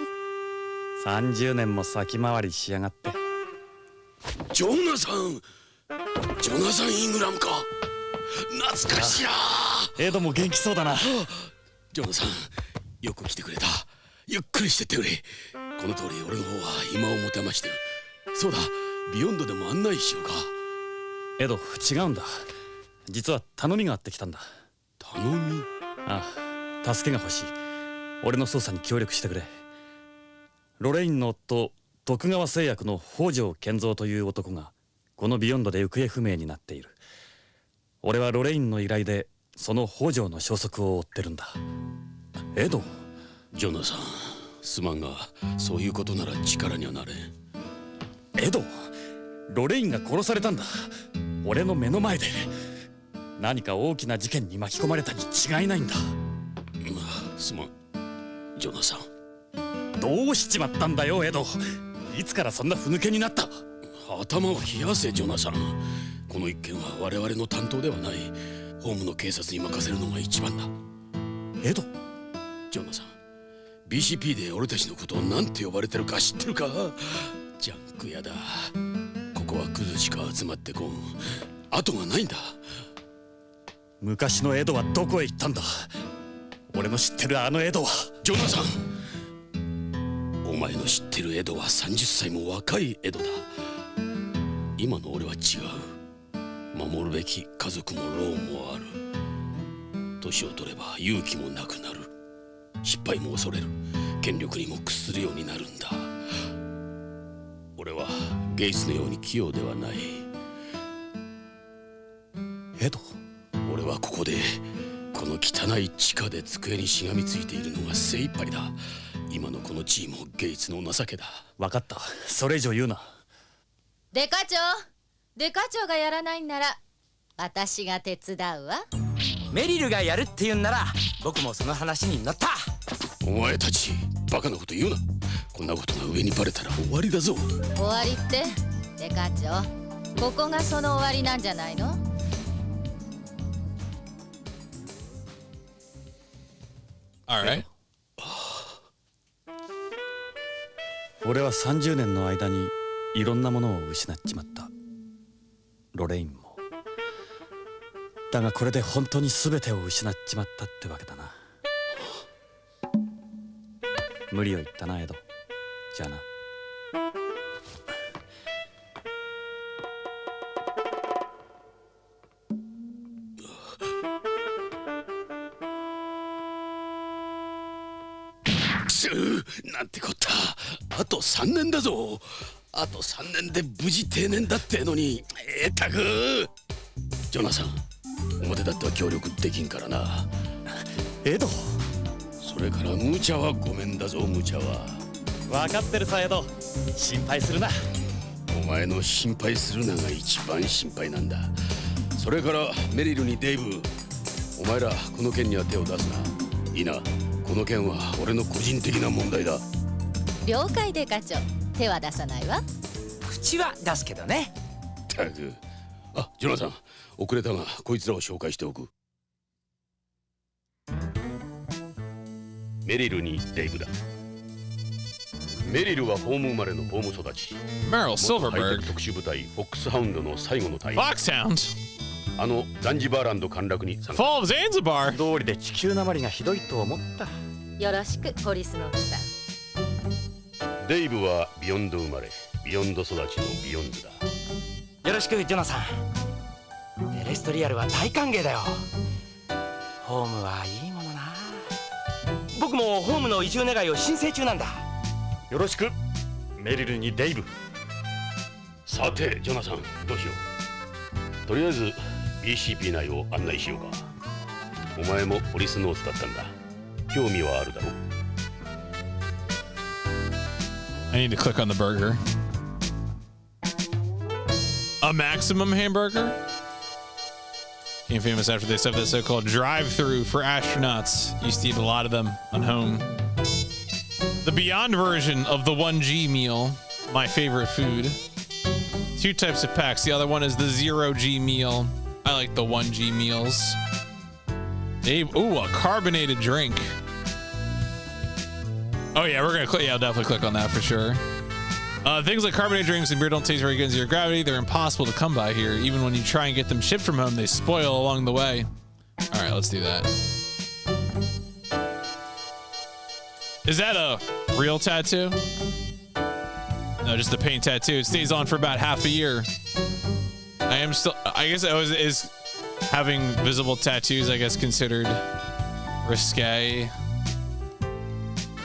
30年も先回りしやがって。ジョナサンイングラムか。懐かしいな。エドも元気そうだな。ジョナサン、よく来てくれた。ゆっくりしてってくれ。この通り俺の方は暇を持てましてる。そうだ、ビヨンドでも案内しようか。エド、違うんだ。実は頼みがあってきたんだ。頼み？ああ、助けが欲しい。俺の捜査に協力してくれ。ロレインの夫、徳川製薬の北条健三という男がこのビヨンドで行方不明になっている。俺はロレインの依頼でその北条の消息を追ってるんだ。エド。ジョナサン、すまんがそういうことなら力にはなれん。エド、ロレインが殺されたんだ。俺の目の前で。何か大きな事件に巻き込まれたに違いないんだ。すまんジョナサン。どうしちまったんだよエド。いつからそんなふぬけになった？頭を冷やせジョナサン。この一件は我々の担当ではない。ホームの警察に任せるのが一番だ。エド。ジョナサン、 BCP で俺たちのことを何て呼ばれてるか知ってるか？ジャンク屋だ。ここはクズしか集まってこん。後がないんだ。昔のエドはどこへ行ったんだ？俺の知ってるあのエドは。ジョナサン、お前の知ってるエドは30歳も若いエドだ。今の俺は違う。守るべき家族もローンもある。年を取れば勇気もなくなる。失敗も恐れる。権力にも屈するようになるんだ。俺はゲイツのように器用ではない。エド、俺はここでこの汚い地下で机にしがみついているのが精一杯だ。今のこの地位もゲイツの情けだ。分かった、それ以上言うな。デカ長がやらないんなら私が手伝うわ。メリルがやるって言うんなら僕もその話に乗った。お前たちバカなこと言うな。こんなことが上にバレたら終わりだぞ。終わりってデカ長、ここがその終わりなんじゃないの？Alright. 俺は30年の間にいろんなものを失っちまった。ロレインも。だがこれで本当に全てを失っちまったってわけだな。無理を言ったなエド。じゃあな。なんてこった。あと3年だぞ。あと3年で無事定年だってのに。たくジョナサン、表だっては協力できんからな。エド。それから無茶はごめんだぞ。無茶は分かってるさエド。心配するな。お前の心配するのが一番心配なんだ。それからメリルにデイブ、お前らこの件には手を出すな。いいな。この件は俺の個人的な問題だ。了解デカ長、手は出さないわ。口は出すけどね。たく。あ、ジョナサン、遅れたがこいつらを紹介しておく。メリルにデイブだ。メリルはホーム生まれのホーム育ち。Meryl Silverberg。特殊部隊フォックスハウンドの最後の隊員。Foxhound。あのザンジバーランド陥落に Fall of Zanzibar。通りで地球なまりがひどいと思った。よろしくポリスノーツさん。デイブはビヨンド生まれ、ビヨンド育ちのビヨンズだ。よろしくジョナサン。テレストリアルは大歓迎だよ。ホームはいいものな。僕もホームの移住願いを申請中なんだ。よろしくメリルにデイブ。さてジョナサン、どうしよう。とりあえず BCP 内を案内しようか。お前もポリスノーツだったんだ。興味はあるだろう。 I need to click on the burger. A maximum hamburger? Became famous after they set up that so-called drive-through for astronauts. Used to eat a lot of them on home. The Beyond version of the 1G meal, my favorite food. 2 types of packs. The other one is the 0G meal. I like the 1G meals. Ooh, a carbonated drink. Oh yeah, we're gonna click. Yeah, I'll definitely click on that for sure. Things like carbonated drinks and beer don't taste very good in zero gravity. They're impossible to come by here. Even when you try and get them shipped from home, they spoil along the way. All right, let's do that. Is that a real tattoo? No, just a paint tattoo. It stays on for about half a year. I guess is having visible tattoos, I guess, considered risque.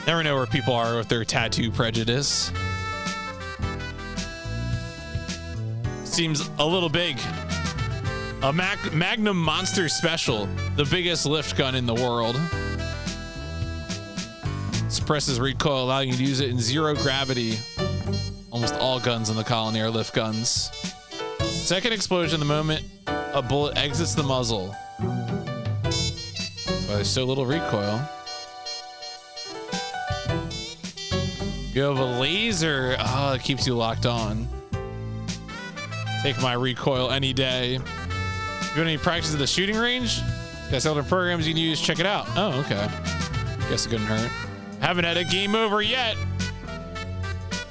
Never know where people are with their tattoo prejudice. Seems a little big. A Magnum Monster Special, the biggest lift gun in the world. Suppresses recoil, allowing you to use it in zero gravity. Almost all guns in the colony are lift guns. Second explosion the moment a bullet exits the muzzle. That's why there's so little recoil. You have a laser. Oh, it keeps you locked on. Take my recoil any day. You got any practice at the shooting range? Got several programs you can use. Check it out. Oh, okay. Guess it couldn't hurt. Haven't had a game over yet.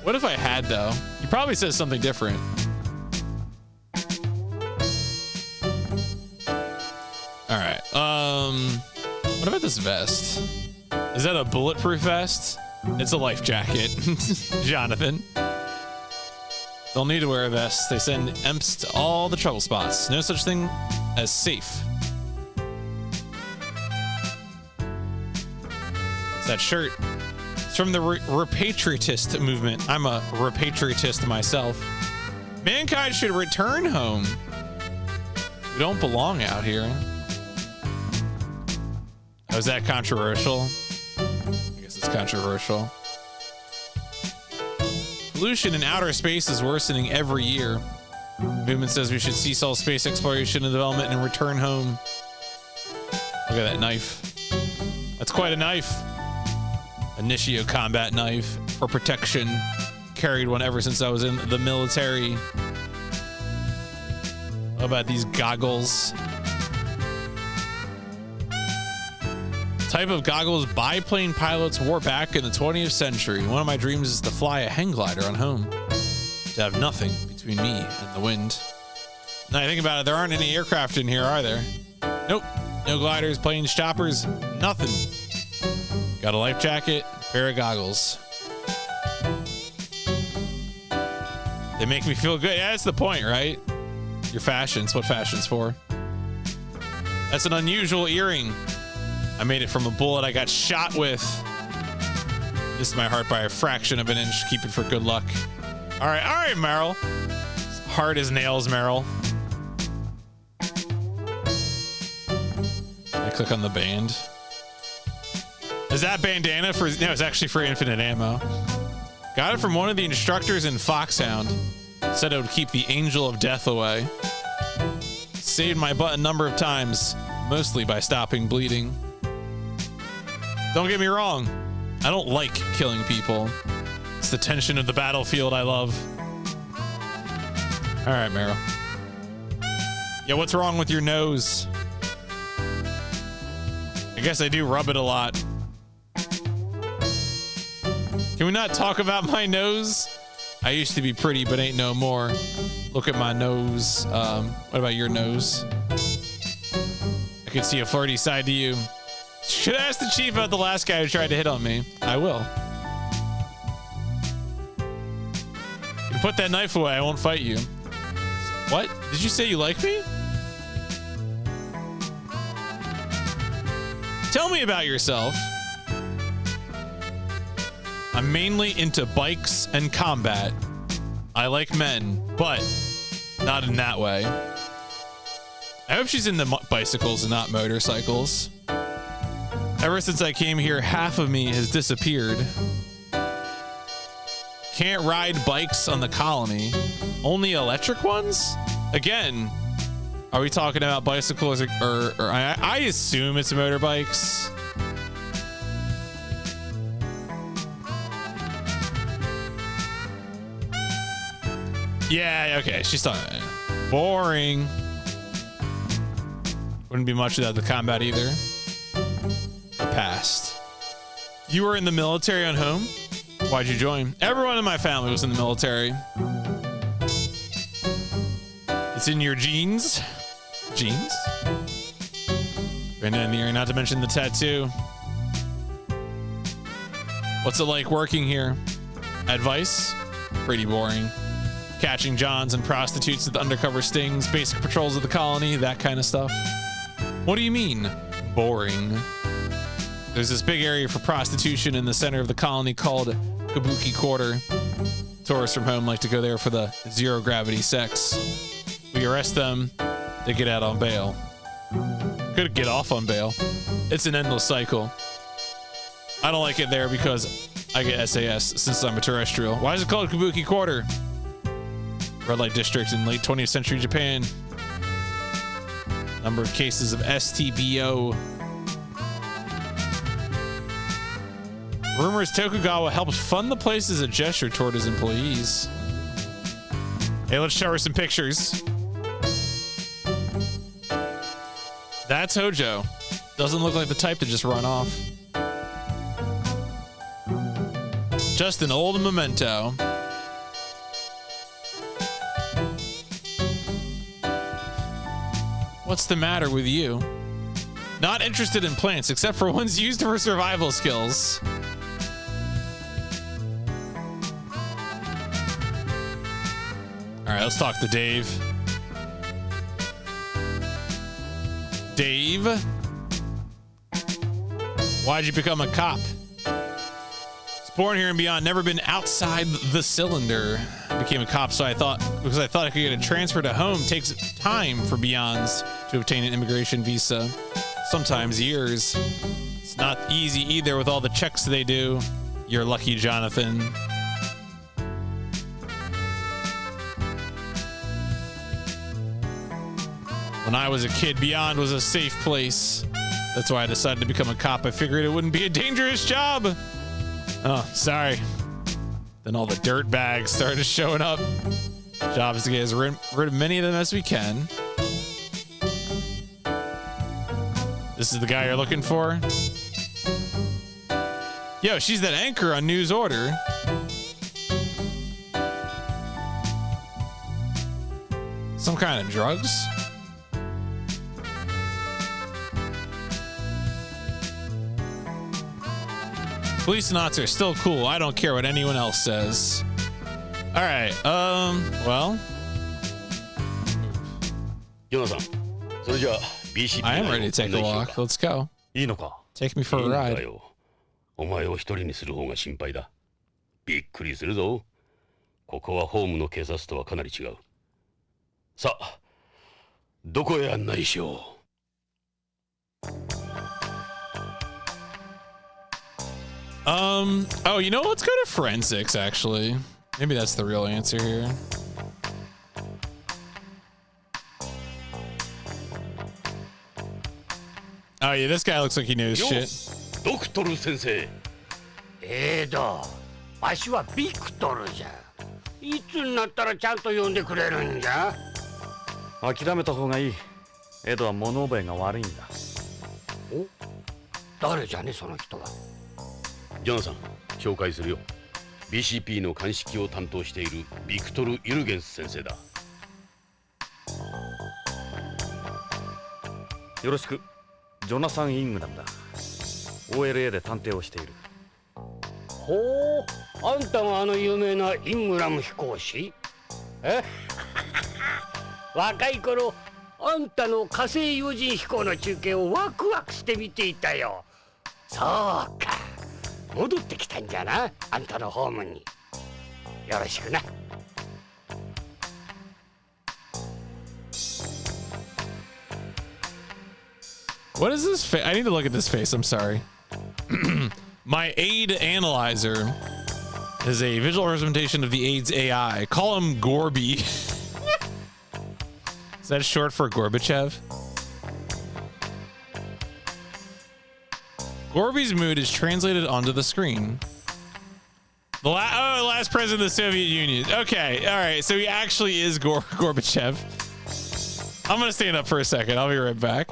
What if I had, though? He probably says something different. All right. What about this vest? Is that a bulletproof vest? It's a life jacket. Jonathan. Don't need to wear a vest. They send EMPs to all the trouble spots. No such thing as safe. What's that shirt? It's from the repatriatist movement. I'm a repatriatist myself. Mankind should return home. We don't belong out here. Oh, is that controversial? I guess it's controversial. Pollution in outer space is worsening every year. Movement says we should cease all space exploration and development and return home. Look at that knife. That's quite a knife. Initio combat knife for protection. Carried one ever since I was in the military. How about these goggles? Type of goggles biplane pilots wore back in the 20th century. One of my dreams is to fly a hang glider on home. To have nothing between me and the wind. Now I think about it, there aren't any aircraft in here, are there? Nope. No gliders, planes, choppers, nothing. Got a life jacket, pair of goggles. They make me feel good. Yeah, that's the point, right? Your fashion. It's what fashion's for. That's an unusual earring. I made it from a bullet I got shot with. This is my heart by a fraction of an inch. Keep it for good luck. All right, Meryl. Hard as nails, Meryl. I click on the band. Is that bandana for... No, it's actually for infinite ammo. Got it from one of the instructors in Foxhound. Said it would keep the angel of death away. Saved my butt a number of times. Mostly by stopping bleeding. Don't get me wrong. I don't like killing people. It's the tension of the battlefield I love. All right, Meryl. Yeah, what's wrong with your nose? I guess I do rub it a lot. Can we not talk about my nose? I used to be pretty, but ain't no more. Look at my nose. What about your nose? I can see a flirty side to you. Should ask the chief about the last guy who tried to hit on me. I will. You put that knife away, I won't fight you. What? Did you say you like me? Tell me about yourself. I'm mainly into bikes and combat. I like men, but not in that way. I hope she's into bicycles and not motorcycles. Ever since I came here, half of me has disappeared. Can't ride bikes on the colony. Only electric ones? Again, are we talking about bicycles or I assume it's motorbikes. Yeah, okay, she's talking. Boring. Wouldn't be much without the combat either. past. You were in the military on home? Why'd you join? Everyone in my family was in the military. It's in your genes. Genes? Bandana in the ear, not to mention the tattoo. What's it like working here? Advice? Pretty boring. Catching Johns and prostitutes with undercover stings, basic patrols of the colony, that kind of stuff. What do you mean, boring? There's this big area for prostitution in the center of the colony called Kabuki Quarter. Tourists from home like to go there for the zero-gravity sex. We arrest them, they get out on bail. Could get off on bail. It's an endless cycle. I don't like it there because I get SAS since I'm a terrestrial. Why is it called Kabuki Quarter? Red light district in late 20th century Japan. Number of cases of STBO. Rumors Tokugawa helped fund the place as a gesture toward his employees. Hey, let's show her some pictures. That's Hojo. Doesn't look like the type to just run off. Just an old memento. What's the matter with you? Not interested in plants except for ones used for survival skills. All right, let's talk to Dave. Dave, why'd you become a cop? Born here and beyond, never been outside the cylinder. I became a cop, so because I thought I could get a transfer to home. Takes time for Beyonds to obtain an immigration visa, sometimes years. It's not easy either with all the checks they do. You're lucky, Jonathan. When I was a kid, Beyond was a safe place. That's why I decided to become a cop. I figured it wouldn't be a dangerous job. Oh, sorry. Then all the dirt bags started showing up. Job is to get as rid of many of them as we can. This is the guy you're looking for? Yo, she's that anchor on News Order. Some kind of drugs? Policenauts are still cool. I don't care what anyone else says. All right. Well. I am ready to take a walk. Let's go. Take me for a ride. お前を一人にする方が心配だ。びっくりするぞ。ここはホームの警察とはかなり違う。さあ、どこへ案内しよう。Oh, you know, let's go to forensics, actually. Maybe that's the real answer here. Oh, yeah, this guy looks like he knows shit. ドクトル先生。わしはビクトルじゃ。いつになったらちゃんと呼んでくれるんじゃ。諦めた方がいい。エドは物覚えが悪いんだ。お、誰じゃねその人は。ジョナサン、紹介するよ。BCP の鑑識を担当しているビクトル・ユルゲンス先生だ。よろしく。ジョナサン・イングラムだ。OLA で探偵をしている。ほう、あんたがあの有名なイングラム飛行士？若い頃、あんたの火星有人飛行の中継をワクワクして見ていたよ。そうか。戻ってきたんじゃな、あんたのホームに。よろしくな。What is this face? I need to look at this face. I'm sorry. My aid analyzer is a visual representation of the aid's AI. Call him Gorby. Is that short for Gorbachev? Gorby's mood is translated onto the screen. The last president of the Soviet Union. Okay, all right. So he actually is Gorbachev. I'm gonna stand up for a second. I'll be right back.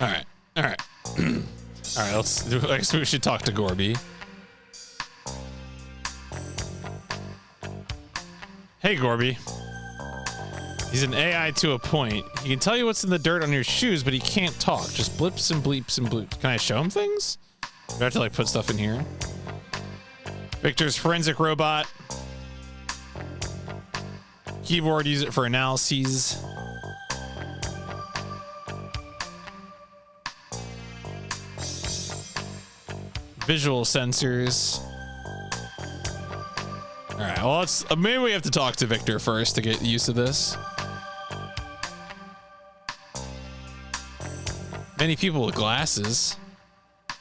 All right. All right. All right, I guess we should talk to Gorby. Hey, Gorby. He's an AI to a point. He can tell you what's in the dirt on your shoes, but he can't talk. Just blips and bleeps and bloops. Can I show him things? Do I have to like put stuff in here? Victor's forensic robot. Keyboard, use it for analyses. Visual sensors. All right, well, let's maybe we have to talk to Victor first to get used to this. Many people with glasses.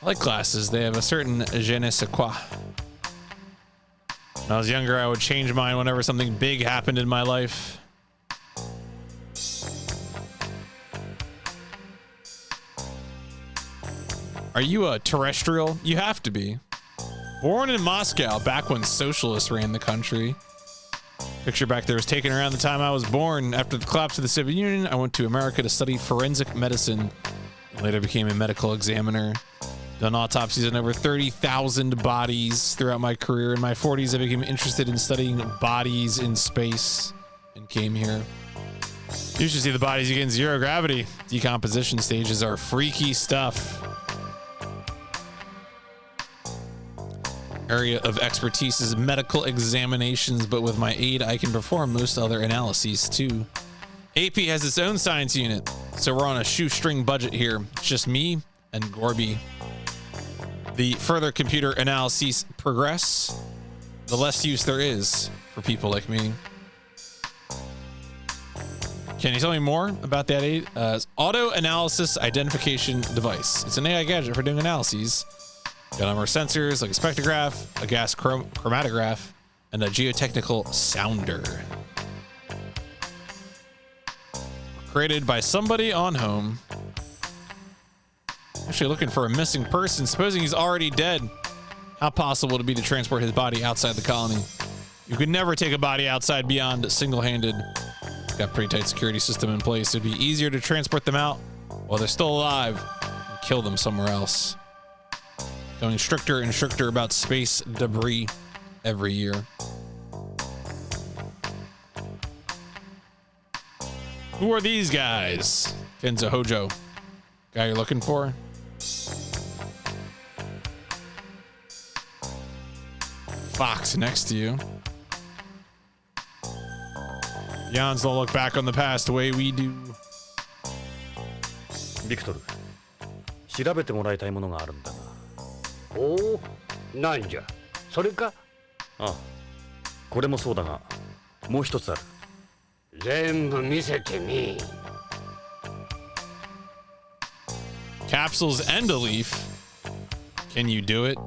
I like glasses. They have a certain je ne sais quoi. When I was younger, I would change mine whenever something big happened in my life. Are you a terrestrial? You have to be. Born in Moscow, back when socialists ran the country. Picture back there was taken around the time I was born. After the collapse of the Soviet Union, I went to America to study forensic medicine. Later became a medical examiner. Done autopsies on over 30,000 bodies throughout my career. In my 40s, I became interested in studying bodies in space and came here. You should see the bodies against zero gravity. Decomposition stages are freaky stuff. Area of expertise is medical examinations, but with my aid, I can perform most other analyses too. AP has its own science unit, so we're on a shoestring budget here. It's just me and Gorby. The further computer analyses progress, the less use there is for people like me. Can you tell me more about that aid? Auto analysis identification device. It's an AI gadget for doing analyses. Got a number of sensors like a spectrograph, a gas chromatograph, and a geotechnical sounder. Created by somebody on home. Actually looking for a missing person, supposing he's already dead. How possible would it be to transport his body outside the colony? You could never take a body outside beyond single-handed. Got a pretty tight security system in place. It'd be easier to transport them out while they're still alive and kill them somewhere else. Going stricter and stricter about space debris every year. Who are these guys? Kenzo Hojo. Guy you're looking for? Fox next to you. Yawns don't look back on the past the way we do. ビクトル、調べてもらいたいものがあるんだが。おお、なんじゃ。それか？ああ、これもそうだが、もう一つある。全部見せてみ。Capsules and a leaf. Can you do it?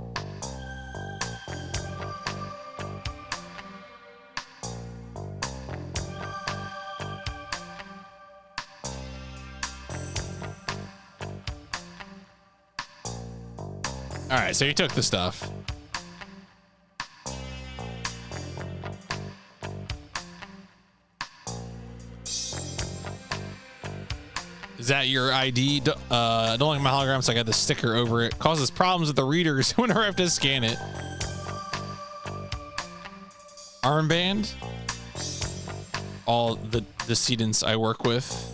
All right, so you took the stuff. Is that your ID? Don't like my hologram, so I got the sticker over it. Causes problems with the readers whenever I have to scan it. Armband. All the decedents I work with.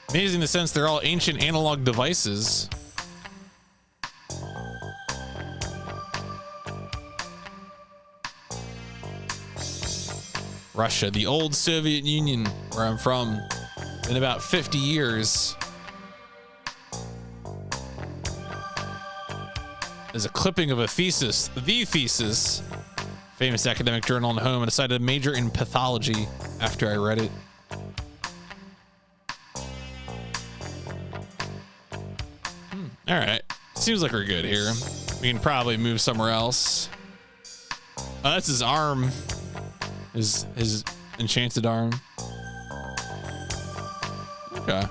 Amazing in the sense they're all ancient analog devices. Russia, the old Soviet Union, where I'm from, in about 50 years. There's a clipping of a thesis, the thesis, famous academic journal on home, and decided to major in pathology after I read it. All right, seems like we're good here. We can probably move somewhere else. Oh, that's his arm. His enchanted arm. Okay.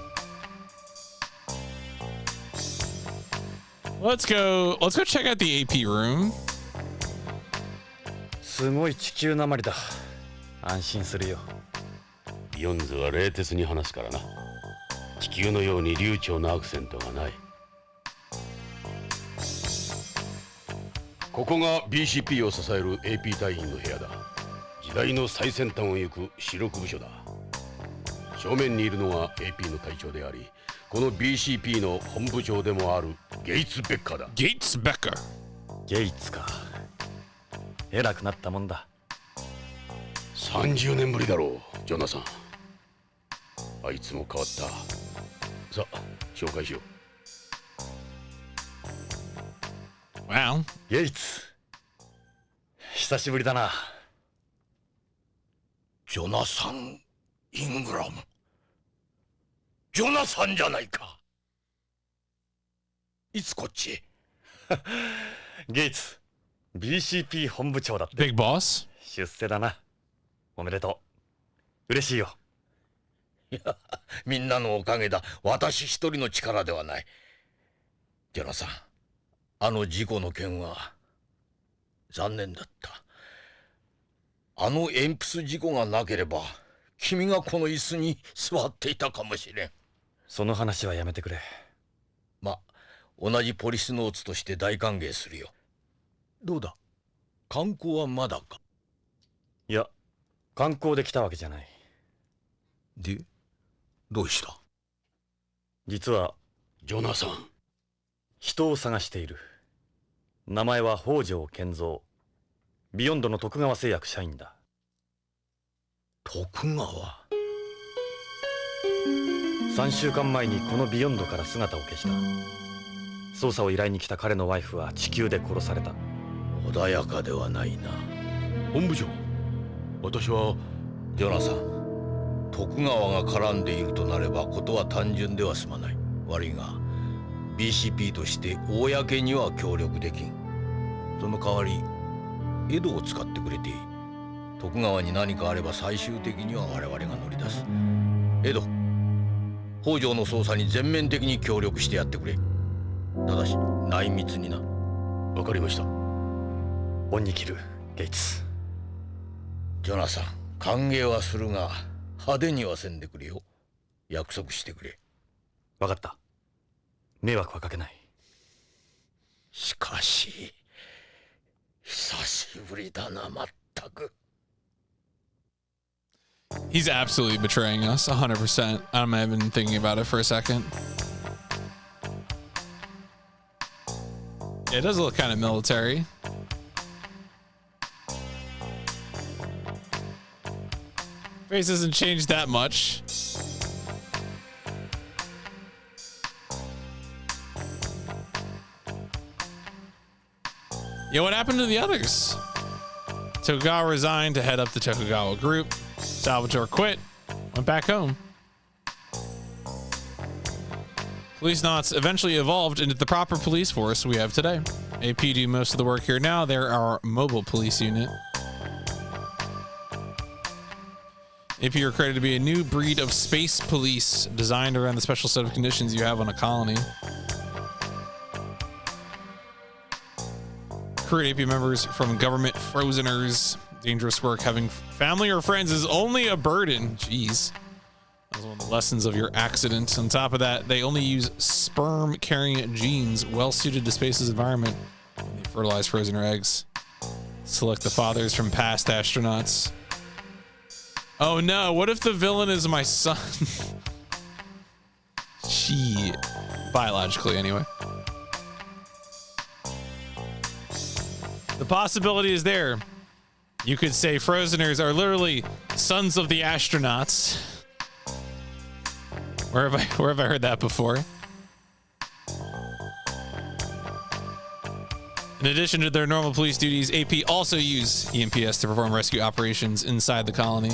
Let's go check out the AP room. すごい地球なまりだ。安心するよ。ビヨンズは冷徹に話すからな。地球のように流暢なアクセントがない。ここが BCP を支える AP 隊員の部屋だ。時代の最先端を行く主力部署だ。正面にいるのが AP の隊長であり、この BCP の本部長でもあるゲイツ・ベッカーだ。ゲイツ・ベッカー。ゲイツか。偉くなったもんだ。30年ぶりだろう、ジョナサン。あいつも変わった。さあ、紹介しよう。Well. ゲイツ。久しぶりだな。ジョナサン・イングラム。ジョナサンじゃないか。いつこっちへ？ゲイツ、BCP 本部長だって。Big Boss？ 出世だな。おめでとう。嬉しいよ。いや、みんなのおかげだ。私一人の力ではない。ジョナサン、あの事故の件は残念だった。あの鉛筆事故がなければ君がこの椅子に座っていたかもしれん。その話はやめてくれ。ま、同じポリスノーツとして大歓迎するよ。どうだ、観光はまだか？いや、観光で来たわけじゃない。で、どうした？実はジョナサン、人を探している。名前は北条健三。ビヨンドの徳川製薬社員だ。徳川。3週間前にこのビヨンドから姿を消した。捜査を依頼に来た彼のワイフは地球で殺された。穏やかではないな。本部長、私は。ジョナサン、徳川が絡んでいるとなればことは単純では済まない。悪いが BCP として公には協力できん。その代わり江戸を使ってくれていい。徳川に何かあれば最終的には我々が乗り出す。江戸、北条の捜査に全面的に協力してやってくれ。ただし内密にな。わかりました。恩に着る、ゲイツ。ジョナサン、歓迎はするが派手にはせんでくれよ。約束してくれ。わかった。迷惑はかけない。しかし久しぶりだな、まったく。He's absolutely betraying us, 100%. I'm not even thinking about it for a second. Yeah, it does look kind of military. Face hasn't changed that much. Yeah, what happened to the others? Tokugawa resigned to head up the Tokugawa group. Salvatore quit, went back home. Policenauts eventually evolved into the proper police force we have today. AP do most of the work here now. They're our mobile police unit. AP are credited to be a new breed of space police designed around the special set of conditions you have on a colony. Recruit AP members from government frozeners. Dangerous work. Having family or friends is only a burden. Jeez. That was one of the lessons of your accident. On top of that, they only use sperm-carrying genes well-suited to space's environment. They fertilize frozener eggs. Select the fathers from past astronauts. Oh no, what if the villain is my son? Shit. Biologically, anyway. The possibility is there. You could say Frozeners are literally sons of the astronauts. Where have I heard that before? In addition to their normal police duties, AP also use EMPS to perform rescue operations inside the colony.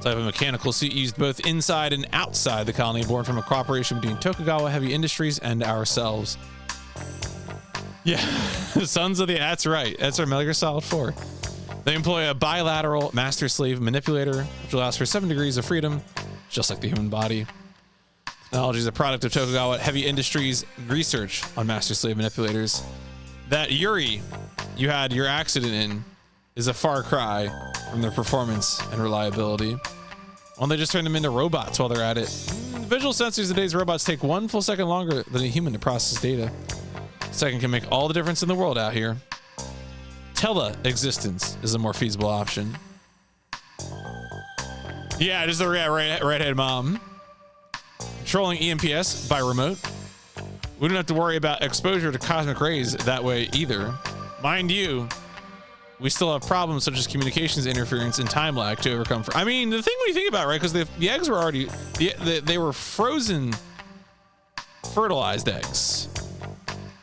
Type of mechanical suit used both inside and outside the colony, born from a cooperation between Tokugawa Heavy Industries and ourselves. Yeah, Sons of the... That's right. That's our Metal Gear Solid 4. They employ a bilateral master-slave manipulator, which allows for 7 degrees of freedom, just like the human body. Technology is a product of Tokugawa Heavy Industries research on master-slave manipulators. That Yuri you had your accident in is a far cry from their performance and reliability. Why don't they just turn them into robots while they're at it? Visual sensors in today's robots take 1 full second longer than a human to process data. Second can make all the difference in the world out here. Tele-existence is a more feasible option. Yeah, just the redhead mom. Controlling EMPS by remote. We don't have to worry about exposure to cosmic rays that way either. Mind you, we still have problems such as communications interference and time lag to overcome. I mean, the thing when you think about it, right? Because the eggs were already, they were frozen, fertilized eggs.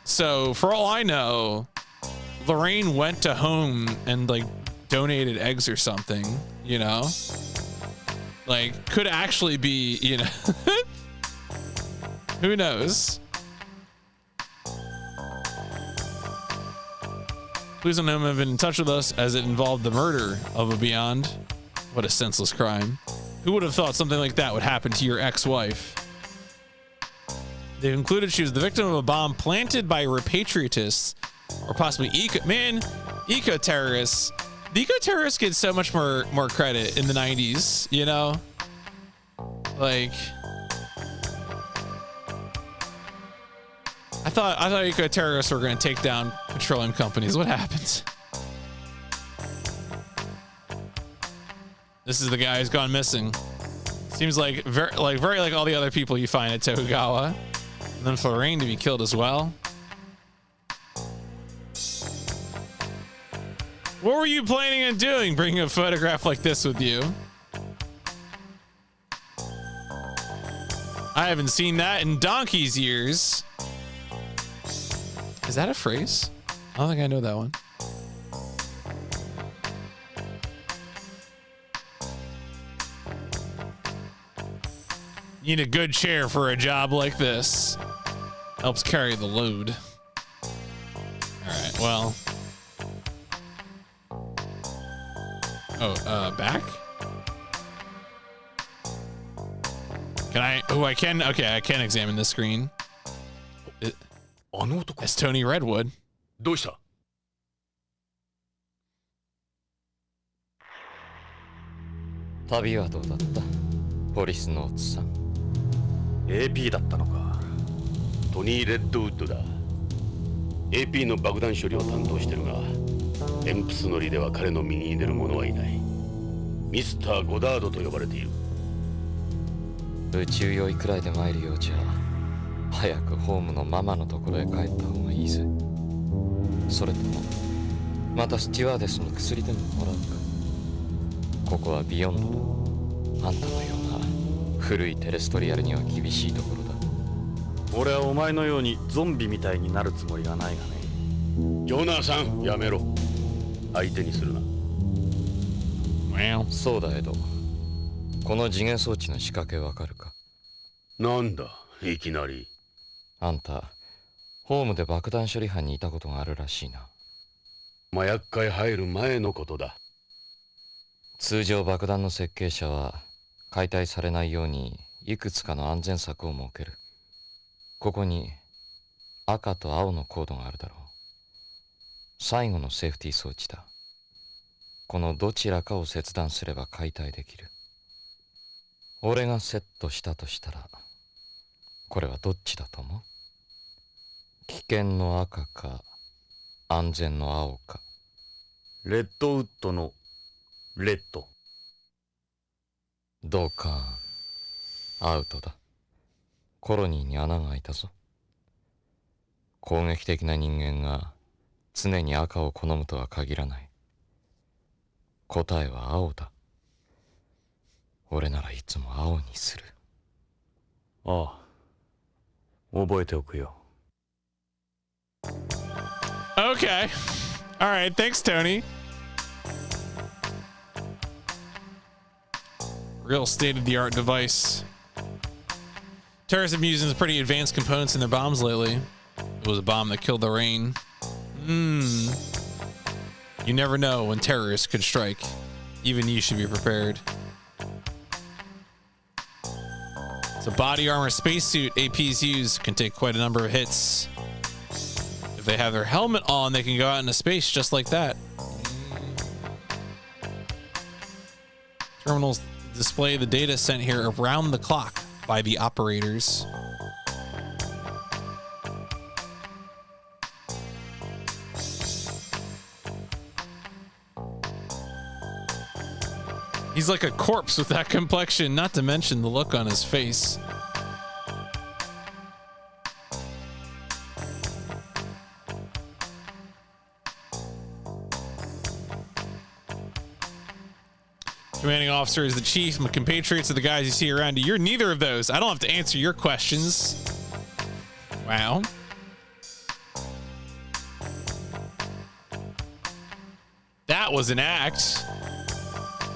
So for all I know, Lorraine went to home and like donated eggs or something, you know? Like, could actually be, you know, who knows? Please don't know have been in touch with us as it involved the murder of a Beyond. What a senseless crime. Who would have thought something like that would happen to your ex-wife? They concluded she was the victim of a bomb planted by repatriatists or possibly eco-terrorists. The eco-terrorists get so much more credit in the 90s, you know? Like, I thought eco-terrorists were going to take down petroleum companies. What happened? This is the guy who's gone missing. Seems like very like all the other people you find at Tokugawa. And then for Lorraine to be killed as well. What were you planning on doing? Bringing a photograph like this with you? I haven't seen that in donkey's years. Is that a phrase? I don't think I know that one. Need a good chair for a job like this. Helps carry the load. All right, well. Oh, back? Can I? Oh, I can. Okay, I can examine this screen. It's Tony Redwood. どうした? 旅はどうだった? ポリスノーツさん。 AP だったのか。トニー・レッドウッドだ。AP の爆弾処理を担当してるが、エンプス乗りでは彼の右に出る者はいない。ミスター・ゴダードと呼ばれている。宇宙酔いくらいで参るようじゃ、早くホームのママのところへ帰った方がいいぜ。それとも、またスチュワーデスに薬でももらうか。ここはビヨンドだ。あんたのような古いテレストリアルには厳しいところだ。俺はお前のようにゾンビみたいになるつもりがないがね。ジョナサン、やめろ。相手にするな。そうだエド。この次元装置の仕掛けわかるか？なんだ、いきなり。あんた、ホームで爆弾処理班にいたことがあるらしいな。麻薬界入る前のことだ。通常爆弾の設計者は解体されないようにいくつかの安全策を設ける。ここに赤と青のコードがあるだろう。最後のセーフティー装置だ。このどちらかを切断すれば解体できる。俺がセットしたとしたら、これはどっちだと思う？危険の赤か安全の青か。レッドウッドのレッド。ドカーン。アウトだ。コロニーに穴が開いたぞ。攻撃的な人間が常に赤を好むとは限らない。答えは青だ。俺ならいつも青にする。ああ、覚えておくよ。Okay. All right. Thanks, Tony. Real state-of-the-art device. Terrorists have been using some pretty advanced components in their bombs lately. It was a bomb that killed the rain. You never know when terrorists could strike. Even you should be prepared. So body armor spacesuit APs use can take quite a number of hits. If they have their helmet on, they can go out into space just like that. Terminals display the data sent here around the clock by the operators. He's like a corpse with that complexion, not to mention the look on his face. Commanding officer is the chief. My compatriots are the guys you see around you. You're neither of those. I don't have to answer your questions. Wow. That was an act.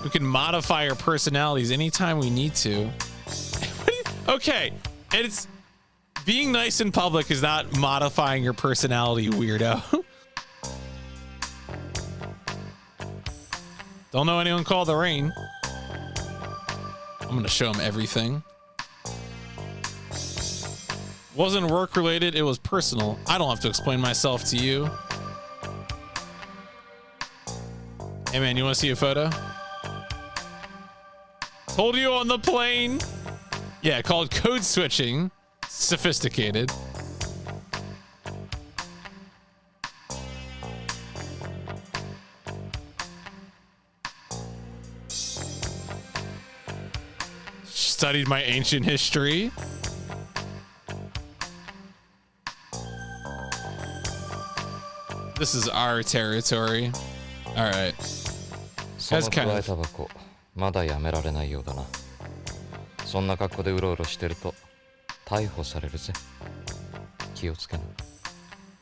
We can modify our personalities anytime we need to. Okay, and it's being nice in public is not modifying your personality, weirdo. Don't know anyone called the rain. I'm gonna show him everything. Wasn't work related, it was personal. I don't have to explain myself to you. Hey man, you wanna see a photo? Told you on the plane. Yeah, called code switching. Sophisticated. Studied my ancient history. This is our territory. All right. That's kind of. まだやめられないようだな。そんな格好でうろうろしてると逮捕されるぜ。気をつけな。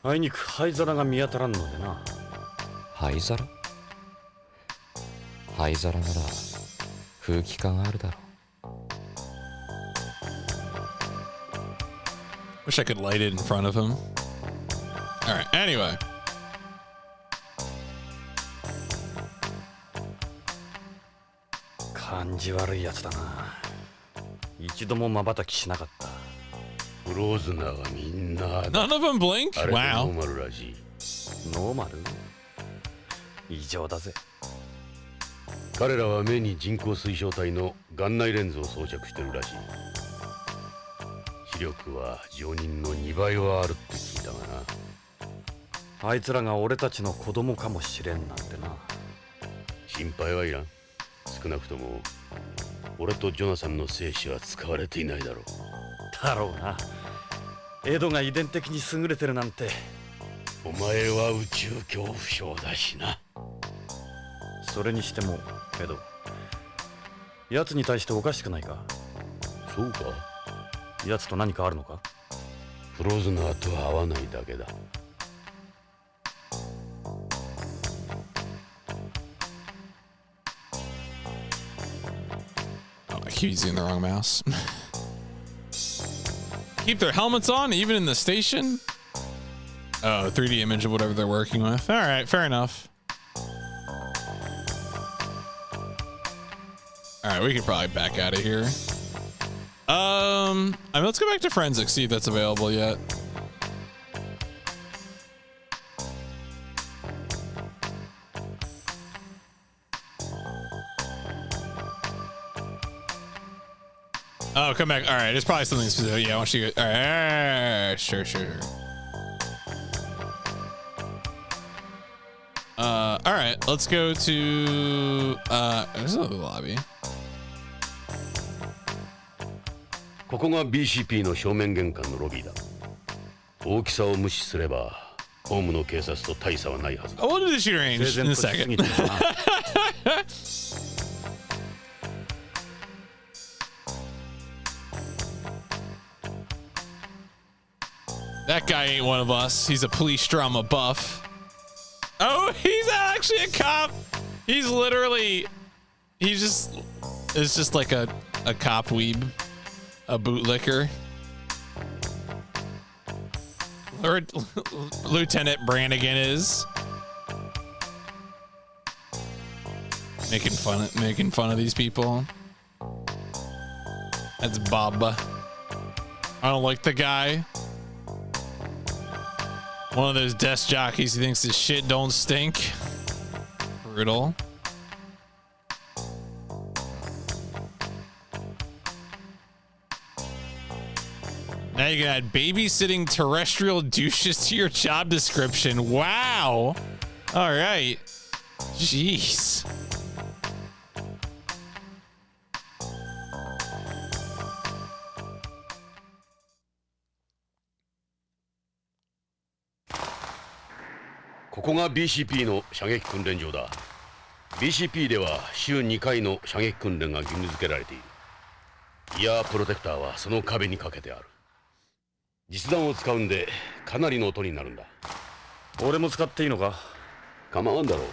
あいにく灰皿が見当たらんのでな。灰皿？灰皿なら空気感あるだろう。Wish I could light it in front of him. All right. Anyway. None of them blink? Wow. ノーマル？異常だぜ。彼らは目に人工水晶体の眼内レンズを装着してるらしい。視力は常人の2倍はあるって聞いたがな。あいつらが俺たちの子供かもしれんなんてな。心配はいらん。少なくとも俺とジョナサンの精子は使われていないだろう。だろうな。エドが遺伝的に優れてるなんて。お前は宇宙恐怖症だしな。それにしてもエド、奴に対しておかしくないか？そうか？奴と何かあるのか？フローズナーとは合わないだけだ。Keep using the wrong mouse. Keep their helmets on, even in the station? Oh, 3D image of whatever they're working with. All right, fair enough. All right, we can probably back out of here. I mean, let's go back to Forensics, see if that's available yet. Oh, come back. All right, there's probably something specific. Yeah, I want you to. All right, sure. All right, let's go to. There's a lobby. ここが BCP の正面玄関のロビーだ。大きさを無視すれば、ホームの警察と大差はないはずだ。I wanted to shoot range in a second. That guy ain't one of us. He's a police drama buff. Oh, he's actually a cop. He's literally, it's just like a cop weeb, a bootlicker. Lieutenant Brannigan is making fun of these people. That's Bob. I don't like the guy. One of those desk jockeys who thinks his shit don't stink. Brutal. Now you can add babysitting terrestrial douches to your job description. Wow. All right. Jeez.ここが BCP の射撃訓練場だ。BCP では週2回の射撃訓練が義務付けられている。イヤープロテクターはその壁にかけてある。実弾を使うんでかなりの音になるんだ。俺も使っていいのか？構わんだろう。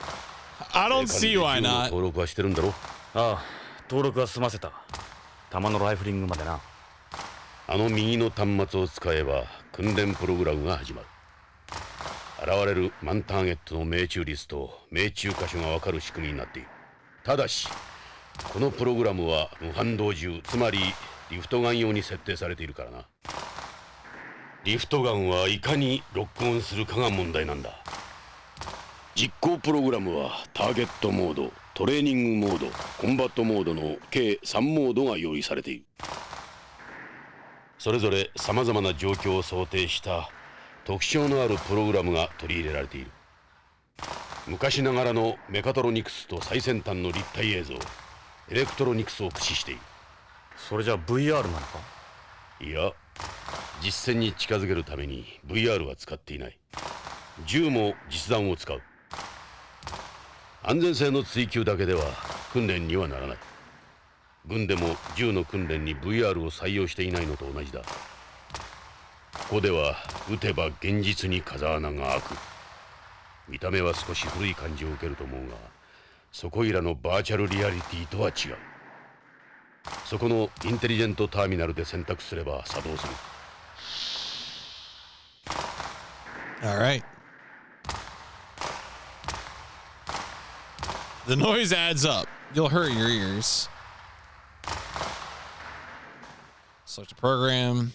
I don't see why not. 登録はしてるんだろ？ああ、登録は済ませた。弾のライフリングまでな。あの右の端末を使えば訓練プログラムが始まる。現れるマンターゲットの命中率と命中箇所が分かる仕組みになっている。ただしこのプログラムは無反動銃、つまりリフトガン用に設定されているからな。リフトガンはいかにロックオンするかが問題なんだ。実行プログラムはターゲットモード、トレーニングモード、コンバットモードの計3モードが用意されている。それぞれさまざまな状況を想定した特徴のあるプログラムが取り入れられている。昔ながらのメカトロニクスと最先端の立体映像、エレクトロニクスを駆使している。それじゃ VR なのか？いや、実戦に近づけるために VR は使っていない。銃も実弾を使う。安全性の追求だけでは訓練にはならない。軍でも銃の訓練に VR を採用していないのと同じだ。ここでは撃てば現実に風穴が開く。見た目は少し古い感じを受けると思うが、そこいらのバーチャルリアリティとは違う。そこのインテリジェントターミナルで選択すれば作動する。All right. The noise adds up. You'll hurt your ears. Select a program.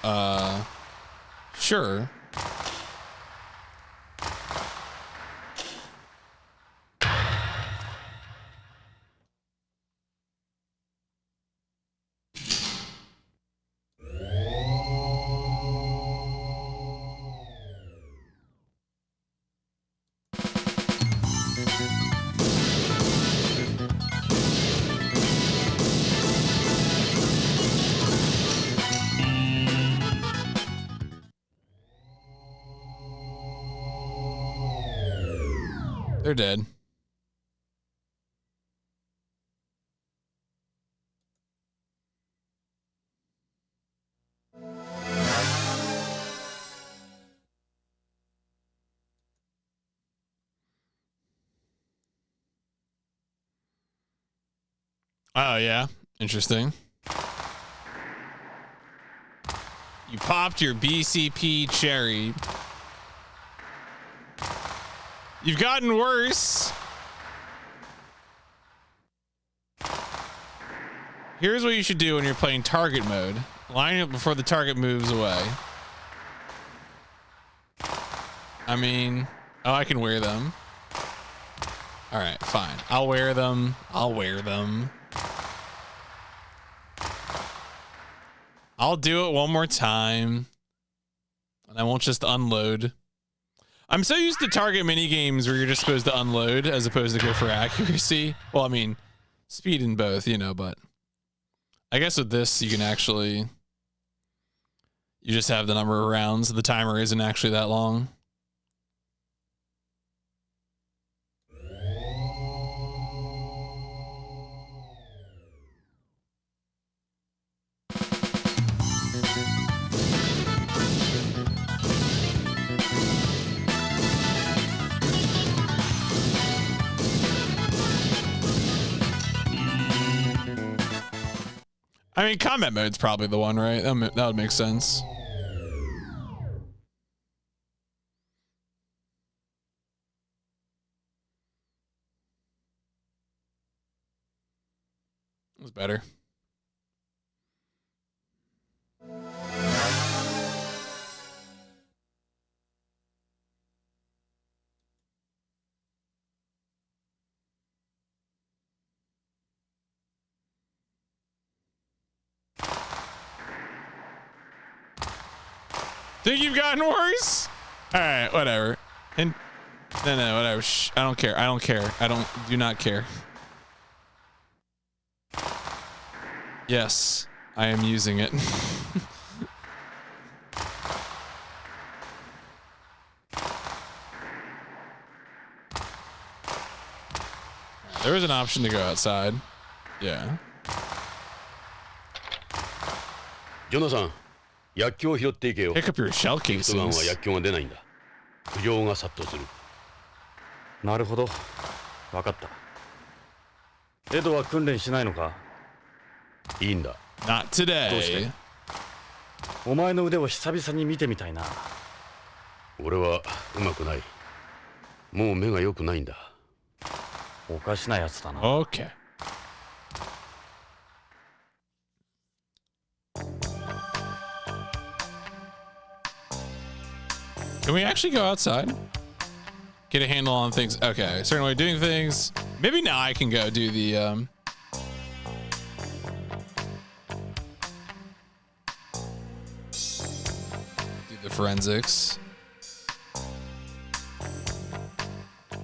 Oh, sure. They're dead. Oh, yeah. Interesting. You popped your BCP cherry. You've gotten worse. Here's what you should do when you're playing target mode. Line up before the target moves away. I mean, oh, I can wear them. All right, fine. I'll wear them. I'll wear them. I'll do it one more time. And I won't just unload. I'm so used to target mini games where you're just supposed to unload as opposed to go for accuracy. Well, I mean, speed in both, you know, but I guess with this, you can actually, you just have the number of rounds. The timer isn't actually that long. I mean, combat mode's probably the one, right? That would make sense. It was better. Think you've gotten worse? All right, whatever. And no, whatever. Shh, I don't care. I don't care. Do not care. Yes, I am using it. There is an option to go outside. Yeah. ジョナサン、薬莢を拾っていけよ。 Pick up your shell リフトガンは cases. 薬莢が出ないんだ。苦情が殺到する。なるほど。わかった。エドは訓練しないのか？いいんだ。 Not どうして？ today. お前の腕を久々に見てみたいな。俺はうまくない。もう目が良くないんだ。おかしなやつだな。Okay. Can we actually go outside? Get a handle on things. Okay, certain way of doing things. Maybe now I can go do the forensics.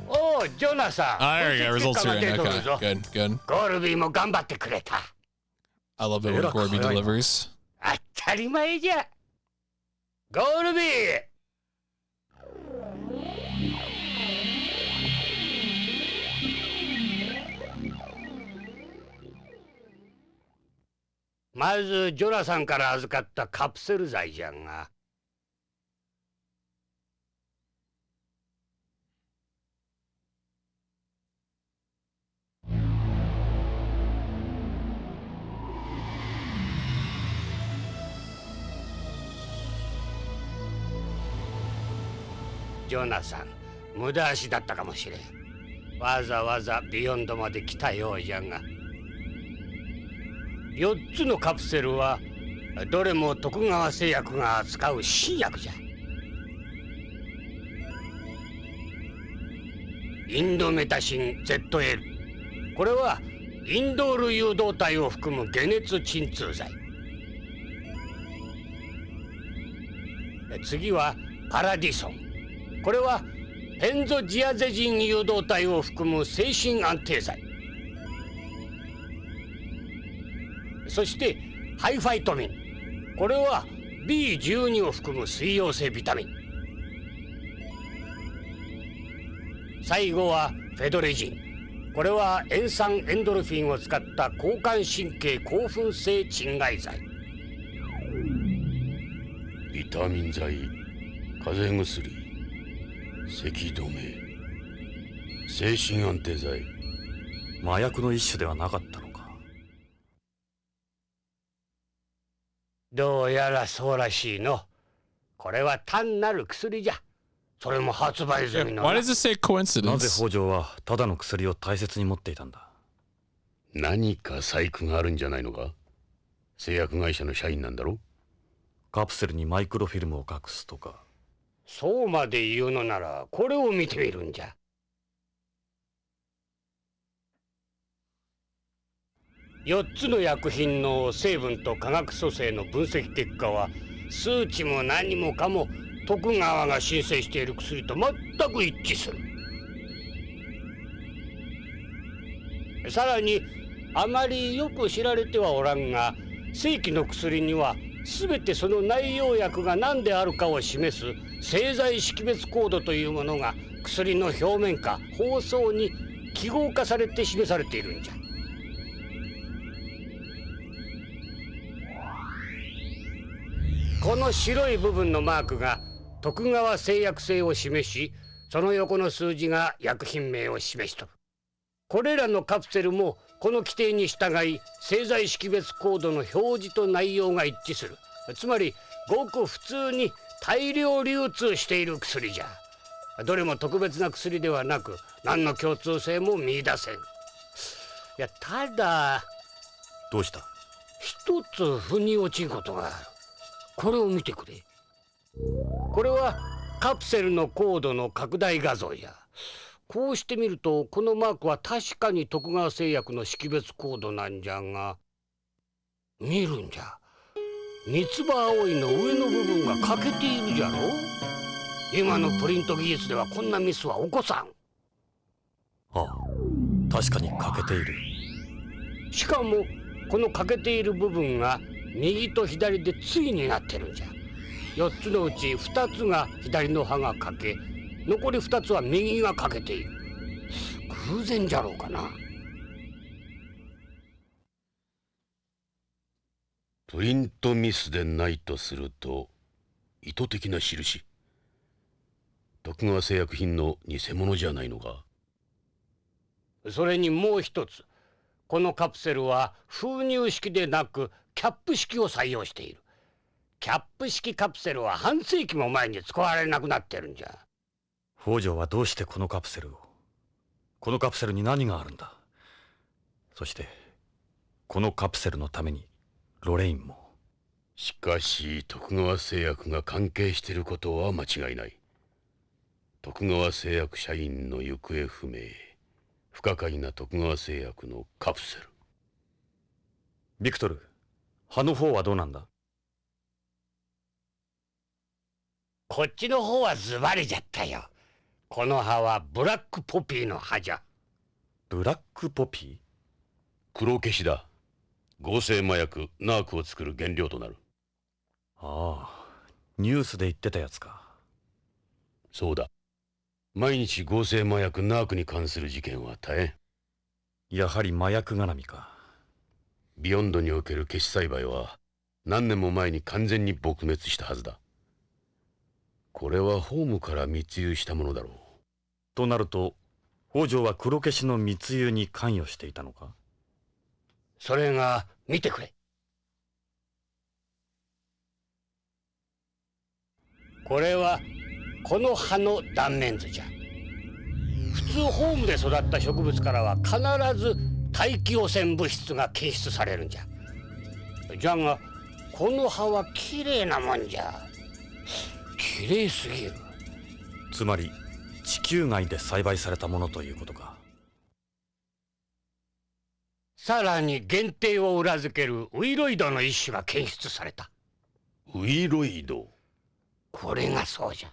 おお、ジョナサン。 Ah, there we go. Results are in. Okay, good, good. ゴールビーも頑張ってくれた。 I love it when Gorby delivers. 当たり前じゃ。ゴールビー。まずジョナサンから預かったカプセル剤じゃが。ジョナサン、無駄足だったかもしれん。わざわざビヨンドまで来たようじゃが。4つのカプセルはどれも徳川製薬が扱う新薬じゃ。インドメタシン ZL、 これはインドール誘導体を含む解熱鎮痛剤。次はパラディソン、これはペンゾジアゼジン誘導体を含む精神安定剤。そしてハイファイトミン、これは B12 を含む水溶性ビタミン。最後はフェドレジン、これは塩酸エンドルフィンを使った交感神経興奮性鎮害剤。ビタミン剤、風邪薬、咳止め、精神安定剤。麻薬の一種ではなかったのか。どうやらそうらしいの。これは単なる薬じゃ。それも発売済みの。Why does it say coincidence? なぜ北条はただの薬を大切に持っていたんだ？何か細工があるんじゃないのか？製薬会社の社員なんだろ？カプセルにマイクロフィルムを隠すとか。そうまで言うのならこれを見てみるんじゃ。4つの薬品の成分と化学組成の分析結果は数値も何もかも徳川が申請している薬と全く一致する。さらにあまりよく知られてはおらんが、正規の薬には全てその内容薬が何であるかを示す製剤識別コードというものが薬の表面か包装に記号化されて示されているんじゃ。この白い部分のマークが徳川製薬製を示し、その横の数字が薬品名を示しとる。これらのカプセルもこの規定に従い製剤識別コードの表示と内容が一致する。つまりごく普通に大量流通している薬じゃ。どれも特別な薬ではなく何の共通性も見出せん。いや、ただ。どうした？一つ腑に落ちんことがある。これを見てくれ。これはカプセルのコードの拡大画像や。こうしてみるとこのマークは確かに徳川製薬の識別コードなんじゃが、見るんじゃ三つ葉葵の上の部分が欠けているじゃろ。今のプリント技術ではこんなミスは起こさん。ああ、確かに欠けている。しかもこの欠けている部分が右と左で対になってるんじゃ。4つのうち2つが左の刃が欠け、残り2つは右が欠けている。偶然じゃろうかな。プリントミスでないとすると意図的な印。徳川製薬品の偽物じゃないのか。それにもう一つ、このカプセルは封入式でなくキャップ式を採用している。キャップ式カプセルは半世紀も前に使われなくなってるんじゃ。北条はどうしてこのカプセルを？このカプセルに何があるんだ？そしてこのカプセルのためにロレインも。しかし徳川製薬が関係していることは間違いない。徳川製薬社員の行方不明、不可解な徳川製薬のカプセル。ビクトル、葉の方はどうなんだ？こっちの方はズバリじゃったよ。この葉はブラックポピーの葉じゃ。ブラックポピー？黒消しだ。合成麻薬ナークを作る原料となる。ああ、ニュースで言ってたやつか。そうだ。毎日合成麻薬ナークに関する事件は絶えん。やはり麻薬絡みか。ビヨンドにおける消し栽培は何年も前に完全に撲滅したはずだ。これはホームから密輸したものだろう。となると北条は黒消しの密輸に関与していたのか？それが見てくれ。これはこの葉の断面図じゃ。普通ホームで育った植物からは必ず大気汚染物質が検出されるんじゃ。じゃがこの葉はきれいなもんじゃ。きれいすぎる。つまり地球外で栽培されたものということか。さらに限定を裏付けるウイロイドの一種が検出された。ウイロイド？これがそうじゃ。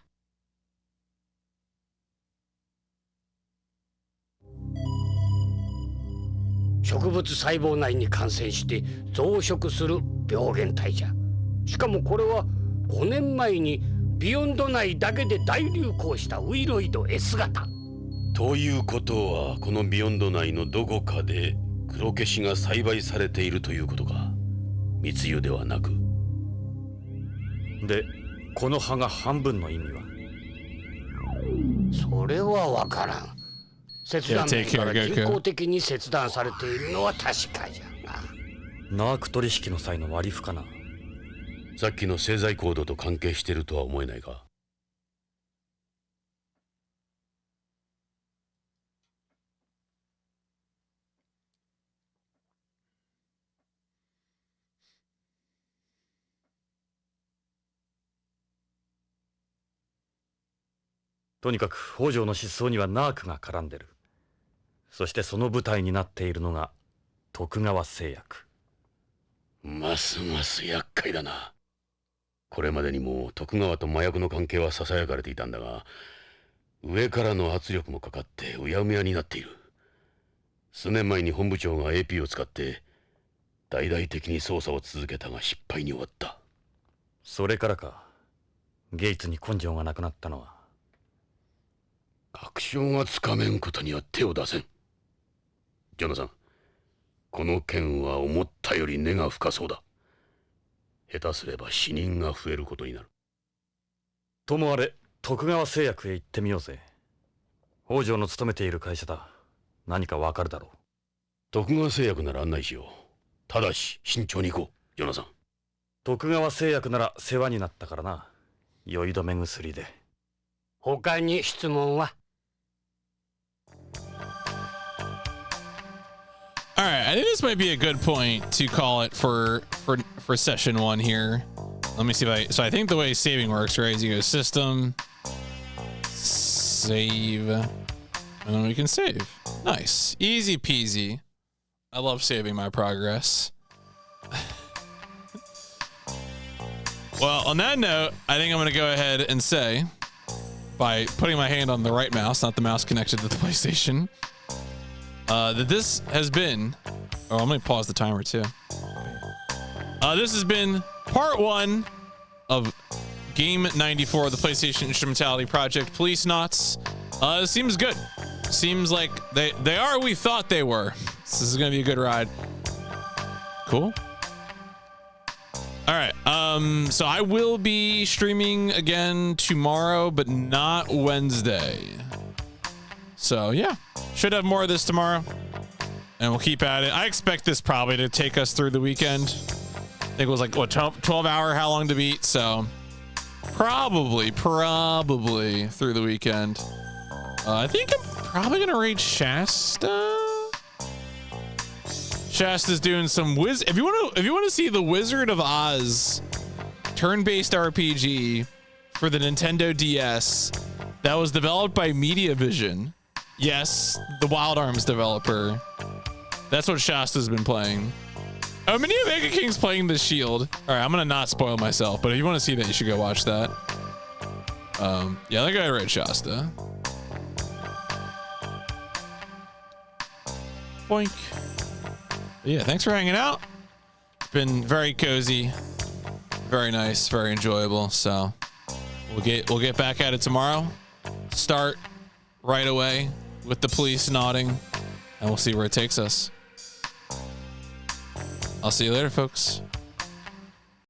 植物細胞内に感染して増殖する病原体じゃ。しかもこれは5年前にビヨンド内だけで大流行したウイロイド S 型。ということはこのビヨンド内のどこかで黒消しが栽培されているということか。密輸ではなく。でこの葉が半分の意味は？それは分からん。切断面から人工的に切断されているのは確かじゃが。ナーク取引の際の割り符かな。さっきの製剤コードと関係しているとは思えないか。とにかく北条の失踪にはナークが絡んでる。そしてその舞台になっているのが徳川製薬。ますます厄介だな。これまでにも徳川と麻薬の関係はささやかれていたんだが、上からの圧力もかかってうやむやになっている。数年前に本部長が AP を使って大々的に捜査を続けたが失敗に終わった。それからか。ゲイツに根性がなくなったのは。確証がつかめんことには手を出せん。ジョナサン、この件は思ったより根が深そうだ。下手すれば死人が増えることになる。ともあれ徳川製薬へ行ってみようぜ。北条の勤めている会社だ。何かわかるだろう。徳川製薬なら案内しよう。ただし慎重に行こう、ジョナサン。徳川製薬なら世話になったからな。酔い止め薬で。他に質問は？ All right, I think this might be a good point to call it for session 1 here. Let me see if I think the way saving works, right, is you go system, save, and then we can save. Nice. Easy peasy. I love saving my progress. Well, on that note, I think I'm going to go ahead and say, by putting my hand on the right mouse, not the mouse connected to the PlayStation, that this has been... Oh, I'm going to pause the timer, too. This has been part 1 of Game 94 of the PlayStation Instrumentality Project, Policenauts. It seems good. Seems like they are who we thought they were. This is going to be a good ride. Cool. All right. So I will be streaming again tomorrow, but not Wednesday. So yeah, should have more of this tomorrow, and we'll keep at it. I expect this probably to take us through the weekend. I think it was like what 12 hour, how long to beat? So probably through the weekend. I think I'm probably gonna raid Shasta. Shasta's doing some if you want to see the Wizard of Oz turn-based RPG for the Nintendo DS that was developed by Mediavision. Yes, the Wild Arms developer. That's what Shasta's been playing. Oh, Mini Omega King's playing the Shield. All right, I'm gonna not spoil myself, but if you want to see that, you should go watch that. Yeah, I think I read Shasta. Boink. Yeah, thanks for hanging out. It's been very cozy, very nice, very enjoyable. So we'll get back at it tomorrow. Start right away with the police nodding, and we'll see where it takes us. I'll see you later, folks.